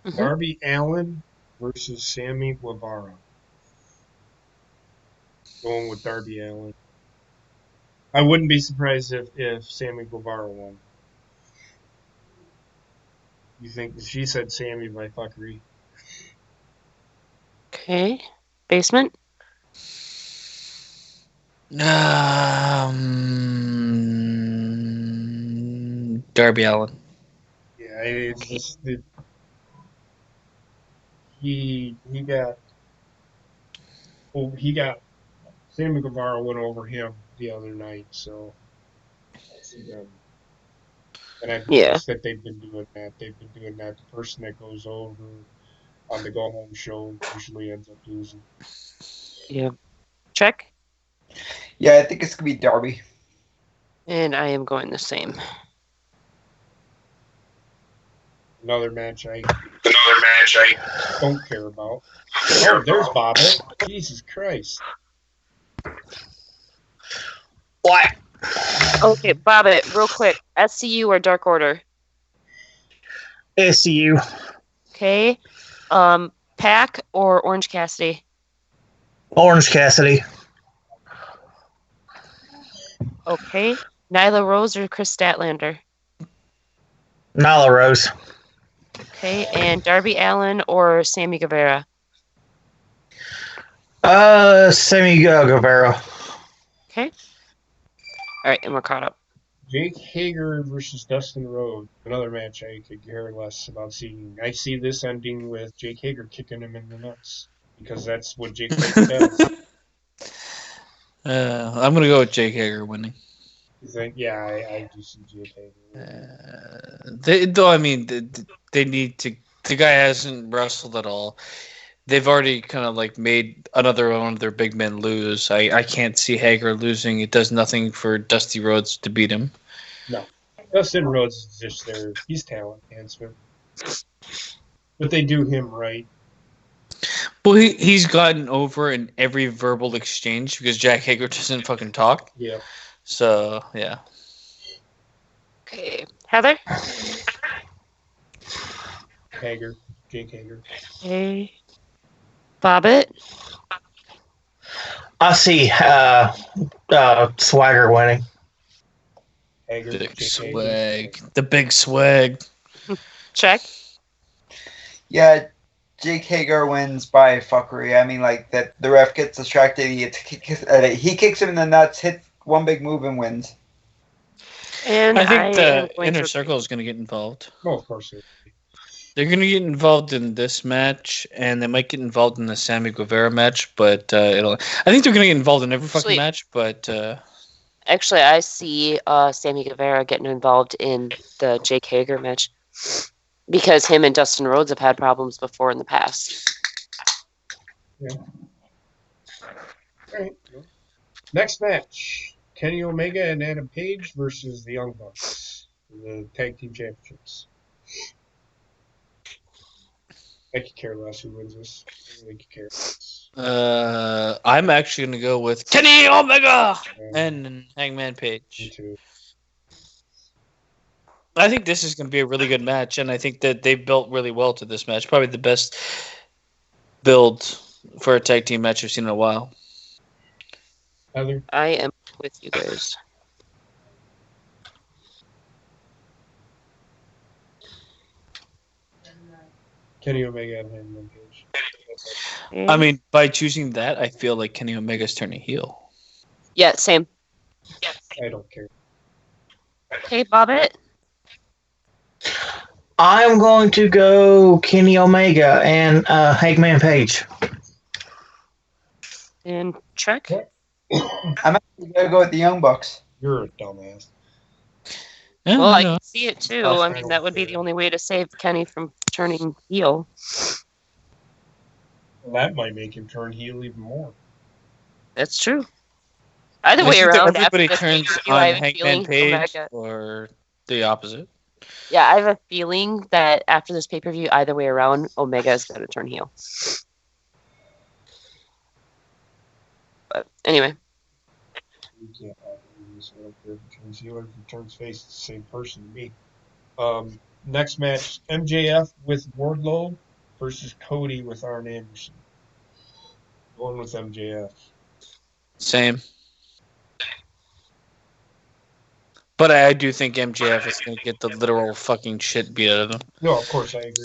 Mhm. Darby Allin versus Sammy Guevara. Going with Darby Allin. I wouldn't be surprised if Sammy Guevara won. You think she said Sammy by fuckery? Okay. Basement. Darby Allin. Yeah, it's just he got Sammy Guevara went over him the other night, so and I've Yeah. noticed that they've been doing that. They've been doing that. The person that goes over on the go home show usually ends up losing. Yeah. Trek. Yeah, I think it's going to be Darby. And I am going the same. Another match I don't care about. Oh, there's Bobbitt. Jesus Christ. What? Okay, Bobbitt, real quick. SCU or Dark Order? SCU. Okay. Pac or Orange Cassidy? Orange Cassidy. Okay. Nyla Rose or Chris Statlander? Nyla Rose. Okay. And Darby Allin or Sammy Guevara? Sammy Guevara. Okay. All right, and we're caught up. Jake Hager versus Dustin Rhodes. Another match I could care less about seeing. I see this ending with Jake Hager kicking him in the nuts because that's what Jake Hager does. I'm gonna go with Jake Hager winning. You think? Yeah, I do see Jake Hager. They need to. The guy hasn't wrestled at all. They've already kind of like made another one of their big men lose. I can't see Hager losing. It does nothing for Dusty Rhodes to beat him. No. Dustin Rhodes is just there. He's talent enhancement. But they do him right. Well, he's gotten over in every verbal exchange because Jack Hager doesn't fucking talk. Yeah. So, yeah. Okay. Heather? Hager. Jake Hager. Okay. Bobbitt? I see Swagger winning. Hager. Big Jake swag. The big swag. Check. Yeah, Jake Hager wins by fuckery. I mean, like that the ref gets distracted. He kicks him in the nuts, hits one big move, and wins. And I think am the going inner to circle is going to get involved. Oh, of course. They're going to get involved in this match, and they might get involved in the Sammy Guevara match. But I think they're going to get involved in every fucking Actually- match. But Actually, I see Sammy Guevara getting involved in the Jake Hager match because him and Dustin Rhodes have had problems before in the past. All right. Next match: Kenny Omega and Adam Page versus the Young Bucks, the tag team championships. I could care less who wins this. I really could care less. I'm actually going to go with Kenny Omega Um, and Hangman Me Page. too. I think this is going to be a really good match, and I think that they built really well to this match. Probably the best build for a tag team match I've seen in a while. Heather, I am with you guys. Kenny Omega and Hangman Page. I mean, by choosing that, I feel like Kenny Omega's turning heel. Yeah, same. I don't care. Okay, Bobbit. I'm going to go Kenny Omega and Hangman Page. And Trek. I'm actually gonna go with the Young Bucks. You're a dumbass. Yeah, Well, I know. can see it too. Oh, I mean, that would be the only way to save Kenny from turning heel. Well, that might make him turn heel even more. That's true. Either I way think that around, everybody after this turns pay-per-view, I on have a Hangman feeling Page Omega. or the opposite. Yeah, I have a feeling that after this pay per view, either way around, Omega is going to turn heel. But anyway, You can't have this. I don't care if he turns heel or if he turns face. It's the same person to me. Next match: MJF with Wardlow versus Cody with Arn Anderson. Going with MJF. Same. But I do think MJF is going to get the literal fucking shit beat out of him. No, of course I agree.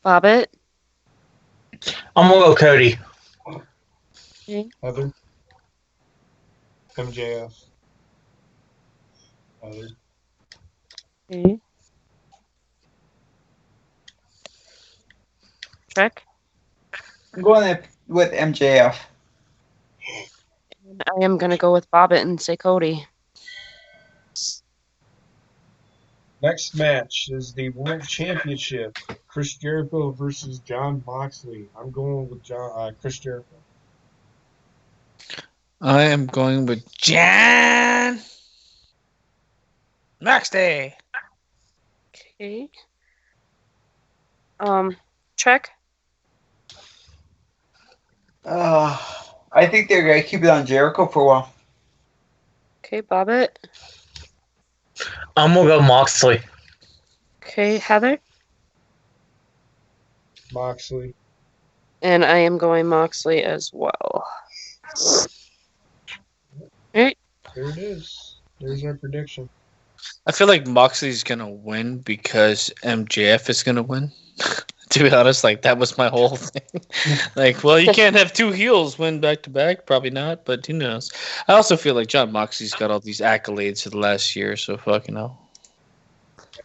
Bobbit. I'm going to go Cody. Heather. MJF. Heather. Okay. Trek. I'm going with MJF. And I am going to go with Bobbit and say Cody. Next match is the World Championship. Chris Jericho versus John Moxley. I'm going with Chris Jericho. I am going with Jan Moxley. Okay. Trek. I think they're gonna keep it on Jericho for a while. Okay, Bobbit. I'm going to go Moxley. Okay, Heather. Moxley. And I am going Moxley as well. Alright. There it is. There's our prediction. I feel like Moxley's going to win because MJF is going to win. To be honest, like that was my whole thing. Like, well, you can't have two heels win back to back. Probably not, but who knows? I also feel like John Moxley's got all these accolades for the last year, so fucking hell.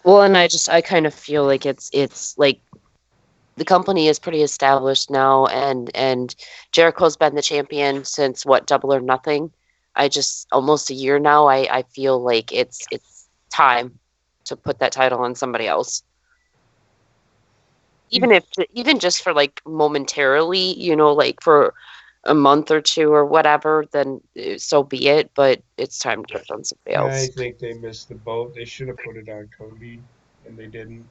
Well, and I kind of feel like it's like the company is pretty established now, and Jericho's been the champion since what, Double or Nothing. I just almost a year now. I feel like it's time to put that title on somebody else. Even just for like momentarily, like for a month or two or whatever, then so be it. But it's time to put it on somebody else. I think they missed the boat. They should have put it on Cody, and they didn't.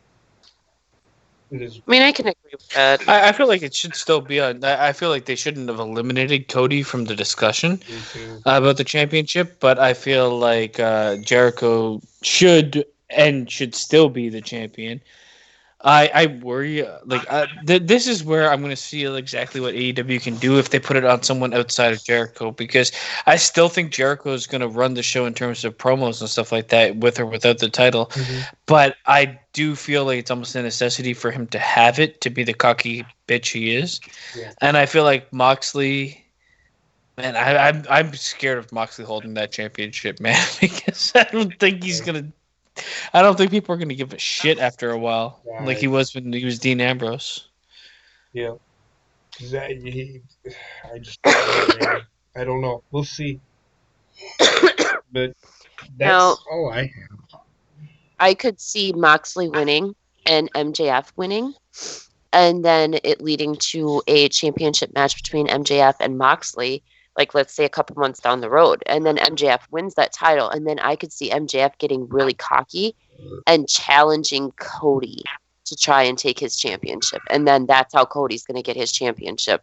It is. I mean, I can agree with that. I feel like it should still be on. I feel like they shouldn't have eliminated Cody from the discussion Me too. about the championship, but I feel like Jericho should still be the champion. I worry this is where I'm going to see exactly what AEW can do if they put it on someone outside of Jericho, because I still think Jericho is going to run the show in terms of promos and stuff like that with or without the title. Mm-hmm. But I do feel like it's almost a necessity for him to have it, to be the cocky bitch he is. Yeah. And I feel like Moxley, man, I'm scared of Moxley holding that championship, man, because I don't think he's gonna. I don't think people are gonna give a shit after a while, like he was when he was Dean Ambrose. Yeah. I just don't know, man. I don't know. We'll see. But that's Now- all I have. I could see Moxley winning and MJF winning, and then it leading to a championship match between MJF and Moxley, like let's say a couple months down the road, and then MJF wins that title, and then I could see MJF getting really cocky and challenging Cody to try and take his championship, and then that's how Cody's going to get his championship.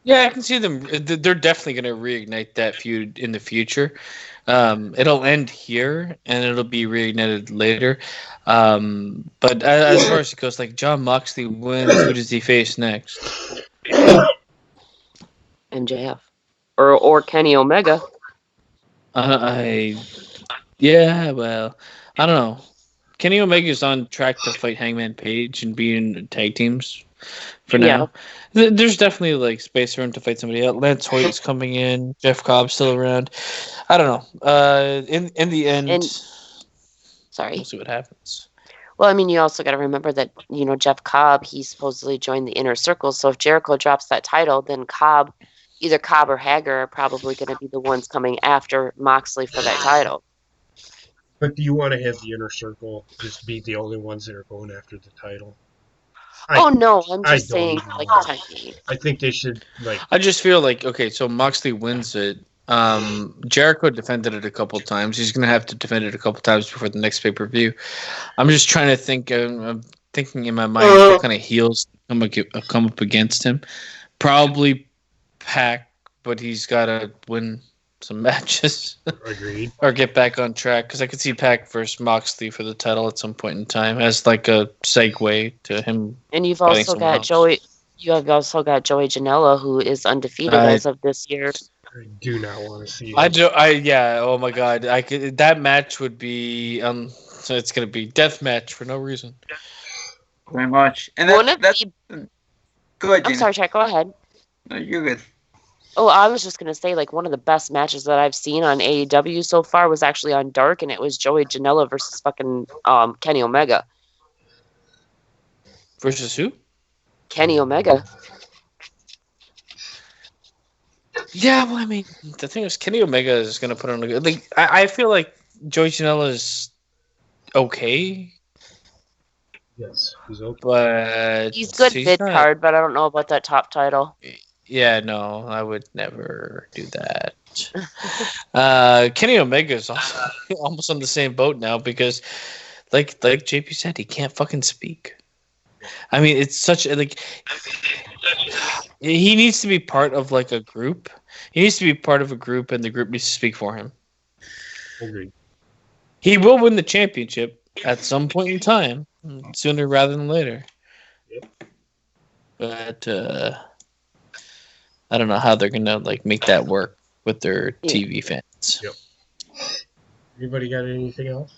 Yeah, I can see them. They're definitely going to reignite that feud in the future. It'll end here, and it'll be reignited later. But as far as it goes, like John Moxley wins, who does he face next? MJF or Kenny Omega. Yeah, well, I don't know. Kenny Omega's on track to fight Hangman Page and be in tag teams for now. There's definitely like space for him to fight somebody else. Lance Hoyt's coming in. Jeff Cobb's still around. I don't know. In the end, Sorry. we'll see what happens. Well, I mean, you also got to remember that, Jeff Cobb, he supposedly joined the Inner Circle. So if Jericho drops that title, then either Cobb or Hager are probably going to be the ones coming after Moxley for that title. But do you want to have the Inner Circle just be the only ones that are going after the title? No, I'm I just don't saying, even like, know. the time being. I think they should, like... I just feel like, okay, so Moxley wins it. Jericho defended it a couple times. He's going to have to defend it a couple times before the next pay-per-view. I'm just trying to think. I'm thinking in my mind what kind of heels come up against him. Probably Pac, but he's got to win some matches. Agreed. Or get back on track, because I could see Pac versus Moxley for the title at some point in time as like a segue to him. And you've fighting also someone got else. Joey. You have also got Joey Janela, who is undefeated as of this year. I do not want to see Yeah. Oh my God. That match would be So it's gonna be death match for no reason. Very much. And One of that's the- go ahead, I'm Gina. sorry, Chad, go ahead. No, you're good. Oh, I was just going to say, like, one of the best matches that I've seen on AEW so far was actually on Dark, and it was Joey Janela versus fucking Kenny Omega. Versus who? Kenny Omega. Yeah, well, I mean, the thing is, Kenny Omega is gonna put on a good. Like, I feel like Joey Janela is okay, Yes, he's okay. He's but good he's mid not- card, but I don't know about that top title. Yeah, no, I would never do that. Kenny Omega is also almost on the same boat now because, like JP said, he can't fucking speak. I mean, it's such a, like, he needs to be part of like a group. He needs to be part of a group, and the group needs to speak for him. Agreed. He will win the championship at some point in time, sooner rather than later. Yep. But I don't know how they're gonna like make that work with their TV fans. Yep. Anybody got anything else?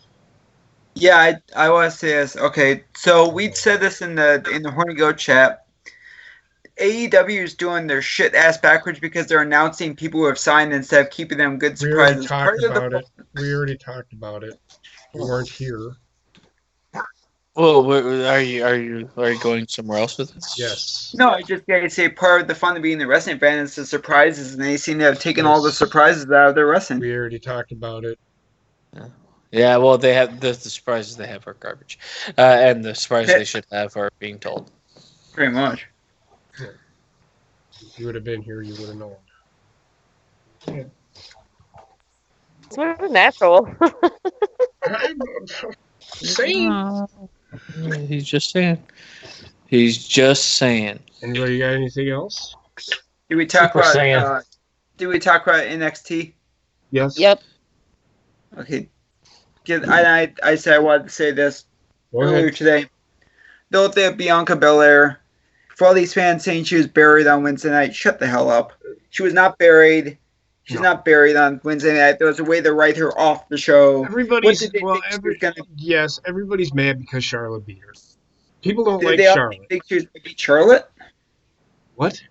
Yeah, I want to say this. Okay, so we said this in the Horny Goat chat. AEW is doing their shit ass backwards because they're announcing people who have signed instead of keeping them good We already surprises. talked about it. We already talked about it. We weren't here. Well, are you going somewhere else with this? Yes. No, I just gotta say part of the fun of being the wrestling fan is the surprises, and they seem to have taken all the surprises out of their wrestling. We already talked about it. Yeah, well, they have the surprises they have are garbage, and the surprises they should have are being told. Pretty much. If you would have been here, you would have known. Yeah. It's sort of natural. I'm saying. He's just saying. He's just saying. Anybody got anything else? Did we talk Super about? Saiyan. Did we talk about NXT? Yes. Yep. Okay. I said I wanted to say this Go earlier ahead. today. Though the Bianca Belair, for all these fans saying she was buried on Wednesday night, shut the hell up. She was not buried. She's not buried on Wednesday night. There was a way to write her off the show. Everybody's What did they think she was gonna? yes, everybody's mad because Charlotte beat her. People don't Did like they all Charlotte. think she was gonna beat Charlotte? What?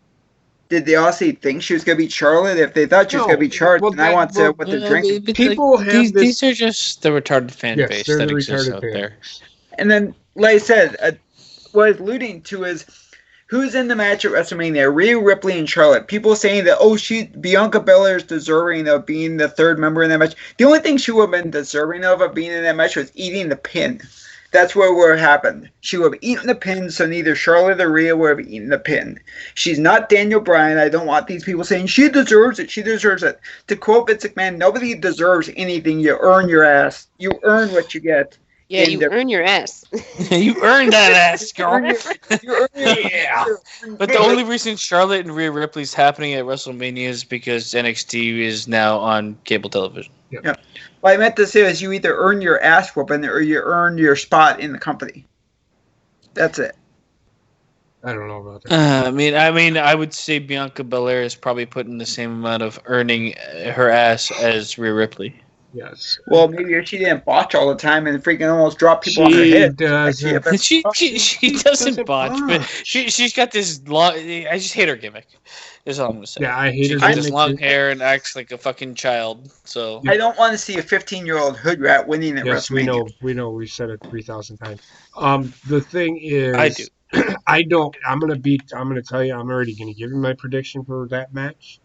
Did they also think she was gonna beat Charlotte? If they thought she was gonna beat Charlotte, then I want to know what they're drinking. People have these are just the retarded fan yes, base they're that the exists retarded out fan there. base. And then, like I said, what I was alluding to is who's in the match at WrestleMania? Rhea Ripley and Charlotte. People saying that Bianca Belair is deserving of being the third member in that match. The only thing she would have been deserving of being in that match was eating the pin. That's what happened. She would have eaten the pin, so neither Charlotte or Rhea would have eaten the pin. She's not Daniel Bryan. I don't want these people saying she deserves it. She deserves it. To quote Vince McMahon, nobody deserves anything. You earn your ass. You earn what you get. Yeah, you earn your ass. You earned that ass, girl. Yeah. But the only reason Charlotte and Rhea Ripley's happening at WrestleMania is because NXT is now on cable television. Yeah. What I meant to say is you either earn your ass whooping or you earn your spot in the company. That's it. I don't know about that. I mean, I would say Bianca Belair is probably putting the same amount of earning her ass as Rhea Ripley. Yes. Well, maybe if she didn't botch all the time and freaking almost drop people on her head. She doesn't botch, but she's got this long. I just hate her gimmick. Is all I'm gonna say. Yeah, I hate her She got gimmick this long too. hair and acts like a fucking child. So I don't want to see a 15-year-old hood rat winning at Yes, WrestleMania. we know. We've said it 3,000 times. The thing is, I do. I don't. I'm gonna tell you. I'm already gonna give you my prediction for that match.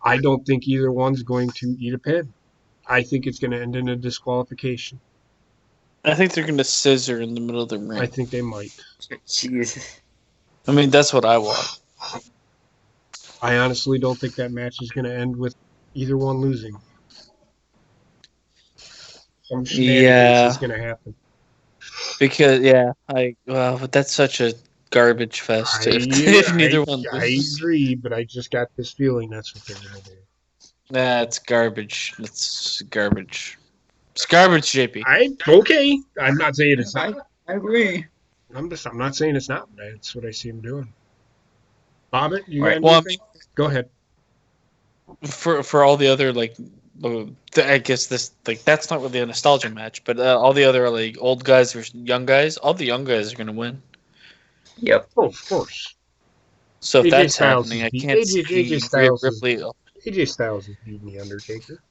I don't think either one's going to eat a pin. I think it's going to end in a disqualification. I think they're gonna scissor in the middle of the ring. I think they might. Jesus. I mean, that's what I want. I honestly don't think that match is going to end with either one losing. Some shenanigans is going to happen. Because but that's such a garbage fest. If neither one loses. I agree, but I just got this feeling that's what they're going to do. That's garbage. That's garbage. It's garbage, JP. Okay. I'm not saying it's not. I agree. I'm not saying it's not, but that's what I see him doing. Bobbit, you got Right. anything? Well, I mean, go ahead. For all the other I guess this that's not really a nostalgia match, but all the other old guys versus young guys, all the young guys are gonna win. Yep. Oh, of course. So if AJ that's Styles happening, I is can't AJ see Rhea Styles Ripley. AJ Styles is beating the Undertaker.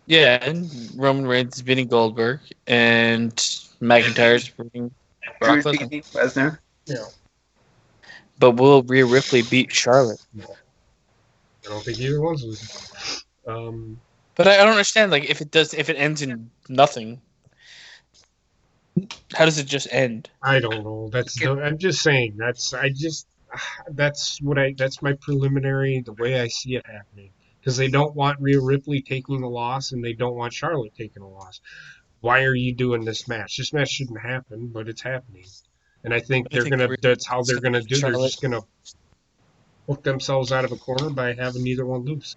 Yeah, and Roman Reigns is beating Goldberg, and McIntyre's beating Brock Lesnar. Yeah. But will Rhea Ripley beat Charlotte? No. I don't think either one's losing. But I don't understand. If it ends in nothing, how does it just end? I don't know. I'm just saying. That's my preliminary. The way I see it happening, because they don't want Rhea Ripley taking a loss, and they don't want Charlotte taking a loss. Why are you doing this match? This match shouldn't happen, but it's happening, and I think that's how they're gonna do. Charlotte. They're just gonna hook themselves out of a corner by having neither one lose.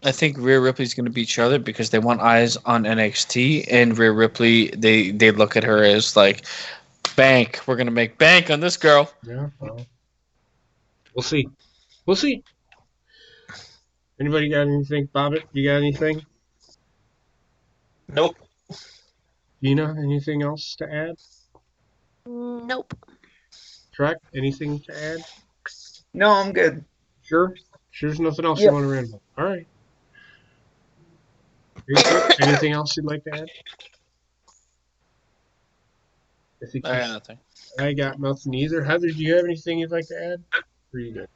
I think Rhea Ripley's going to beat Charlotte because they want eyes on NXT, and Rhea Ripley, they look at her as bank. We're going to make bank on this girl. Yeah, well, we'll see. We'll see. Anybody got anything? Bobbit, you got anything? Nope. Gina, anything else to add? Nope. Trek, anything to add? No, I'm good. Sure? There's nothing else Yep. you want to rant about. All right. Anything else you'd like to add? I got nothing. I got nothing either. Heather, do you have anything you'd like to add? Or are you good?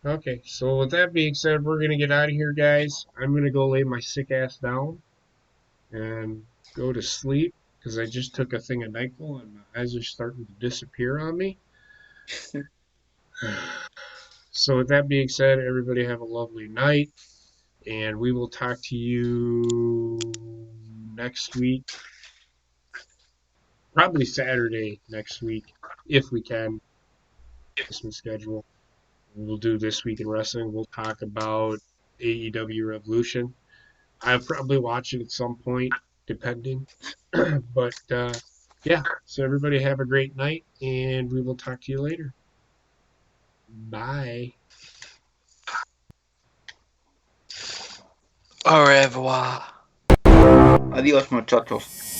Okay, so with that being said, we're going to get out of here, guys. I'm going to go lay my sick ass down and go to sleep because I just took a thing of NyQuil and my eyes are starting to disappear on me. So with that being said, everybody have a lovely night, and we will talk to you next week. Probably Saturday next week, if we can. Christmas schedule. We'll do This Week in Wrestling. We'll talk about AEW Revolution. I'll probably watch it at some point, depending. But yeah, so everybody have a great night, and we will talk to you later. Bye. Au revoir. Adios, muchachos.